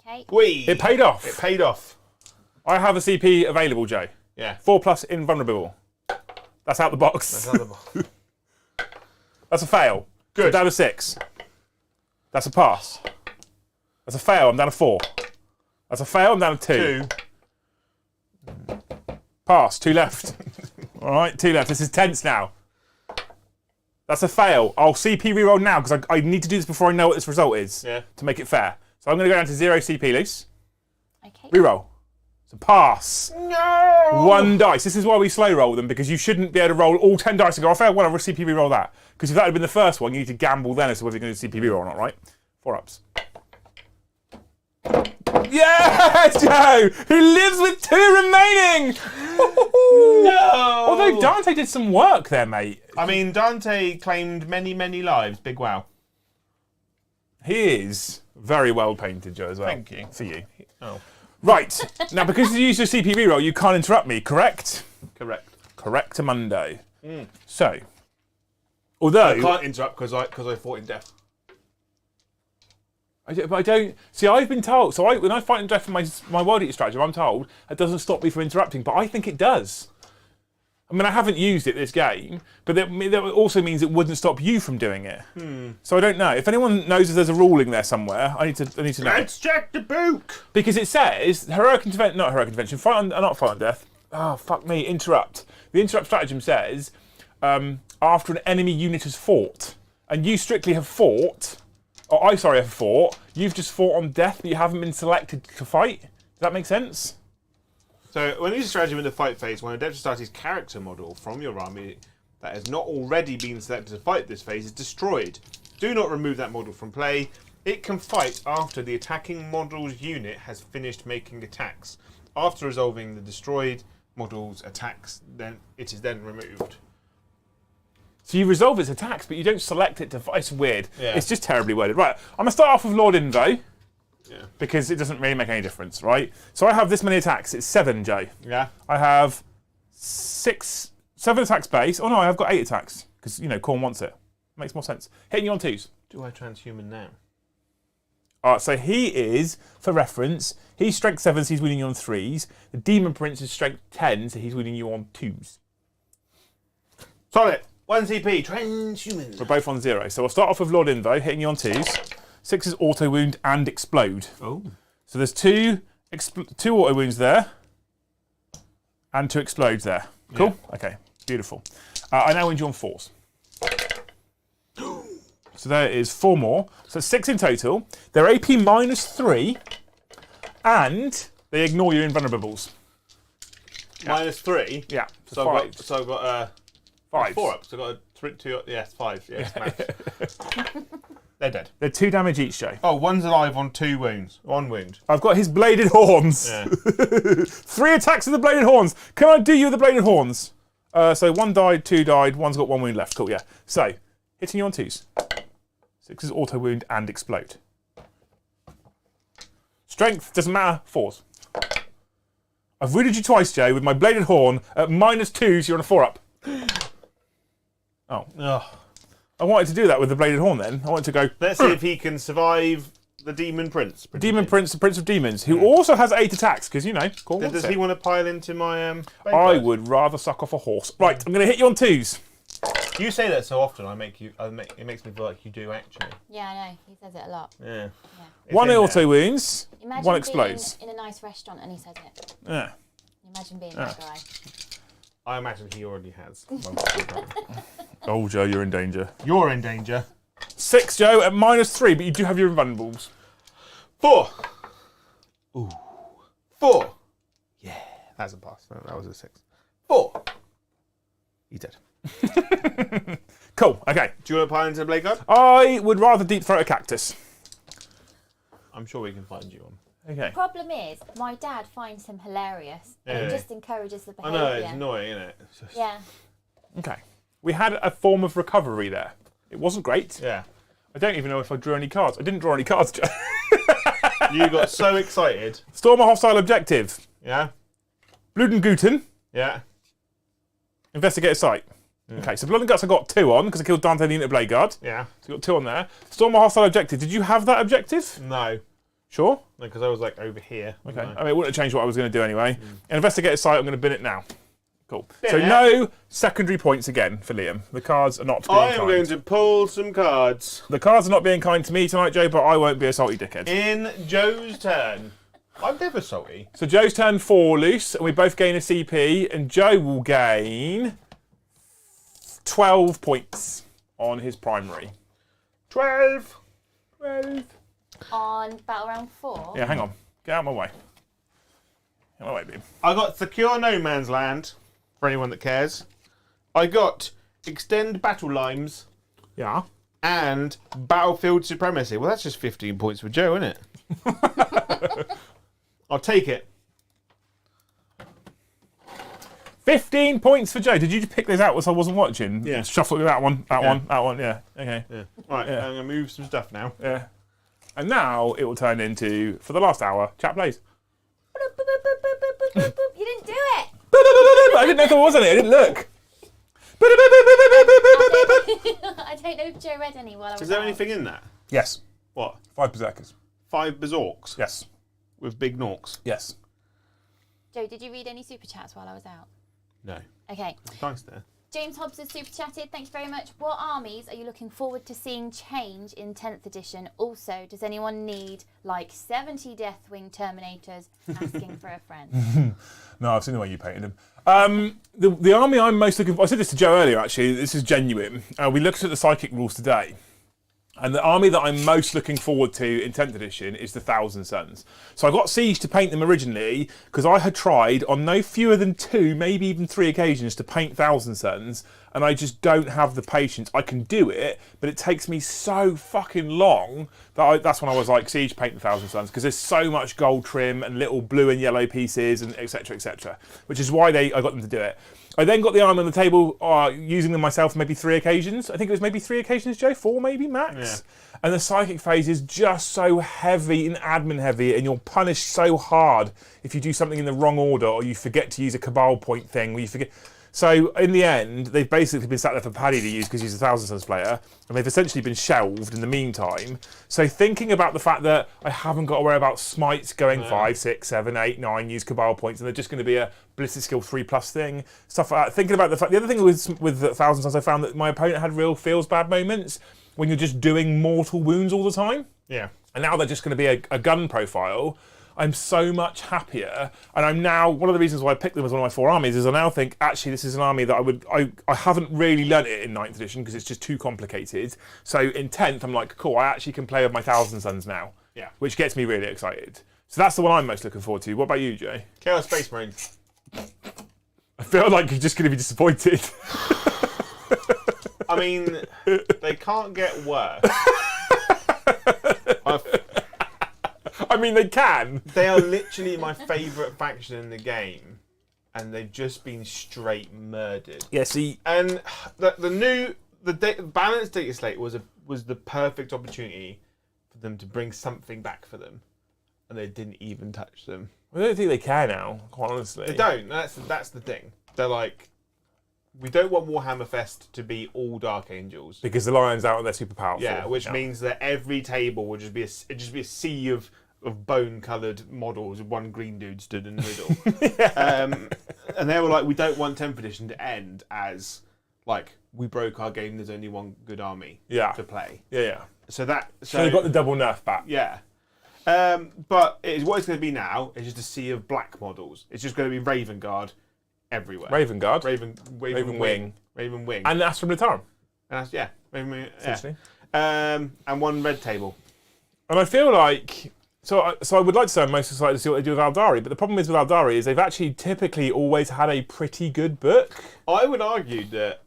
Okay.
It paid off.
It paid off.
I have a CP available, Joe.
Yeah.
4+ invulnerable. That's out the box.
That's another one.
That's a fail.
Good.
So down to 6. That's a pass. That's a fail. I'm down to 4. That's a fail. I'm down to 2. Pass. 2 left. All right, 2 left. This is tense now. That's a fail. I'll CP reroll now because I need to do this before I know what this result is to make it fair. So I'm going to go down to 0 CP loose.
Okay.
Reroll. It's a pass.
No!
1 dice. This is why we slow roll them because you shouldn't be able to roll all 10 dice and go, I failed 1, I'll CP reroll that. Because if that had been the first one, you need to gamble then as to whether you're going to do CP reroll or not, right? 4 ups. Yes, Joe! He lives with 2 remaining!
No!
Although Dante did some work there, mate.
I mean, Dante claimed many, many lives. Big wow.
He is very well painted, Joe, as well.
Thank you.
For you.
Oh,
Right. Now, because you used your CP reroll, you can't interrupt me, correct?
correct.
Correctamundo. So, although...
I can't interrupt because I fought in death.
But I don't... See, I've been told... So when I fight in death for my World Eater strategy, I'm told it doesn't stop me from interrupting, but I think it does. I mean, I haven't used it this game, but that also means it wouldn't stop you from doing it. So I don't know. If anyone knows if there's a ruling there somewhere, I need to know.
Let's check the book.
Because it says, not heroic intervention, not fight on death. Oh, fuck me, interrupt. The interrupt stratagem says, after an enemy unit has fought, and you strictly have fought Oh, I sorry, I thought. You've just fought on death, but you haven't been selected to fight. Does that make sense?
So when you use a strategy in the fight phase, when a Dempsey starts his character model from your army that has not already been selected to fight this phase is destroyed. Do not remove that model from play. It can fight after the attacking model's unit has finished making attacks. After resolving the destroyed model's attacks, then it is then removed.
So you resolve its attacks, but you don't select it to fight. It's weird.
Yeah.
It's just terribly worded. Right, I'm going to start off with Lord Invo.
Yeah.
Because it doesn't really make any difference, right? So I have this many attacks. It's 7, Joe.
Yeah.
I have 7 attacks base. Oh no, I've got 8 attacks. Because, Khorne wants it. Makes more sense. Hitting you on 2s.
Do I transhuman now?
Alright, so he is, for reference, he's strength 7, so he's winning you on 3s. The Demon Prince is strength 10, so he's winning you on 2s.
Solid. 1 CP. Transhuman.
We're both on 0. So we'll start off with Lord Invo, hitting you on 2s. 6 is auto wound and explode.
Oh.
So there's 2 auto wounds there, and 2 explodes there. Cool? Yeah. Okay, beautiful. I now wound you on 4s. So there is 4 more. So 6 in total. They're AP -3, and they ignore your invulnerables.
-3?
Yeah.
So I've got
5.
4 up. So I've got a 2, yes, 5. Yes, they're dead.
They're 2 damage each, Joe.
Oh, one's alive on 2 wounds. 1 wound.
I've got his bladed horns.
Yeah.
3 attacks with the bladed horns. Can I do you with the bladed horns? So 1 died, 2 died, 1's got 1 wound left. Cool, yeah. So, hitting you on 2s. 6 is auto wound and explode. Strength, doesn't matter, 4s. I've wounded you twice, Joe, with my bladed horn. At -2s, you're on a 4-up. Oh.
Ugh.
I wanted to do that with the bladed horn then. I wanted to go...
Let's see if he can survive the Demon Prince.
Demon Prince, the Prince of Demons, who also has 8 attacks, because, Khorne wants
Does
it.
he want to pile into my...
I would rather suck off a horse. Right, I'm going to hit you on 2s.
You say that so often, it makes me feel like you do actually.
Yeah, I know. He says it a lot.
Yeah. It's
1
in
auto
there.
wounds,
Imagine
1 explodes.
being in a nice restaurant and he says it.
Yeah.
Imagine being that guy.
I imagine he already has.
Oh, Joe, you're in danger.
You're in danger.
6, Joe, at -3, but you do have your invulnerables.
4. Ooh. 4. Yeah, that's a pass. No, that was a 6. 4. He's dead.
Cool, okay.
Do you want to pile into the blade guard?
I would rather deep throat a cactus.
I'm sure we can find you one.
Okay.
Problem is, my dad finds him hilarious and it
Yeah.
just encourages the
I
behaviour.
know, it's annoying, isn't it? It's just-
Yeah.
Okay. We had a form of recovery there. It wasn't great.
Yeah.
I don't even know if I drew any cards. I didn't draw any cards, Joe.
You got so excited.
Storm a hostile objective.
Yeah?
Blood and Guten.
Yeah.
Investigate a site. Okay, so Blood and Guts I got 2 on because I killed Dante the Unit Blade Guard.
Yeah.
So I got 2 on there. Storm a hostile objective. Did you have that objective?
No.
Sure.
Because I was like over here.
Okay.
No.
I mean, it wouldn't have changed what I was going to do anyway. And investigate a site, I'm going to bin it now. Cool.
Bin
So
it.
no secondary points again for Liam. The cards are not being
I am
kind.
going to pull some cards.
The cards are not being kind to me tonight, Joe, but I won't be a salty dickhead.
In Joe's turn. I'm never salty.
So Joe's turn 4 loose, and we both gain a CP, and Joe will gain 12 points on his primary.
12.
On Battle Round 4.
Yeah, hang on. Get out of my way. Get out of my way, babe.
I got Secure No Man's Land, for anyone that cares. I got Extend Battle Limes
Yeah.
and Battlefield Supremacy. Well, that's just 15 points for Joe, isn't it? I'll take it.
15 points for Joe. Did you just pick those out whilst I wasn't watching?
Yeah.
Shuffle it with that one, that
Yeah.
one, that one. Yeah. Okay.
Yeah. Right,
Yeah.
I'm going to move some stuff now.
Yeah. And now it will turn into, for the last hour, chat plays.
You didn't do it!
I didn't know if there was any. I didn't look.
I don't know if Joe read any while I was
Is there
out.
anything in that?
Yes.
What?
5 berserkers.
5 Berserks
Yes.
with big Norks?
Yes.
Joe, did you read any super chats while I was out?
No.
Okay.
Thanks there.
James Hobbs has super chatted. Thanks very much. What armies are you looking forward to seeing change in 10th edition? Also, does anyone need like 70 Deathwing Terminators asking for a friend?
No, I've seen the way you painted him. The army I'm most looking for, I said this to Joe earlier actually, this is genuine. We looked at the psychic rules today. And the army that I'm most looking forward to in 10th edition is the Thousand Sons. So I got Siege to paint them originally because I had tried on no fewer than 2, maybe even 3 occasions to paint Thousand Sons, and I just don't have the patience. I can do it, but it takes me so fucking long that that's when I was like, Siege, paint the Thousand Sons, because there's so much gold trim and little blue and yellow pieces and etc., which is why I got them to do it. I then got the army on the table, using them myself maybe 3 occasions. I think it was maybe 3 occasions, Joe, 4 maybe max. Yeah. And the psychic phase is just so heavy and admin heavy, and you're punished so hard if you do something in the wrong order or you forget to use a cabal point thing where you forget. So in the end, they've basically been sat there for Paddy to use because he's a Thousand Sons player, and they've essentially been shelved in the meantime. So thinking about the fact that I haven't got to worry about smites going 5, 6, 7, 8, 9, use cabal points, and they're just going to be a ballistic skill 3+ thing, stuff like that. Thinking about the fact, the other thing with the Thousand Sons, I found that my opponent had real feels bad moments when you're just doing mortal wounds all the time.
Yeah. And
now they're just going to be a gun profile. I'm so much happier, and I'm now, one of the reasons why I picked them as one of my 4 armies is I now think, actually, this is an army that I haven't really learnt it in 9th edition because it's just too complicated. So in 10th, I'm like, cool, I actually can play with my Thousand Sons now.
Yeah.
Which gets me really excited. So that's the one I'm most looking forward to. What about you, Jay?
Chaos Space Marines.
I feel like you're just going to be disappointed.
I mean, they can't get worse.
I mean, they can.
They are literally my favourite faction in the game, and they've just been straight murdered.
Yeah, see,
and the balanced data slate was the perfect opportunity for them to bring something back for them, and they didn't even touch them.
I don't think they can now, quite honestly.
They don't. That's the thing. They're like, we don't want Warhammer Fest to be all Dark Angels
because the Lions out and they're super powerful.
Yeah, which means that every table would just be a sea of bone-coloured models with one green dude stood in the middle. And they were like, we don't want 10th edition to end as, like, we broke our game, there's only one good army to play.
Yeah.
So
they got the double nerf back.
Yeah. But what it's going to be now is just a sea of black models. It's just going to be Raven Guard everywhere.
Raven Guard?
Raven Wing. Raven Wing.
And that's from Natarum.
And that's, Raven Wing.
Essentially.
And one red table.
And I feel like... So I would like to say I'm most excited to see what they do with Aldari, but the problem is with Aldari is they've actually typically always had a pretty good book.
I would argue that,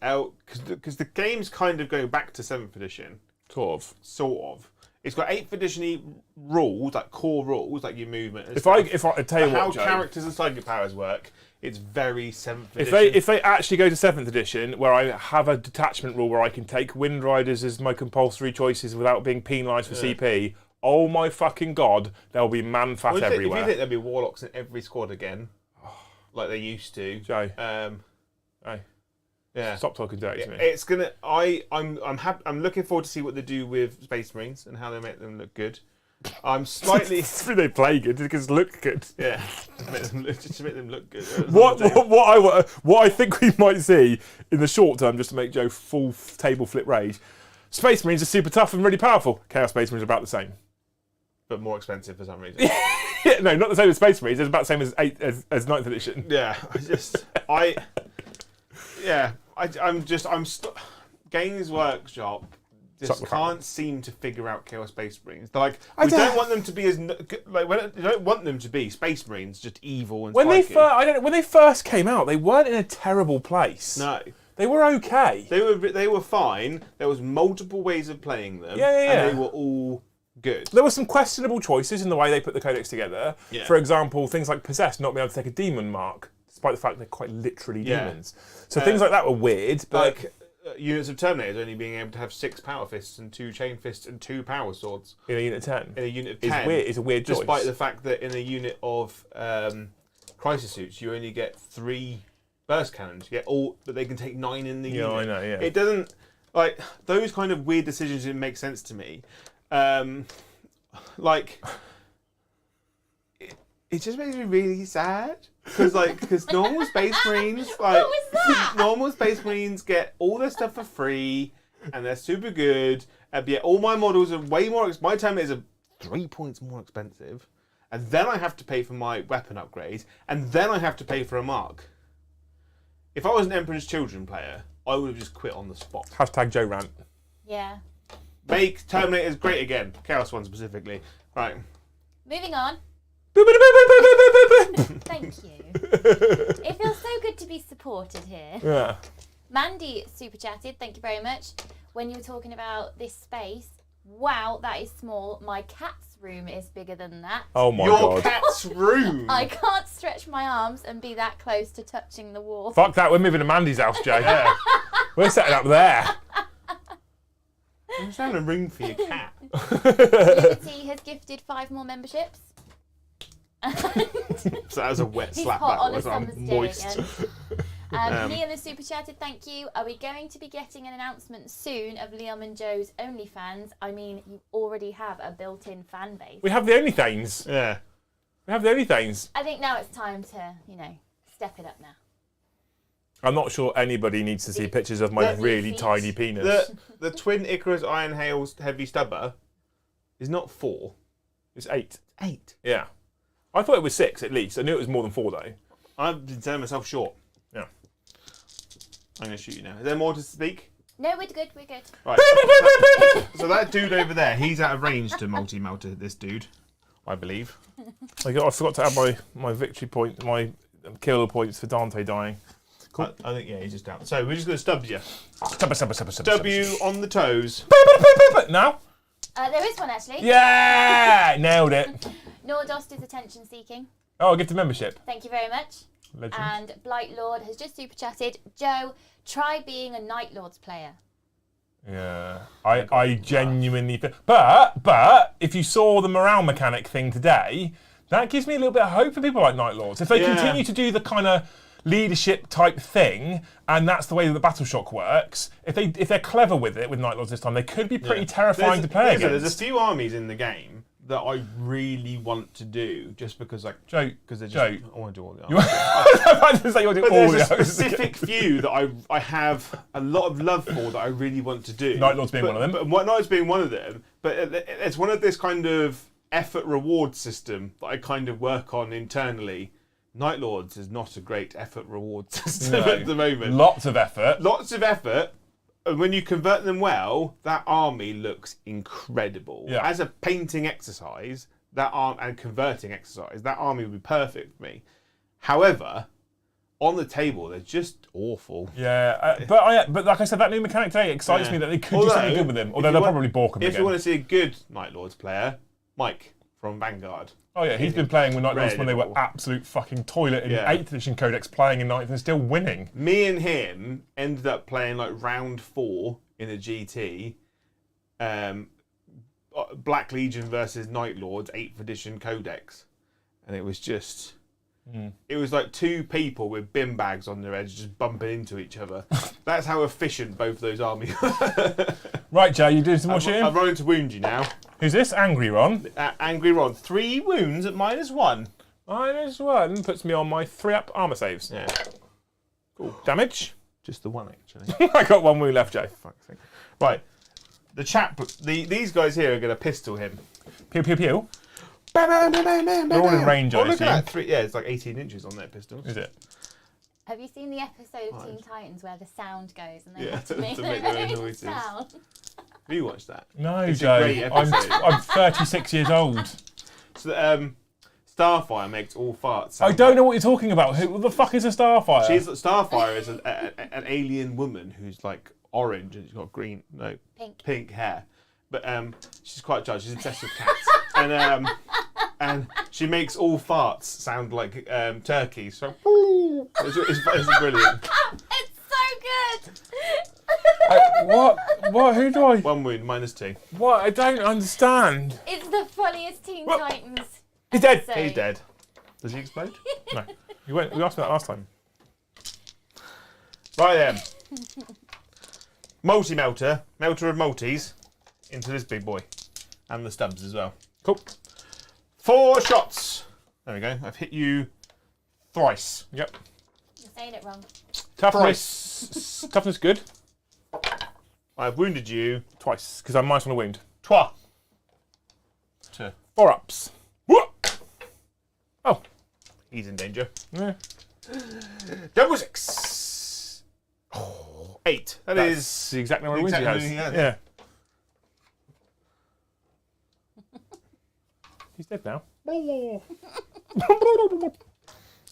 because the game's kind of going back to 7th edition.
Sort of.
It's got 8th edition rules, like core rules, like your movement and
if I tell you
how
what, Joe,
characters and psychic powers work, it's very 7th edition.
If they actually go to 7th edition, where I have a detachment rule where I can take Wind Riders as my compulsory choices without being penalised for CP, oh my fucking god, there'll be man fat everywhere.
If you think there'll be warlocks in every squad again, like they used to,
Joe.
Hey. Yeah.
Stop talking dirty to me.
It's gonna. I'm looking forward to see what they do with Space Marines and how they make them look good. I'm slightly.
They play good because look good.
Yeah. Just to make them look good.
What I think we might see in the short term, just to make Joe full table flip rage, Space Marines are super tough and really powerful. Chaos Space Marines are about the same.
But more expensive for some reason.
Yeah, no, not the same as Space Marines. It's about the same as 9th edition.
Yeah, Games Workshop just can't seem to figure out Chaos Space Marines. They're like, we don't want them to be we don't want them to be Space Marines, just evil and spiky.
When they first came out, they weren't in a terrible place.
No.
They were okay.
They were fine. There was multiple ways of playing them.
Yeah.
And they were all good.
There were some questionable choices in the way they put the codex together. Yeah. For example, things like Possessed not being able to take a demon mark, despite the fact they're quite literally demons. So things like that were weird. But
units of Terminators only being able to have 6 power fists and 2 chain fists and 2 power swords.
In a unit 10.
In a unit of 10.
It's a weird choice.
Despite the fact that in a unit of Crisis Suits, you only get 3 burst cannons. You get all, but they can take 9 in the unit.
Yeah, I know, yeah.
It doesn't, like, those kind of weird decisions didn't make sense to me. It just makes me really sad. Because normal Space Marines,
What was that?
Normal Space Marines get all their stuff for free, and they're super good, and yet all my models are way more, my Terminators are 3 points more expensive, and then I have to pay for my weapon upgrade, and then I have to pay for a mark. If I was an Emperor's Children player, I would have just quit on the spot.
Hashtag Joe rant.
Yeah.
Make Terminators great again. Chaos one specifically. Right.
Moving on. Thank you. It feels so good to be supported here.
Yeah.
Mandy super chatted. Thank you very much. When you were talking about this space, wow, that is small. My cat's room is bigger than that.
Oh my
Your
god.
cat's room.
I can't stretch my arms and be that close to touching the wall.
Fuck that. We're moving to Mandy's house, Jay.
Yeah.
We're setting up there.
I'm just having a room for your cat.
Liberty has gifted 5 more memberships.
So that was a wet
He's
slap.
hot
That
on a
was. I'm
summer's day
moist.
again. Liam has super chatted, thank you. Are we going to be getting an announcement soon of Liam and Joe's OnlyFans? I mean, you already have a built-in fan base.
We have the OnlyFans.
Yeah.
We have the OnlyFans.
I think now it's time to, step it up now.
I'm not sure anybody needs to see pictures of my really
feet.
tiny penis.
The twin Icarus Iron Hails heavy stubber is not 4.
It's 8.
8.
Yeah. I thought it was 6 at least. I knew it was more than 4 though.
I've been selling myself short.
Yeah.
I'm going to shoot you now. Is there more to speak?
No, we're good, we're good.
Right. So that dude over there, he's out of range to multi-melter this dude, I believe.
I forgot to add my victory point, my kill points for Dante dying.
Cool. I think, yeah, he's just out. So we're just going to stub you.
Stub.
W on the toes.
Now?
There is one actually.
Yeah! Nailed it.
Nordost is attention seeking.
Oh, I'll give the membership.
Thank you very much.
Legend.
And Blight Lord has just super chatted. Joe, try being a Night Lords player.
Yeah, I genuinely feel, but if you saw the morale mechanic thing today, that gives me a little bit of hope for people like Night Lords. If they continue to do the kind of leadership type thing, and that's the way that the Battle Shock works, if they're clever with it with Night Lords this time, they could be pretty terrifying to play against.
There's a few armies in the game that I really want to do just because, like,
Joe,
because they're just.
Joe.
I want to do all the
You
armies.
but
But there's a specific few that I have a lot of love for that I really want to do.
Night Lords being one of them.
But Night Lords being one of them. But it's one of this kind of effort reward system that I kind of work on internally. Night Lords is not a great effort reward system at the moment.
Lots of effort.
Lots of effort. And when you convert them well, that army looks incredible.
Yeah.
As a painting exercise, and converting exercise, that army would be perfect for me. However, on the table, they're just awful.
Yeah, but like I said, that new mechanic today excites me that they could do something good with him. Although they'll probably balk him
If
again.
you want to see a good Night Lords player, Mike from Vanguard.
Oh yeah, he's been playing with Night Lords when they were
Incredible.
absolute fucking toilet in
Yeah.
8th edition Codex, playing in 9th and still winning.
Me and him ended up playing like round 4 in a GT. Black Legion versus Night Lords 8th edition Codex, and it was just. It was like 2 people with bin bags on their heads just bumping into each other. That's how efficient both those armies were.
Right, Joe, you doing some more shooting?
I'm rolling to wound you now.
Who's this? Angry Ron.
Angry Ron. 3 wounds at -1.
-1 puts me on my 3-up armor saves.
Yeah.
Cool. Damage?
Just the 1, actually.
I got 1 wound left, Joe.
Fuck's sake. Right. The chap, these guys here are going to pistol him.
Pew, pew, pew.
Bam, bam, bam, bam, bam,
They're all in
bam.
range, I
Oh, look
assume.
at that. Yeah, it's like 18 inches on their pistols.
Is it?
Have you seen the episode of Teen Titans where the sound goes and they
Yeah,
have to make
to
their
make their own
own
noises.
sound?
Have you watched that?
No,
It's a
Joe.
great episode.
I'm 36 years old.
So, Starfire makes all farts.
I don't know what you're talking about. What the fuck is a Starfire?
Starfire is an alien woman who's like orange and she's got pink hair, but she's quite judged. She's obsessed with cats, and she makes all farts sound like turkeys. So it's brilliant.
It's so good!
What? Who do I?
1 wound, -2.
What? I don't understand.
It's the funniest Teen
What?
Titans.
He's dead.
episode.
He's dead. Does he explode?
No. We asked me that last time.
Right then. Multi-melter, melter of multis, into this big boy. And the stubs as well.
Cool.
4 shots. There we go. I've hit you thrice.
Yep.
You're saying it wrong.
Toughness. Toughness good.
I've wounded you
Twice, because I'm minus on a wound.
twice.
4 ups. Whoa! Oh.
He's in danger.
Yeah.
Double 6. Oh, 8. That is
the exact number of wounds he
exact
has.
number he has.
Yeah. He's dead now.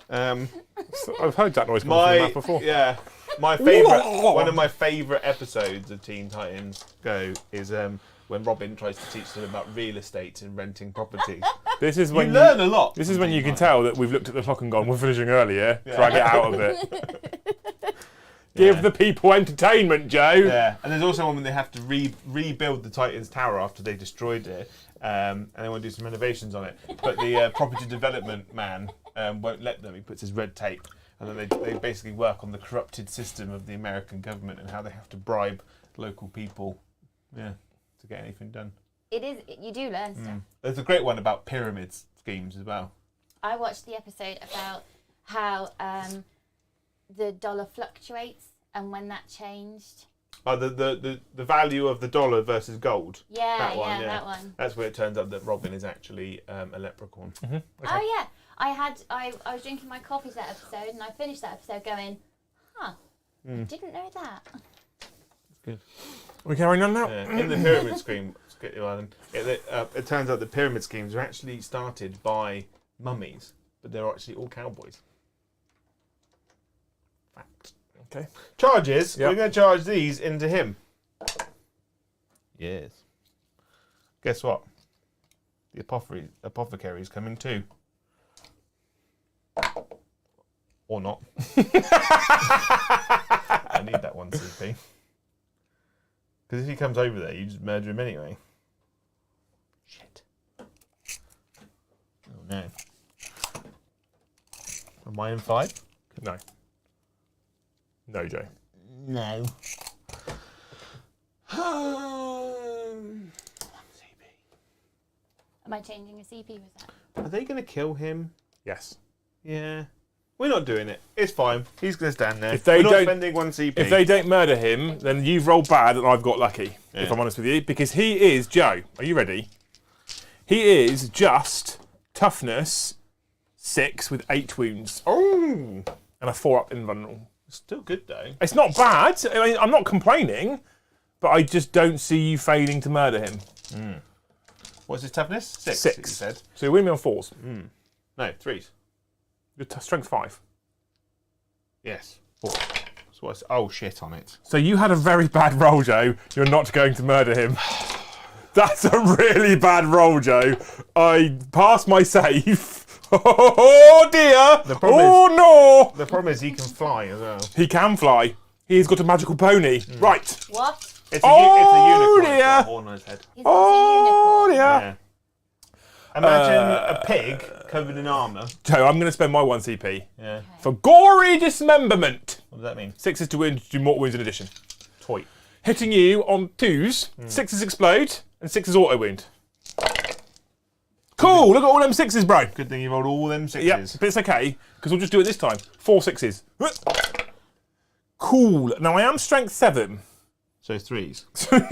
I've heard that noise coming from the mouth before.
Yeah, my favorite. One of my favorite episodes of Teen Titans Go is when Robin tries to teach them about real estate and renting property.
This is when
you learn a lot.
This is when you can tell that we've looked at the clock and gone, we're finishing earlier. Drag it out of it. Give the people entertainment, Joe.
Yeah, and there's also one when they have to rebuild the Titans Tower after they destroyed it, and they want to do some renovations on it. But the property development man won't let them. He puts his red tape, and then they basically work on the corrupted system of the American government and how they have to bribe local people, to get anything done.
It is. You do learn stuff.
There's a great one about pyramid schemes as well.
I watched the episode about how the dollar fluctuates and when that changed.
Oh, the value of the dollar versus gold.
Yeah,
that one.
that one.
That's where it turns out that Robin is actually a leprechaun.
Mm-hmm. Okay.
Oh yeah, I was drinking my coffee that episode, and I finished that episode going, I didn't know that.
Good.
Are we carrying on now?
In the pyramid scheme, it turns out the pyramid schemes are actually started by mummies, but they're actually all cowboys. Fact.
Okay.
Charges.
Yep.
We're going to charge these into him. Yes. Guess what? The apothecary is coming too. Or not. I need that one CP. Because if he comes over there, you just murder him anyway. Shit. Oh no. Am I in 5?
No. No, Joe.
No.
Am I changing a CP with that?
Are they going to kill him?
Yes.
Yeah. We're not doing it. It's fine. He's going to stand there.
If they
We're not
don't-
spending 1 CP.
If they don't murder him, then you've rolled bad and I've got lucky, if
Yeah.
I'm honest with you. Because he is, Joe, are you ready? He is just toughness 6 with 8 wounds
Oh!
and a 4-up invulnerable.
Still good though.
It's not bad. I mean, I'm not complaining, but I just don't see you failing to murder him.
What's his toughness? 6.
6.
You said.
So you win me on 4s.
No, 3s.
Your strength 5.
Yes. 4. So what's, oh shit on it.
So you had a very bad roll, Joe. You're not going to murder him. That's a really bad roll, Joe. I passed my save. Oh dear!
The problem
Oh no!
The problem is he can fly as well.
He can fly. He's got a magical pony. Right.
What?
It's
Oh,
it's a unicorn.
dear.
It's got a horn on his head.
He's
Oh
got a unicorn.
dear.
Yeah. Imagine a pig covered in armour.
Joe, I'm going to spend my 1 CP
Yeah.
for gory dismemberment.
What does that mean?
6 is to wound, do mortal wounds in addition.
Toy.
Hitting you on 2s, 6s explode, and 6s auto wound. Cool, look at all them 6s, bro.
Good thing you rolled all them 6s.
Yep, but it's okay, because we'll just do it this time. 4 6s. Cool. Now, I am strength 7.
So 3s.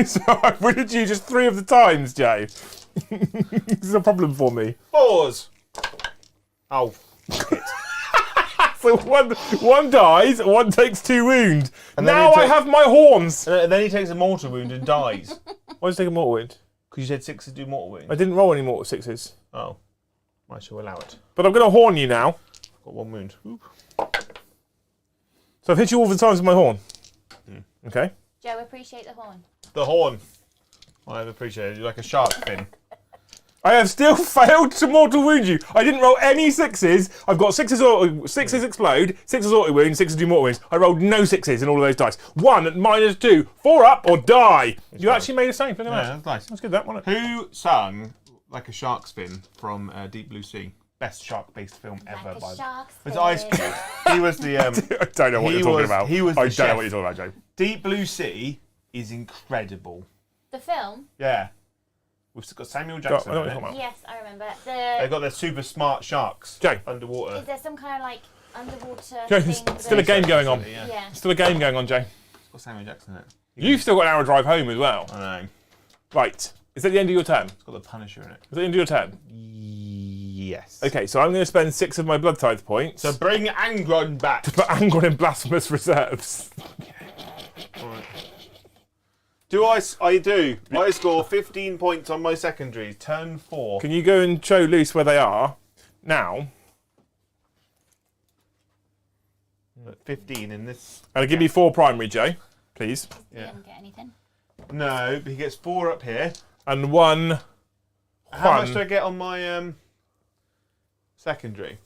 So I've wounded you just 3 of the times, Joe. This is a problem for me.
4s. Oh. Shit.
So one dies, one takes 2 wounds.
And then
Now
you
I
take-
have my horns.
And then he takes a mortal wound and dies.
Why did you take a mortal wound?
Because you said 6s do mortal wound.
I didn't roll any mortal 6s.
Oh. I shall allow it.
But I'm going to horn you now.
Got 1 wound. Oop.
So I've hit you all the times with my horn. Okay.
Joe, appreciate the horn.
The horn. I appreciate it. You're like a shark fin.
I have still failed to mortal wound you. I didn't roll any 6s. I've got 6s explode, 6s auto wound, 6s do mortal wounds. I rolled no 6s in all of those dice. 1 at -2, 4 up or die. You actually made a save. Look at
Yeah,
that.
that's nice.
That's good, that wasn't it?
Who sung Like a Shark's Fin from Deep Blue Sea? Best shark-based film ever.
Like a shark's
It's Ice
fin.
Cube. He was the...
I don't know what you're talking about.
He was
I
the
don't know
chef.
what you're talking about, Joe.
Deep Blue Sea is incredible.
The film?
Yeah. We've got Samuel
I
Jackson
know
in
what you're
it.
talking about.
Yes, I remember.
They've got their super smart sharks
Joe.
underwater.
Is there some kind of like underwater
Joe,
thing?
there's still a game going on.
Yeah.
Yeah.
Still a game going on, Joe.
It's got Samuel Jackson in it.
You've still got an hour drive home as well.
I know.
Right. Is that the end of your turn? Is
It's got the Punisher in it.
that the end of your turn?
Yes.
Okay, so I'm going to spend 6 of my blood tithe points
So bring Angron back.
to put Angron in blasphemous reserves.
Alright. I do. I score 15 points on my secondaries. Turn 4.
Can you go and show Luce where they are? Now.
15 in this.
And give me 4 primary, Joe, please.
He didn't get anything.
No, but he gets 4 up here.
And 1.
How much do I get on my secondary?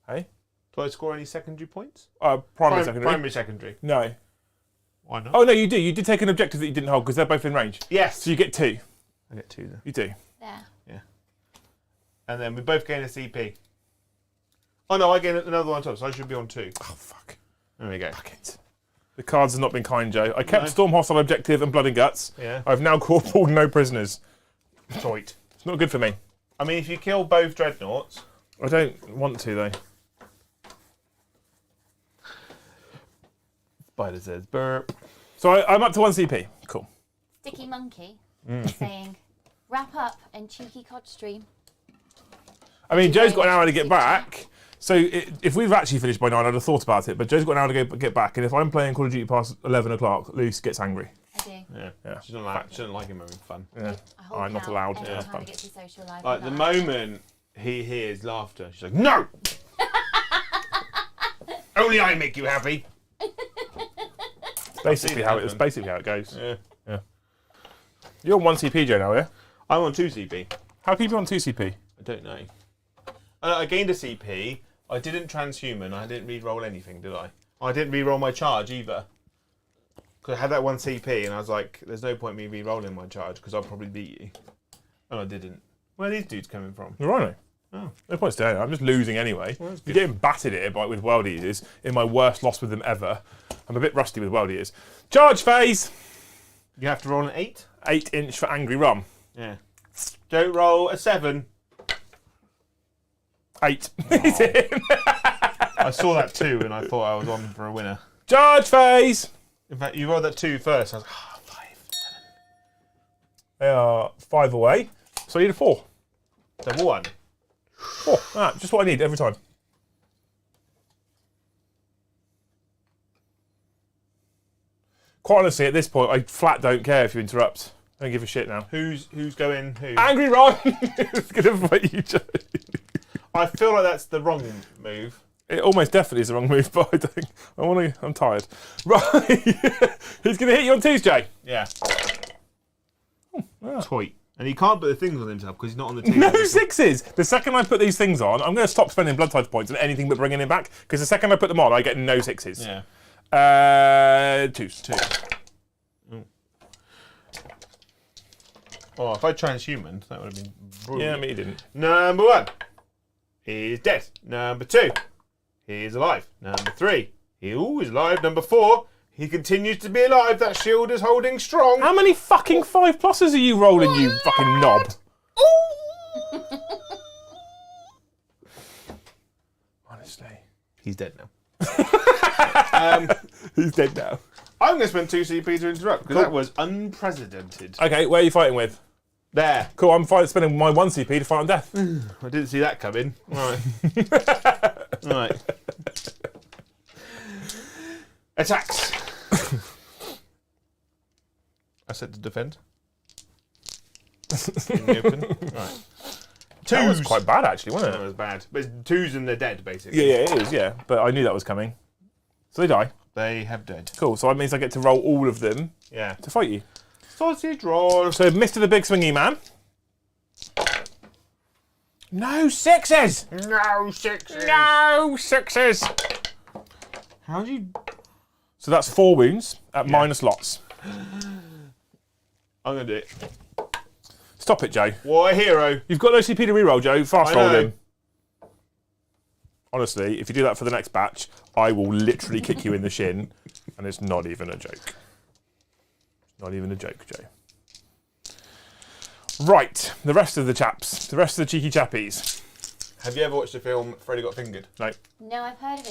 Hey?
Do I score any secondary points?
Primary, secondary.
Primary, secondary.
No.
Why not?
Oh, no, you do. You did take an objective that you didn't hold because they're both in range.
Yes.
So you get 2.
I get 2 then.
You do.
There.
And then we both gain a CP. Oh no, I gain another one on top, so I should be on 2.
Oh, fuck.
There we go.
Fuck it. The cards have not been kind, Joe. I kept
No.
Storm Hostile Objective and Blood and Guts.
Yeah.
I've now corporaled no prisoners.
Toit.
It's not good for me.
I mean, if you kill both dreadnoughts.
I don't want to, though.
Spider says burp.
So I'm up to 1 CP. Cool.
Sticky Monkey saying, wrap up and cheeky cod stream.
I mean, Joe's got an hour to get back. So if we've actually finished by 9, I'd have thought about it. But Joe's got an hour to get back. And if I'm playing Call of Duty past 11 o'clock, Luce gets angry.
I do.
Yeah. She doesn't like him having fun.
Yeah.
I hold
I'm not
count
allowed to
every
have
time
fun.
I get to social life.
Like the
I'm like,
moment he hears laughter, she's like, no! Only I make you happy.
Basically how it goes.
Yeah.
You're on 1 CP, Joe, now, yeah?
I'm on 2 CP.
How can you be on 2 CP?
I don't know. I gained a CP. I didn't transhuman. I didn't re-roll anything, did I? I didn't re-roll my charge either. Because I had that 1 CP and I was like, there's no point me re-rolling my charge because I'll probably beat you. And I didn't. Where are these dudes coming from?
The Rhino.
Oh.
No point staying. I'm just losing anyway.
Well, that's
You're
good.
getting battered here with World Eaters in my worst loss with them ever. I'm a bit rusty with World Eaters. Charge phase!
You have to roll an 8?
8-inch for Angry Rum.
Yeah. Don't roll a 7.
8. He's in.
I saw that 2 and I thought I was on for a winner.
Charge phase!
In fact, you rolled that 2 first. I was like, 5, 7.
They are 5 away. So I need a 4.
So 1.
4. Ah, just what I need every time. Quite honestly, at this point, I flat don't care if you interrupt. I don't give a shit now.
Who's going who?
Angry Ron! It's going to fight you, Joe.
I feel like that's the wrong move.
It almost definitely is the wrong move, but I don't. I'm tired. Right. He's going to hit you on Tuesday.
Yeah.
Yeah.
Toit. And he can't put the things on himself because he's not on the team.
No 6s. The second I put these things on, I'm going to stop spending blood type points on anything but bringing him back. Because the second I put them on, I get no 6s.
Yeah.
2s.
2. Oh, if I transhumaned, that would have been brutal.
Yeah, me didn't.
Number 1. He's dead. Number 2. He's alive. Number 3. He's always alive. Number 4. He continues to be alive. That shield is holding strong.
How many fucking 5+s are you rolling, you fucking knob? Honestly.
He's dead now.
He's dead now.
I'm going to spend 2 CP to interrupt because that was unprecedented.
Okay, where are you fighting with?
There.
Cool, I'm spending my 1 CP to fight on death.
I didn't see that coming. Right. Right. Attacks. I said to defend. In the open. Right.
That was
2s.
quite bad, actually, wasn't
That
it?
was bad. But it's 2s and they're dead, basically.
Yeah, it is, yeah. But I knew that was coming. So they die.
They have dead.
Cool, so that means I get to roll all of them
Yeah.
to fight you.
Sausage roll.
So Mr. the Big Swingy Man. No 6s!
No 6s.
No 6s!
How do you...
So that's 4 wounds at minus lots.
I'm going to do it.
Stop it, Joe.
What a hero.
You've got no CP to reroll, Joe. Fast
I
roll
know.
him. Honestly, if you do that for the next batch, I will literally kick you in the shin, and it's not even a joke. Not even a joke, Joe. Right, the rest of the chaps, the rest of the cheeky chappies.
Have you ever watched the film Freddy Got Fingered?
No.
No, I've heard of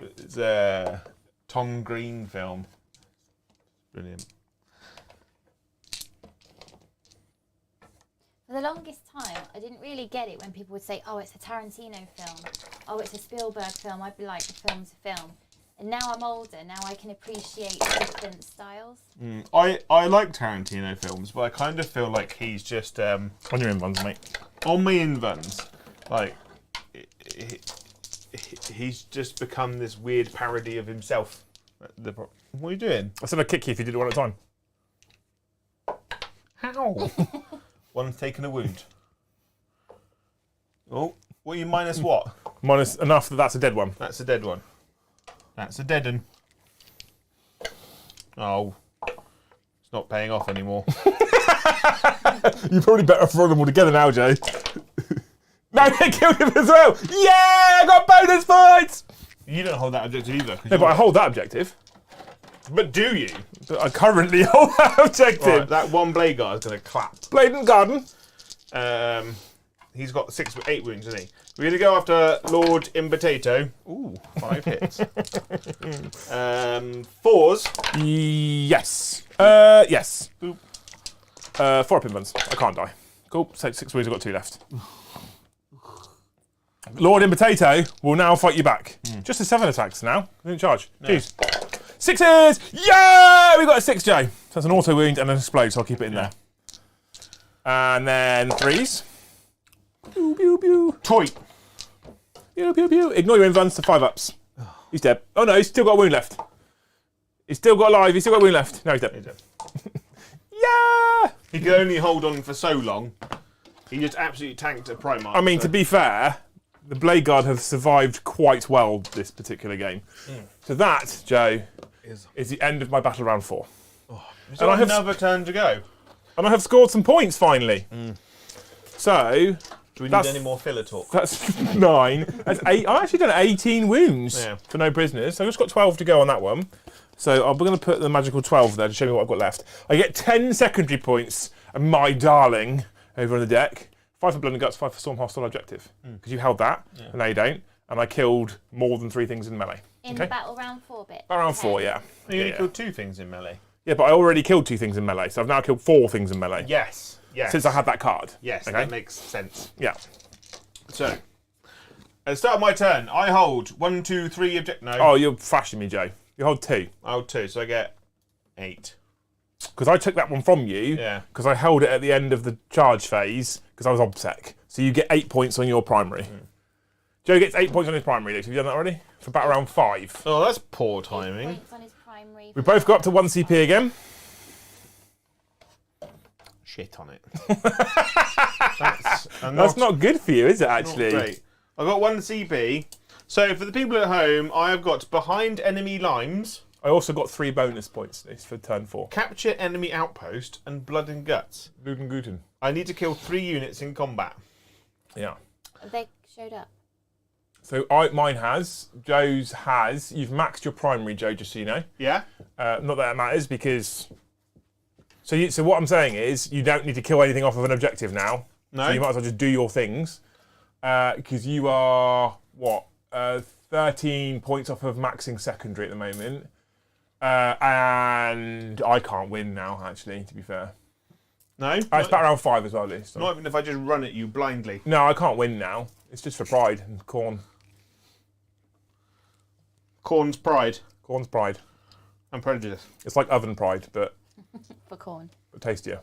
it.
It's a Tom Green film. Brilliant.
For the longest time, I didn't really get it when people would say, oh, it's a Tarantino film. Oh, it's a Spielberg film. I'd be like, the film's a film. And now I'm older. Now I can appreciate different styles.
I like Tarantino films, but I kind of feel like he's just
On your invuns, mate.
on my invuns. Like he's just become this weird parody of himself. What are you doing?
I said I'd kick you if you did it one at a time.
How? One's taken a wound. Oh, what are you minus what?
Minus enough that that's a dead one.
That's a dead one. That's a dead one. Oh. It's not paying off anymore.
You're probably better throwing them all together now, Joe. No, they killed him as well. Yeah, I got bonus points.
You don't hold that objective either.
No, but I hold that objective.
But do you?
But I currently hold that objective.
Right, that one blade guard is going to clap.
Blade and Garden.
He's got 8 wounds, isn't he? We're going to go after Lord Impotato. Ooh, 5 hits. 4s.
Yes. Yes.
Boop.
4 up invuns. I can't die. Cool. So 6 wounds. I've got 2 left. Lord Impotato will now fight you back. Just a 7 attacks now. In charge. Jeez. 6s! Yeah! We got a 6, Joe. So that's an auto wound and an explode, so I'll keep it in there. And then 3s. Pew, pew, pew.
Toy.
Pew, pew, pew. Ignore your invuns to 5 ups. He's dead. Oh no, he's still got a wound left. He's still got alive. He's still got a wound left. No, he's dead.
He's dead.
Yeah!
He could only hold on for so long. He just absolutely tanked a Primarch.
I mean, to be fair, the Blade Guard have survived quite well this particular game. So that, Joe, is the end of my battle round 4.
So I have another turn to go.
And I have scored some points finally. So
Do we need any more filler talk?
that's 9. That's 8. I've actually done 18 wounds for no prisoners. So I've just got 12 to go on that one. So I'm going to put the magical 12 there to show me what I've got left. I get 10 secondary points, and my darling over on the deck. 5 for blood and guts, 5 for storm hostile objective. Because you held that, and now you don't. And I killed more than 3 things in melee.
In the battle round 4 bit.
Battle round 4, yeah.
You only killed 2 things in melee.
Yeah, but I already killed 2 things in melee, so I've now killed 4 things in melee.
Yes. Yes.
Since I had that card.
Yes,
Okay.
that makes sense.
Yeah.
So, at the start of my turn, I hold 1, 2, 3 object. No.
Oh, you're flashing me, Joe. You hold 2.
I hold 2, so I get 8.
Because I took that one from you.
Yeah.
Because I held it at the end of the charge phase, because I was obsec. So you get 8 points on your primary. Joe gets 8 points on his primary, Luke. Have you done that already? For battle round 5.
Oh, that's poor timing.
Points on his primary.
We both got up to 1 CP again.
Shit on it.
That's not good for you, is it, actually?
Not great. I got 1 CP. So for the people at home, I have got behind enemy lines,
I also got 3 bonus points for turn 4.
capture enemy outpost, and blood and guts.
Guten Guten.
I need to kill 3 units in combat.
Yeah.
They showed up.
So mine has. Joe's has. You've maxed your primary, Joe, just so you know.
Yeah?
Not that it matters because... So what I'm saying is you don't need to kill anything off of an objective now.
No.
So you might as well just do your things. Because you are, 13 points off of maxing secondary at the moment. And I can't win now, actually, to be fair.
No?
It's about round 5 as well, Liz. So.
Not even if I just run at you blindly.
No, I can't win now. It's just for pride and corn.
Corn's pride
Corn's pride.
and prejudice.
It's like oven pride, but
For corn.
tastier.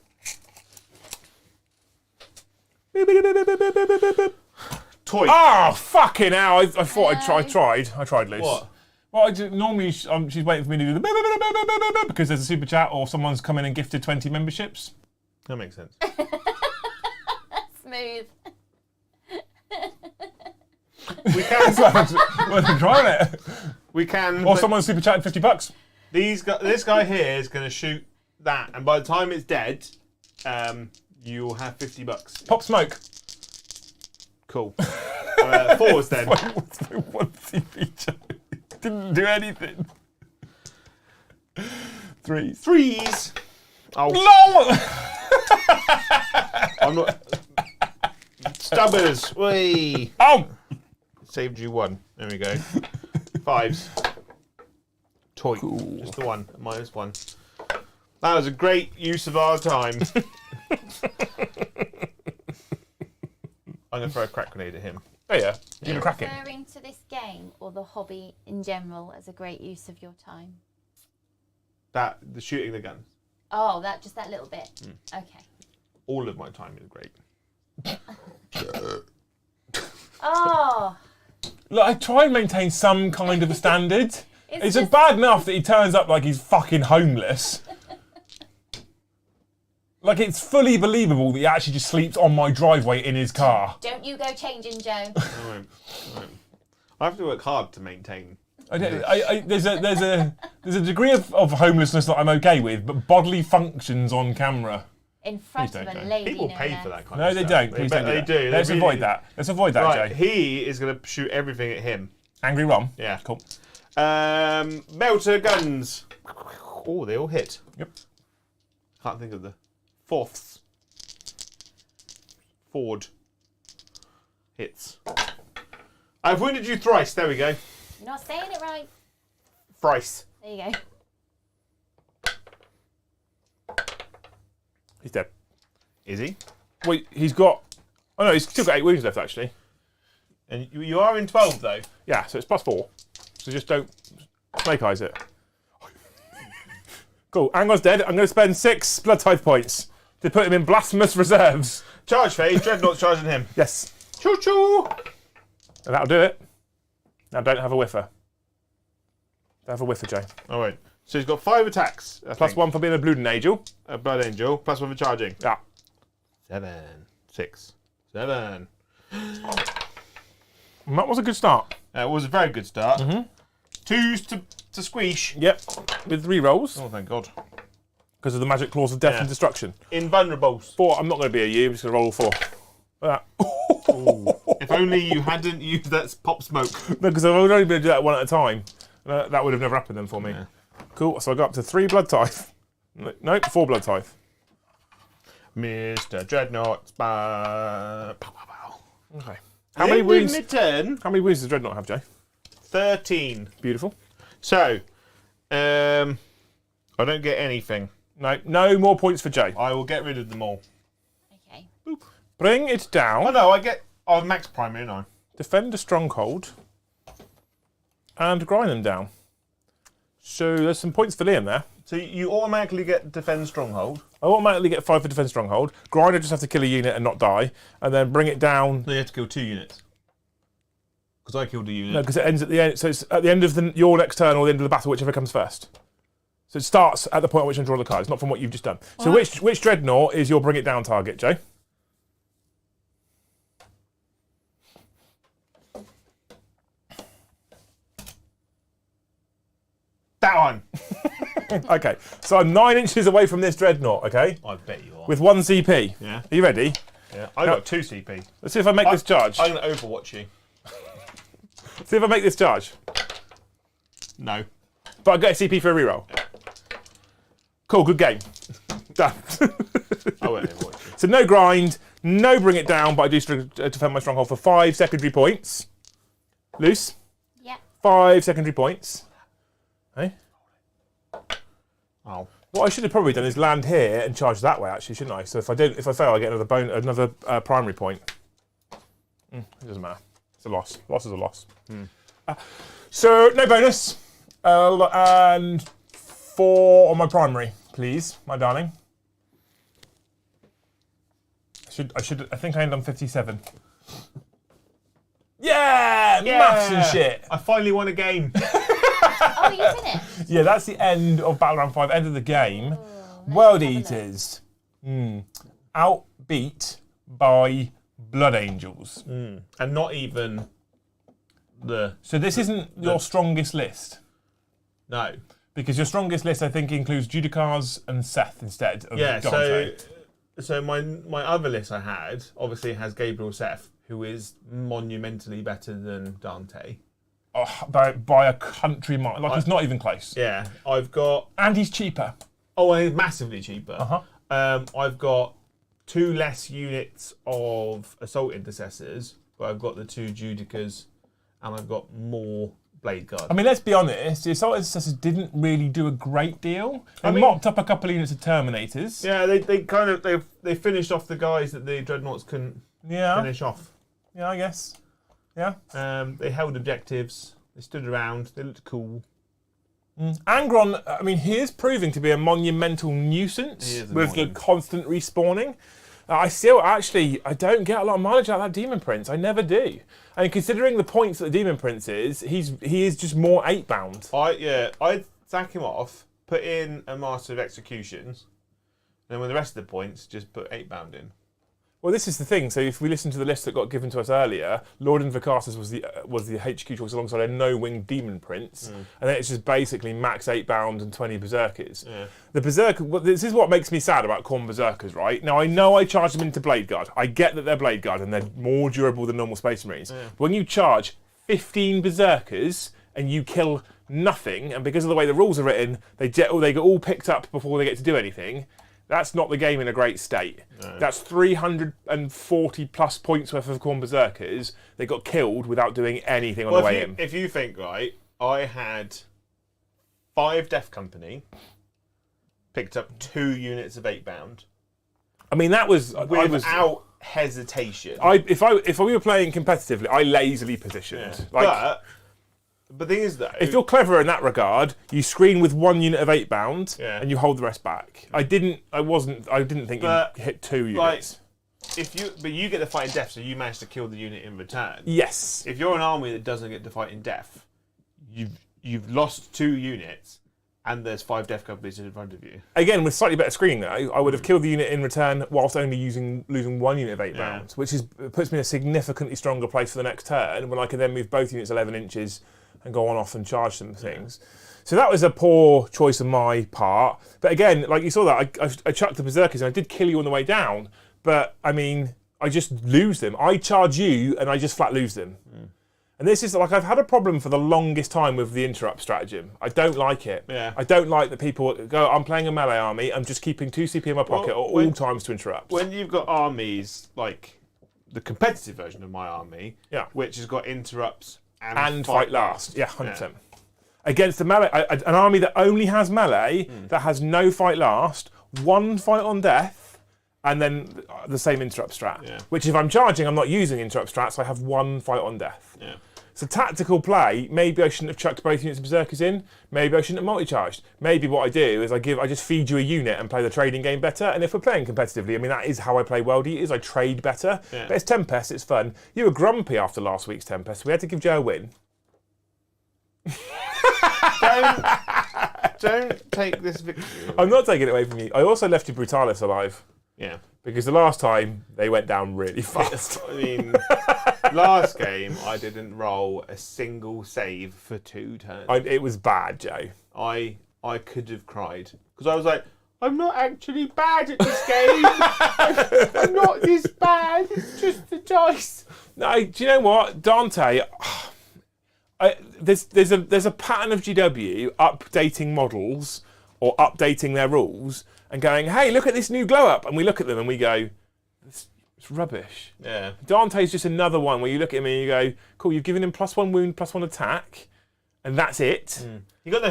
Toy.
Oh, fucking hell. I thought
No.
I tried, Luce.
What?
Well, normally she's waiting for me to do the because there's a super chat or someone's come in and gifted 20 memberships.
That makes sense.
Smooth.
We can.
Worth trying it.
We can.
Or
but
someone's super chatting $50.
This guy here is going to shoot that, and by the time it's dead, you'll have $50.
Pop smoke.
Cool. 4s then.
What's my 1 CP, Joe? Didn't do anything. 3s.
3s. Oh,
No!
I'm not. Stubbers. Whee.
Oh!
Saved you 1. There we go. 5s. Toy.
Cool.
Just the 1. -1. That was a great use of our time. I'm going to throw a crack grenade at him.
Oh yeah, you're cracking.
Referring to this game or the hobby in general as a great use of your time?
The shooting the guns.
Oh, that little bit. Okay.
All of my time is great.
Oh.
Look, I try and maintain some kind of a standard. It's just bad enough that he turns up like he's fucking homeless. Like, it's fully believable that he actually just sleeps on my driveway in his car.
Don't you go changing, Joe.
I won't. I have to work hard to maintain.
There's a degree of homelessness that I'm okay with, but bodily functions on camera.
In front of a lady.
People
no
pay
less.
for that kind
No,
of
they
stuff.
don't. Please don't.
They do.
Let's avoid that. Let's avoid that,
Right,
Jay.
he is going to shoot everything at him.
Angry Ron.
Yeah.
Cool.
Melter guns. Oh, they all hit.
Yep.
Can't think of the fourths. Ford. Hits. I've wounded you thrice. There we go.
You're not saying it right.
Thrice.
There you go.
He's dead.
Is he?
Wait, he's got... Oh no, he's still got 8 wounds left, actually.
And you are in 12, though.
Yeah, so it's +4. So just don't snake eyes it. Cool, Angon's dead. I'm going to spend 6 blood tithe points to put him in blasphemous reserves.
Charge phase. Dreadnought's charging him.
Yes.
Choo choo.
And that'll do it. Now don't have a whiffer. Don't have a whiffer, Jay.
All right. So he's got 5 attacks.
+1 for being a Blood Angel.
A blood angel. +1 for charging.
Yeah.
7, 6, 7.
And that was a good start.
It was a very good start. 2s to squeeze.
Yep. With 3 rolls.
Oh, thank God.
Because of the magic clause of death
Yeah.
and destruction.
Invulnerables.
4, I'm not going to be a you. I'm just going to roll 4. Look at that.
If only you hadn't used that pop smoke.
No, because I've only been able to do that one at a time. That would have never happened then for me.
Yeah.
Cool, so I got up to 3 blood tithe. Nope, 4 blood tithe.
Mr. Dreadnought. Pow, pow, pow.
Okay. How many wounds?
Turn.
How many wounds does Dreadnought have, Jay?
13.
Beautiful.
So, I don't get anything.
No more points for Jay.
I will get rid of them all.
Okay.
Bring it
Oh
down.
no, I get. Oh, max primary, no.
Defend a stronghold. And grind them down. So there's some points for Liam there.
So you automatically get defend stronghold.
I automatically get 5 for defend stronghold. Grind, I just have to kill a unit and not die. And then bring it down.
No, you have to kill 2 units. Because I killed a unit.
No, because it ends at the end. So it's at the end of your next turn or the end of the battle, whichever comes first. So it starts at the point at which I draw the cards, not from what you've just done. So which Dreadnought is your bring it down target, Jay?
That one.
Okay, so I'm 9 inches away from this Dreadnought, okay?
I bet you are.
With 1 CP.
Yeah.
Are you ready?
Yeah. I got 2 CP.
Let's see if I make this charge.
I'm going to overwatch you.
See if I make this charge.
No.
But I get a CP for a reroll. Cool, good game. Done.
I won't overwatch you.
So no grind, no bring it down, but I do defend my stronghold for 5 secondary points. Loose.
Yeah.
5 secondary points. Hey?
Oh.
What I should have probably done is land here and charge that way, actually, shouldn't I? So if I fail, I get another primary point. It doesn't matter. It's a loss. Loss is a loss. So no bonus, and 4 on my primary, please, my darling. I think I end on 57. Yeah, maths and shit.
I finally won a game.
Oh, you finished?
Yeah, that's the end of Battleground 5, end of the game.
Oh,
World Eaters. Outbeat by Blood Angels.
And not even the...
So this isn't your strongest list.
No.
Because your strongest list, I think, includes Judicars and Seth instead of
Yeah,
Dante.
so my other list I had obviously has Gabriel Seth, who is monumentally better than Dante.
Oh, by a country mile. Like, it's not even close.
Yeah, I've got...
And he's cheaper.
Oh, and he's massively cheaper.
Uh-huh.
I've got 2 less units of Assault Intercessors, but I've got the 2 Judicas, and I've got more Blade Guard.
I mean, let's be honest, the Assault Intercessors didn't really do a great deal. They mopped up a couple of units of Terminators.
Yeah, they finished off the guys that the Dreadnoughts couldn't finish off.
Yeah, I guess. Yeah.
They held objectives. They stood around. They looked cool.
Angron, I mean, he is proving to be a monumental nuisance with the constant respawning. I don't get a lot of mileage out of that Demon Prince. I never do. And considering the points that the Demon Prince is, he is just more 8-bound.
I'd sack him off, put in a Master of Executions, and then with the rest of the points, just put 8-bound in.
Well, this is the thing. So if we listen to the list that got given to us earlier, Lord Invocatus was the HQ choice alongside a no-wing Demon Prince, and then it's just basically max 8-bound and 20 Berserkers. Yeah. The Berserker. Well, this is what makes me sad about Khorne Berserkers, right? Now I know I charge them into Blade Guard. I get that they're Blade Guard and they're more durable than normal Space Marines. Yeah. But when you charge 15 Berserkers and you kill nothing, and because of the way the rules are written, they get all picked up before they get to do anything. That's not the game in a great state. No. That's 340 plus points worth of Khorne Berserkers. They got killed without doing anything on the way in.
If you think, right, I had 5 Death Company, picked up 2 units of 8-bound.
I mean, that was...
Without hesitation.
If we were playing competitively, I lazily positioned.
Yeah. But the thing is, though,
if you're clever in that regard, you screen with 1 unit of 8-bound and you hold the rest back. I didn't think you'd hit 2 units.
But you get to fight in death, so you manage to kill the unit in return.
Yes.
If you're an army that doesn't get to fight in death, you've lost 2 units, and there's 5 death companies in front of you.
Again, with slightly better screening though, I would have killed the unit in return whilst only losing 1 unit of 8-bound, which puts me in a significantly stronger place for the next turn, when I can then move both units 11 inches and go on off and charge some things. So that was a poor choice on my part. But again, like you saw that, I chucked the Berserkers and I did kill you on the way down. But I mean, I just lose them. I charge you and I just flat lose them. And this is like, I've had a problem for the longest time with the interrupt stratagem. I don't like it.
Yeah.
I don't like that people go, I'm playing a melee army, I'm just keeping 2 CP in my pocket at all times to interrupt.
When you've got armies like the competitive version of my army, which has got interrupts and fight last. Yeah, 100%. Yeah. Against the melee, an army that only has melee, that has no fight last, 1 fight on death, and then the same interrupt strat. Yeah. Which if I'm charging, I'm not using interrupt strats, I have 1 fight on death. Yeah. So tactical play, maybe I shouldn't have chucked both units of Berserkers in, maybe I shouldn't have multi-charged. Maybe what I do is I just feed you a unit and play the trading game better, and if we're playing competitively, I mean that is how I play World Eaters, I trade better. Yeah. But it's Tempest, it's fun. You were grumpy after last week's Tempest, we had to give Joe a win. Don't take this victory away.
I'm not taking it away from you. I also left you Brutalis alive.
Yeah.
Because the last time, they went down really fast.
I mean, last game, I didn't roll a single save for 2 turns.
It was bad, Joe.
I could have cried. Because I was like, I'm not actually bad at this game. I'm not this bad. It's just the dice.
No, do you know what? Dante... There's a pattern of GW updating models or updating their rules and going, hey, look at this new glow up, and we look at them and we go, it's rubbish.
Yeah.
Dante's just another one where you look at him and you go, cool, you've given him +1 wound, +1 attack, and that's it.
He got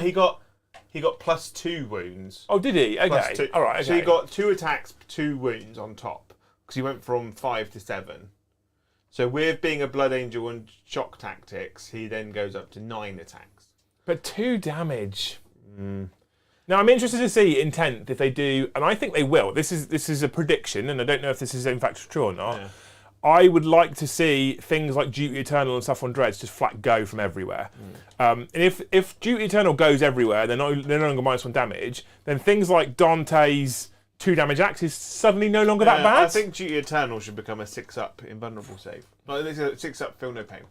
+2 wounds.
Oh, did he? Okay. All right. Okay.
So he got 2 attacks, 2 wounds on top because he went from 5 to 7. So with being a Blood Angel and shock tactics, he then goes up to 9 attacks.
But 2 damage. Now I'm interested to see in 10th if they do, and I think they will. This is a prediction, and I don't know if this is in fact true or not. Yeah. I would like to see things like Duty Eternal and stuff on Dreads just flat go from everywhere. And if Duty Eternal goes everywhere, they're no longer -1 damage, then things like Dante's 2 damage axe is suddenly no longer that bad.
I think Duty Eternal should become a 6-up invulnerable save. Like, it's a 6-up feel no pain.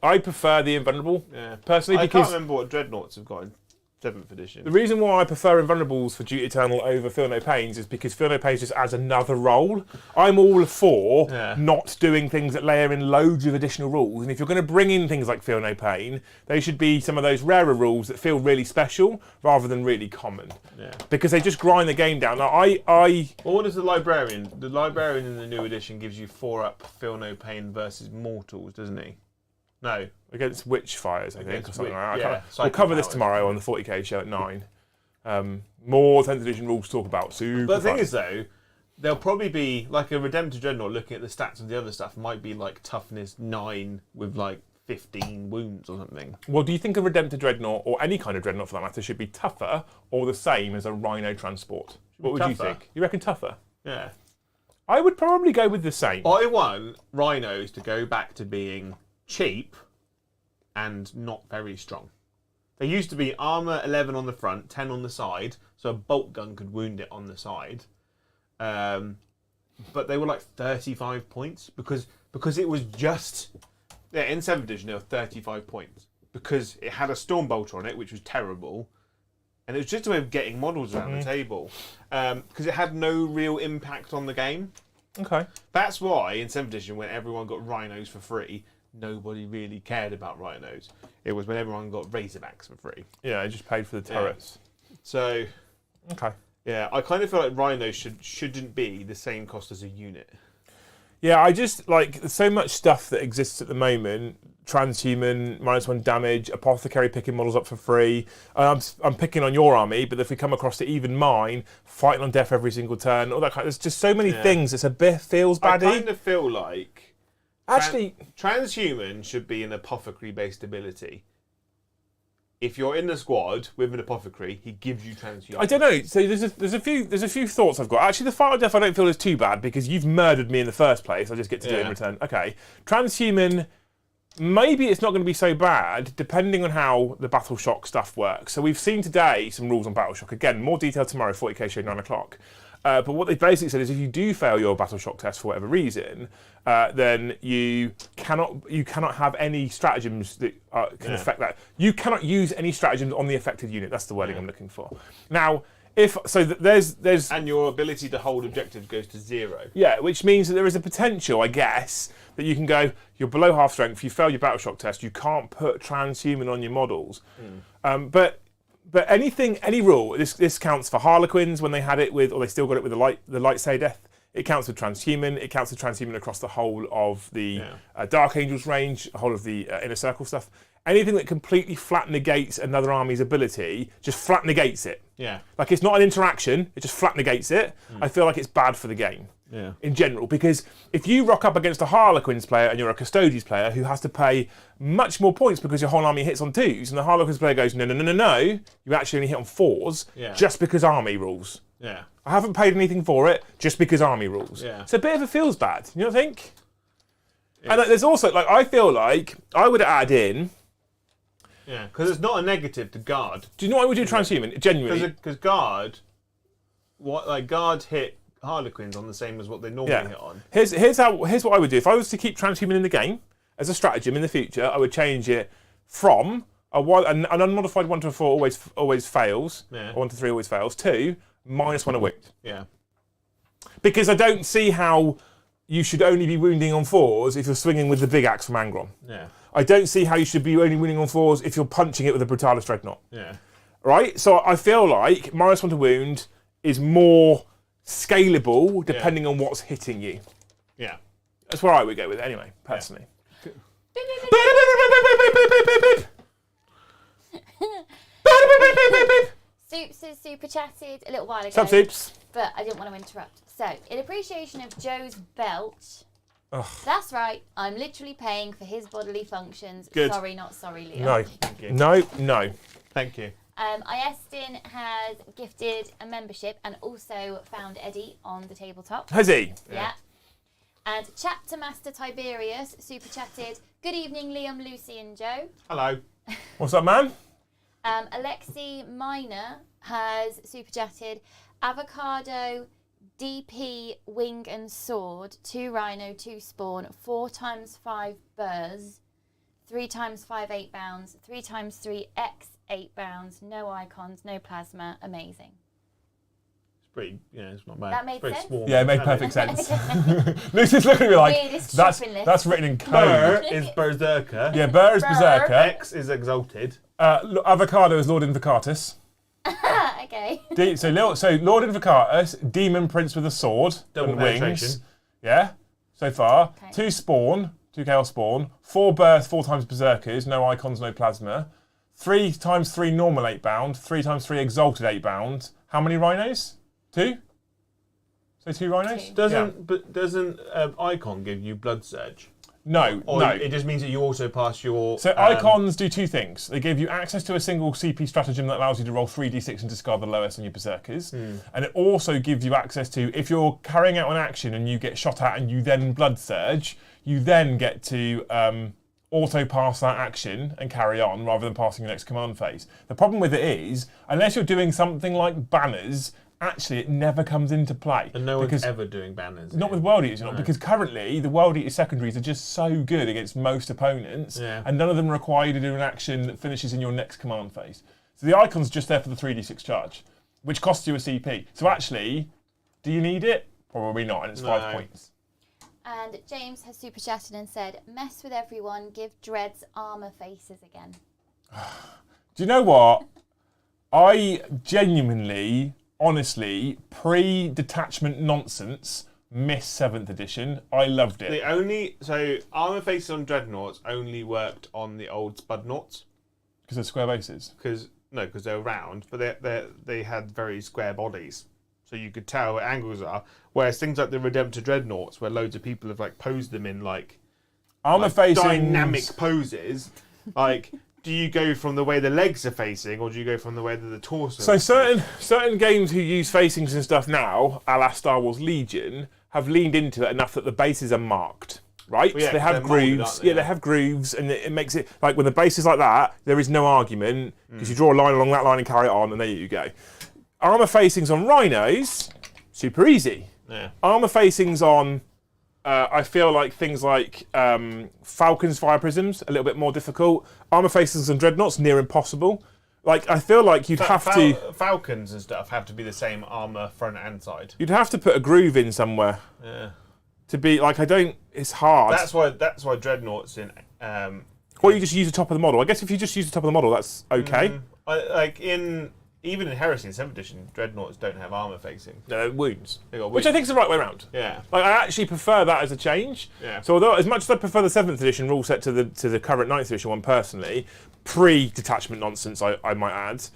I prefer the invulnerable, personally, because...
I can't remember what Dreadnoughts have got in 7th edition.
The reason why I prefer invulnerables for Duty Eternal over Feel No Pains is because Feel No Pains just adds another role. I'm all for not doing things that layer in loads of additional rules, and if you're going to bring in things like Feel No Pain, they should be some of those rarer rules that feel really special rather than really common. Yeah. Because they just grind the game down. Now, well,
what is the Librarian? The Librarian in the new edition gives you 4-up Feel No Pain versus Mortals, doesn't he? No.
Against Witchfires, I think, or something like that. We'll cover this tomorrow on the 40k show at 9. More 10th edition rules to talk about. Super
But the thing
fun.
is, though, there'll probably be like a Redemptor Dreadnought. Looking at the stats and the other stuff, might be like toughness 9 with like 15 wounds or something.
Well, do you think a Redemptor Dreadnought, or any kind of Dreadnought for that matter, should be tougher or the same as a Rhino transport? What would you
tougher.
think? You reckon tougher?
Yeah.
I would probably go with the same.
I want Rhinos to go back to being cheap and not very strong. They used to be armor 11 on the front, 10 on the side, so a bolt gun could wound it on the side. But they were like 35 points because it was just in 7th edition. They were 35 points because it had a storm bolter on it, which was terrible, and it was just a way of getting models around the table because it had no real impact on the game.
Okay.
That's why in 7th edition, when everyone got Rhinos for free, nobody really cared about Rhinos. It was when everyone got Razorbacks for free.
Yeah, I just paid for the turrets.
So,
Okay.
yeah, I kind of feel like Rhinos shouldn't be the same cost as a unit.
Yeah, I just like there's so much stuff that exists at the moment. Transhuman, -1 damage, apothecary picking models up for free. I'm picking on your army, but if we come across to even mine, fighting on death every single turn, all that kind. There's just so many things. It's a bit feels
I
baddy.
kind of feel like
Actually,
Transhuman should be an apothecary-based ability. If you're in the squad with an apothecary, he gives you Transhuman.
I don't know. So there's a few thoughts I've got. Actually, the fight on death I don't feel is too bad because you've murdered me in the first place. I just get to do it in return. Okay, Transhuman. Maybe it's not going to be so bad, depending on how the Battle Shock stuff works. So we've seen today some rules on Battle Shock. Again, more detail tomorrow, 40k show 9 o'clock. But what they basically said is if you do fail your Battle Shock test for whatever reason, then you cannot have any stratagems that can affect that. You cannot use any stratagems on the affected unit. That's the wording I'm looking for. Now, there's
and your ability to hold objectives goes to 0.
Yeah, which means that there is a potential, I guess, that you can go, you're below half strength, you fail your Battle Shock test, you can't put Transhuman on your models. But any rule, this counts for Harlequins when they had it with, or they still got it with the light say death. It counts with Transhuman. It counts with Transhuman across the whole of the Dark Angels range, the whole of the Inner Circle stuff. Anything that completely flat negates another army's ability, just flat negates it.
Yeah.
Like it's not an interaction, it just flat negates it. I feel like it's bad for the game.
Yeah.
In general, because if you rock up against a Harlequins player and you're a Custodes player who has to pay much more points because your whole army hits on 2s, and the Harlequins player goes, no, you actually only hit on 4s just because army rules.
Yeah.
I haven't paid anything for it just because army rules.
Yeah.
It's a bit of a feels bad, you know what I think? And there's also, like, I feel like I would add in.
Yeah, because it's not a negative to guard.
Do you know what I would do Transhuman? Genuinely.
Because guard hit Harlequins on the same as what they normally hit on.
Here's what I would do. If I was to keep Transhuman in the game as a stratagem in the future, I would change it from an unmodified 1 to 4 always fails, or 1 to 3 always fails, to -1 a wound.
Yeah.
Because I don't see how you should only be wounding on 4s if you're swinging with the big axe from Angron.
Yeah.
I don't see how you should be only wounding on 4s if you're punching it with a Brutalis Dreadnought.
Yeah.
Right? So I feel like -1 to wound is more scalable depending on what's hitting you.
Yeah.
That's where I would go with it anyway, personally.
Soups has super chatted a little while ago.
Sup, Soups?
But I didn't want to interrupt. So, in appreciation of Joe's belch, that's right, I'm literally paying for his bodily functions.
Good.
Sorry, not sorry, Leo.
No.
Thank you.
No.
Thank you.
Iestin has gifted a membership and also found Eddie on the tabletop.
Has he?
Yeah. And Chapter Master Tiberius super chatted, good evening, Liam, Lucy and Joe.
Hello.
What's up, man?
Alexi Minor has super chatted, avocado, DP, wing and sword, 2 rhino, 2 spawn, 4 times 5 burrs, 3 times 5 8 bounds, 3 times 3 X 8 bounds, no icons, no plasma, amazing.
It's pretty, it's not bad.
That made
Very
sense?
small.
Yeah, it made perfect sense. Lucy's looking at me like,
Weirdest
that's
shopping list.
written in
Burr
code.
is Berserker.
Yeah, Burr is Berserker.
X is Exalted.
Avocado is Lord Invocatus.
Okay.
So Lord Invocatus, Demon Prince with a sword
Double
and wings.
penetration.
Yeah, so far.
Okay.
2 spawn, 2 chaos spawn. 4 birth, 4 times berserkers, no icons, no plasma. 3 times 3 normal 8 bound. 3 times 3 exalted 8 bound. How many rhinos? 2.
So 2 rhinos?
Two.
Doesn't Icon give you Blood Surge?
No,
Or
no.
it just means that you also pass your...
So icons do 2 things. They give you access to a single CP stratagem that allows you to roll 3d6 and discard the lowest on your berserkers. And it also gives you access to, if you're carrying out an action and you get shot at and you then blood surge, you then get to auto pass that action and carry on rather than passing your next command phase. The problem with it is, unless you're doing something like banners, actually it never comes into play.
And no one's ever doing banners.
Not with World Eaters, because currently the World Eater secondaries are just so good against most opponents, and none of them require you to do an action that finishes in your next command phase. So the icon's just there for the 3d6 charge, which costs you a CP. So actually, do you need it? Probably not, and it's 5 points.
And James has super chatted and said, mess with everyone, give Dreads armour faces again.
Do you know what? I genuinely, honestly, pre-detachment nonsense, miss 7th edition. I loved it.
So armor faces on Dreadnoughts only worked on the old Spudnaughts.
Because they're square bases.
Because they're round, but they had very square bodies. So you could tell what angles are. Whereas things like the Redemptor Dreadnoughts, where loads of people have like posed them in
Armor facing
dynamic poses, like do you go from the way the legs are facing, or do you go from the way that the torso?
So certain games who use facings and stuff now, a la Star Wars Legion, have leaned into it enough that the bases are marked. Right,
Well, yeah,
so they have
'cause they're molded,
grooves.
aren't they?
Yeah, they have grooves, and it makes it like when the base is like that, there is no argument because you draw a line along that line and carry it on, and there you go. Armor facings on rhinos, super easy.
Yeah.
Armor facings on, I feel like things like Falcons, Fire Prisms, a little bit more difficult. Armor facings on Dreadnoughts, near impossible. Like I feel like you'd have to.
Falcons and stuff have to be the same armor front and side.
You'd have to put a groove in somewhere.
Yeah.
To be like, I don't. It's hard.
That's why Dreadnoughts in.
Or you just use the top of the model. I guess if you just use the top of the model, that's okay.
Even in Heresy in 7th edition, Dreadnoughts don't have armor facing.
No, wounds.
They got
Which I think is the right way around.
Yeah.
Like I actually prefer that as a change.
Yeah.
So although as much as I prefer the 7th edition rule set to the current 9th edition one personally, pre-detachment nonsense I might add.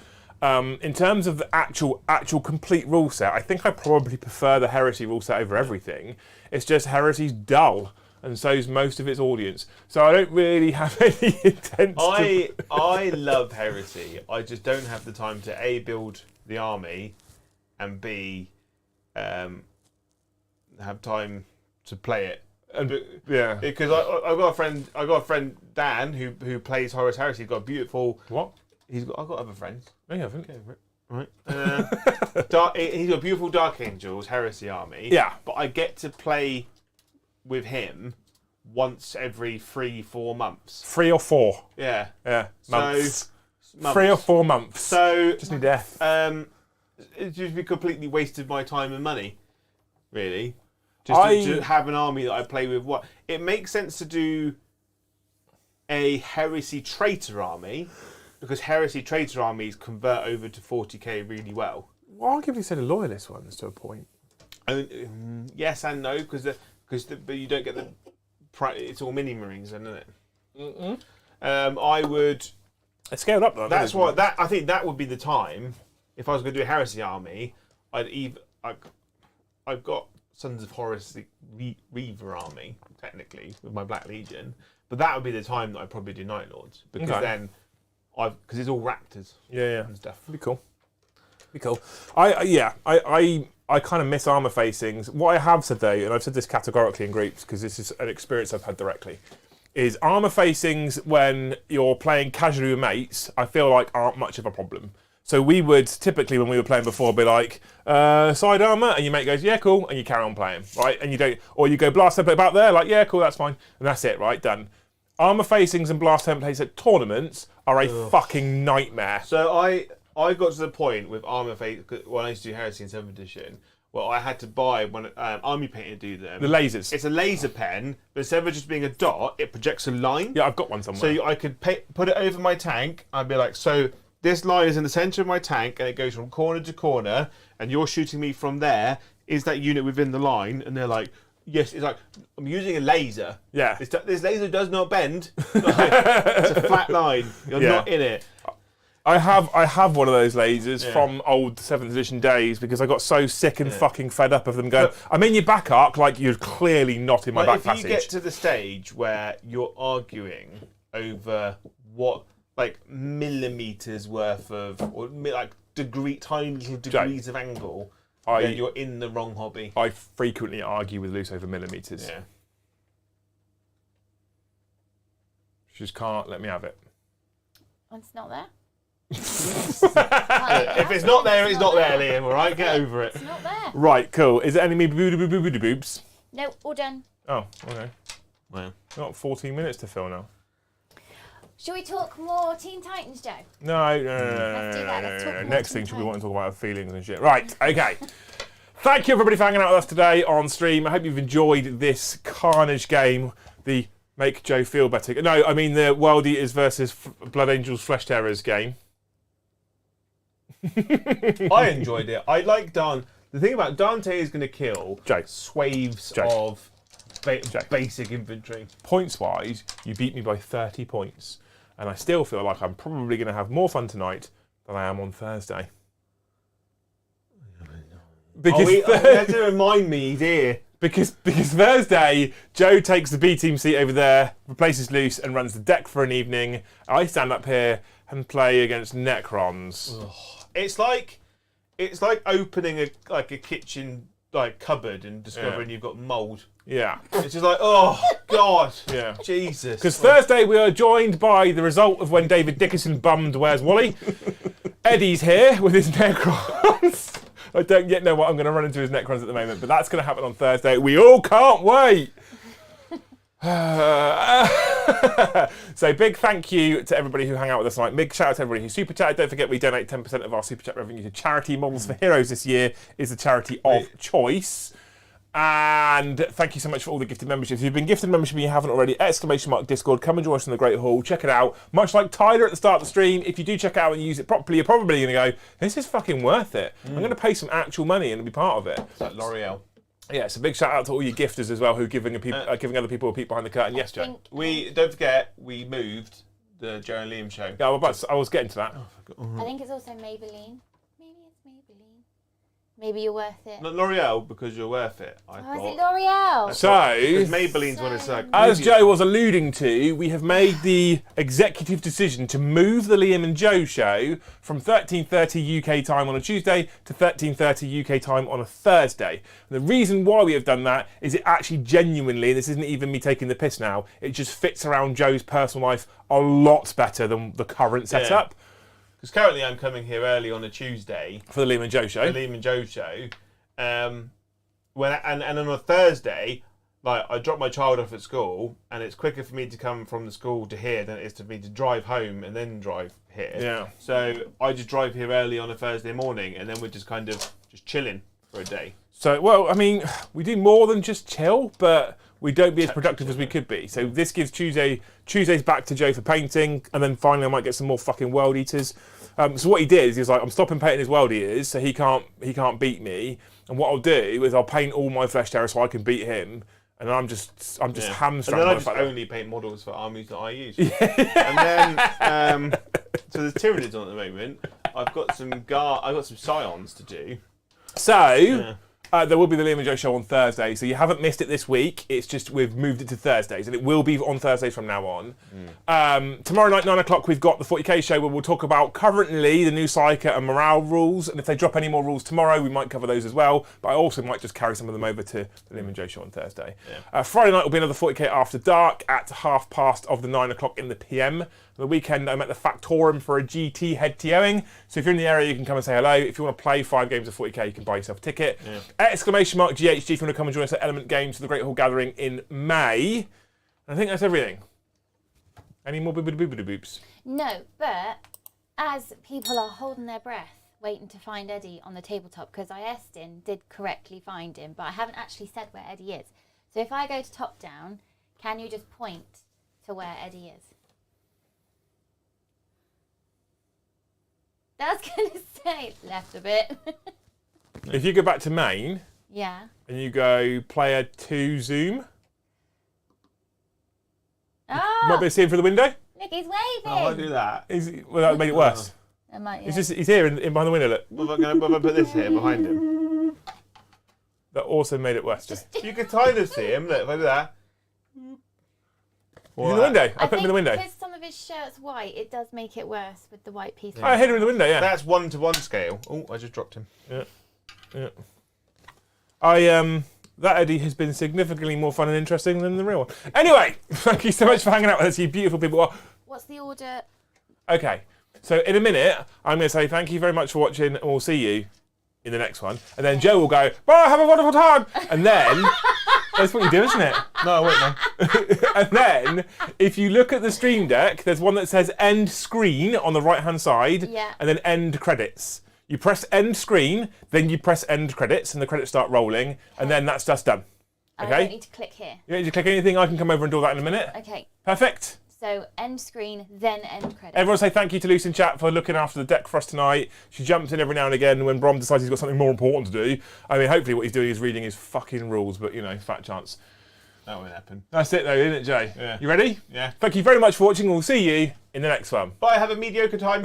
In terms of the actual complete rule set, I think I probably prefer the Heresy rule set over everything. It's just Heresy's dull, and so's most of its audience. So I don't really have any intent to...
I love Heresy. I just don't have the time to A, build the army, and B, have time to play it.
Yeah.
Because I got a friend Dan who plays Horus Heresy. He's got a beautiful.
What?
I've got other friends.
No, you haven't.
Right. He's got a beautiful Dark Angels Heresy army.
Yeah.
But I get to play with him once every 3-4 months.
3 or 4.
Yeah.
Yeah. Months.
Months.
3 or 4 months.
So
just need death.
It just be completely wasted my time and money, really. Just to have an army that I play with. What it makes sense to do a Heresy Traitor army, because Heresy Traitor armies convert over to 40k really well.
Well, arguably say the Loyalist ones to a point.
Yes and no, but you don't get the. It's all mini marines, isn't it? I would.
It's scaled up though.
That's what I think that would be the time if I was going to do a Heresy army. I've got Sons of Horus Reaver army technically with my Black Legion, but that would be the time that I'd probably do Night Lords because then because it's all Raptors.
Yeah.
And stuff.
Be cool. I kind of miss armor facings. What I have said though, and I've said this categorically in groups because this is an experience I've had directly, is armor facings when you're playing casually with mates, I feel like aren't much of a problem. So we would typically, when we were playing before, be like, side armor, and your mate goes, yeah, cool, and you carry on playing, right? And you don't, or you go blast template about there, like, yeah, cool, that's fine, and that's it, right? Done. Armor facings and blast templates at tournaments are a fucking nightmare.
So I got to the point with armor face when I used to do Heresy in 7th edition, where I had to buy when Army Painter do them.
The lasers.
It's a laser pen, but instead of just being a dot, it projects a line.
Yeah, I've got one somewhere.
So I could put it over my tank. I'd be like, so this line is in the centre of my tank, and it goes from corner to corner, and you're shooting me from there. Is that unit within the line? And they're like, yes. It's like, I'm using a laser.
Yeah.
This laser does not bend. It's a flat line. You're not in it.
I have one of those lasers from old 7th edition days because I got so sick and fucking fed up of them going, I'm in your back arc, like you're clearly not in my back passage.
If you get to the stage where you're arguing over what, like, millimeters worth of, or like tiny little degrees of angle, then you're in the wrong hobby.
I frequently argue with Luce over millimeters.
Yeah.
She just can't let me have it.
It's not there.
If it's not there, it's not there, Liam. All right, get over it.
It's not there.
Right, cool. Is it any me boobs?
No, all done.
Oh, okay.
Wow.
We've got 14 minutes to fill now.
Shall we talk more Teen Titans, Joe?
No.
Let's do that. Let's talk more
Next
Teen
thing, should we
Titans.
want to talk about our feelings and shit? Right, okay. Thank you everybody for hanging out with us today on stream. I hope you've enjoyed this carnage game, the Make Joe Feel Better. No, I mean the World Eaters versus Blood Angels Flesh Terrors game.
I enjoyed it. I like Dan. The thing about Dante is going to kill swathes of basic infantry.
Points-wise, you beat me by 30 points. And I still feel like I'm probably going to have more fun tonight than I am on Thursday. Because
you have to remind me he's here.
Because Thursday, Joe takes the B team seat over there, replaces Luce, and runs the deck for an evening. I stand up here and play against Necrons.
Ugh. It's like opening a kitchen cupboard and discovering you've got mould.
Yeah.
It's just like, oh God.
Yeah.
Jesus.
Because Thursday we are joined by the result of when David Dickinson bummed Where's Wally. Eddie's here with his Necrons. I don't yet know what I'm going to run into his Necrons at the moment, but that's going to happen on Thursday. We all can't wait. So big thank you to everybody who hang out with us tonight. Big shout out to everybody who super chatted. Don't forget we donate 10% of our super chat revenue to charity. Models for Heroes this year is the charity of choice. And thank you so much for all the gifted memberships. If you've been gifted membership and you haven't already, !Discord, come and join us in the Great Hall, check it out. Much like Tyler at the start of the stream, if you do check it out and use it properly, you're probably going to go, this is fucking worth it. I'm going to pay some actual money and be part of it.
It's like L'Oreal.
Yeah, so big shout out to all you gifters as well who are giving other people a peek behind the curtain. Yes, Joe.
Don't forget, we moved the Joe and Liam show.
Yeah, I was getting to that.
I think it's also Maybelline. Maybe it's Maybelline. Maybe you're worth it.
Not L'Oreal, because you're worth it.
Is it L'Oreal?
So,
Maybelline's one is like.
as Joe was alluding to, we have made the executive decision to move the Liam and Joe show from 13:30 UK time on a Tuesday to 13:30 UK time on a Thursday. And the reason why we have done that is it actually genuinely, this isn't even me taking the piss now, it just fits around Joe's personal life a lot better than the current setup.
Because currently I'm coming here early on a Tuesday
For the Liam and Joe show.
The Liam and Joe show. And on a Thursday, like I drop my child off at school, and it's quicker for me to come from the school to here than it is for me to drive home and then drive here.
Yeah.
So I just drive here early on a Thursday morning, and then we're just kind of just chilling for a day.
So, well, I mean, we do more than just chill, but we don't be as productive as we could be. So this gives Tuesdays back to Joe for painting, and then finally I might get some more fucking World Eaters. So what he did is he was like, I'm stopping painting his World Eaters, so he can't beat me. And what I'll do is I'll paint all my Flesh Terror so I can beat him. And I'm just hamstrung.
And then I just only paint models for armies that I use. And then, so there's Tyranids on at the moment. I've got some Scions to do.
So, there will be the Liam and Joe show on Thursday, so you haven't missed it this week. It's just we've moved it to Thursdays, and it will be on Thursdays from now on. Tomorrow night, 9 o'clock, we've got the 40k show where we'll talk about currently the new Psyker and Morale rules, and if they drop any more rules tomorrow, we might cover those as well, but I also might just carry some of them over to the Liam and Joe show on Thursday. Friday night will be another 40k After Dark at 9:30 in the PM. The weekend, I'm at the Factorum for a GT head TOing. So if you're in the area, you can come and say hello. If you want to play 5 games of 40k, you can buy yourself a ticket. !GHG if you want to come and join us at Element Games for the Great Hall Gathering in May. And I think that's everything. Any more boops?
No, but as people are holding their breath, waiting to find Eddie on the tabletop, because Iestin did correctly find him, but I haven't actually said where Eddie is. So if I go to top down, can you just point to where Eddie is? That's going to say left a bit.
If you go back to main,
Yeah.
and you go player 2 zoom,
Oh,
might be able to see him through the window.
look, he's waving.
Oh, I do that.
Well, that made it worse.
I might,
He's here in behind the window. Look,
What if I put this here behind him?
that also made it worse. Jay.
You could kind of see him. Look, if I do that.
He's in the window. I put him in the window.
Because some of his shirt's white, it does make it worse with the white piece.
I hit him in the window. Yeah.
That's 1-to-1 scale. Oh, I just dropped him.
Yeah. That Eddie has been significantly more fun and interesting than the real one. Anyway, thank you so much for hanging out with us, you beautiful people.
What's the order?
Okay, so in a minute, I'm going to say thank you very much for watching, and we'll see you in the next one. And then Joe will go, bye, have a wonderful time. And then, that's what you do, isn't it?
No, I won't now.
And then, if you look at the stream deck, there's one that says end screen on the right-hand side,
Yeah.
and then end credits. You press end screen, then you press end credits, and the credits start rolling, and then that's just done.
I
Okay?
don't need to click here.
You don't need to click anything, I can come over and do that in a minute.
Okay.
Perfect.
So end screen, then end credit.
Everyone say thank you to Lucy in chat for looking after the deck for us tonight. She jumps in every now and again when Brom decides he's got something more important to do. I mean, hopefully what he's doing is reading his fucking rules, but you know, fat chance.
That won't happen.
That's it though, isn't it, Jay?
Yeah.
You ready?
Yeah.
Thank you very much for watching. We'll see you in the next one.
Bye, have a mediocre time.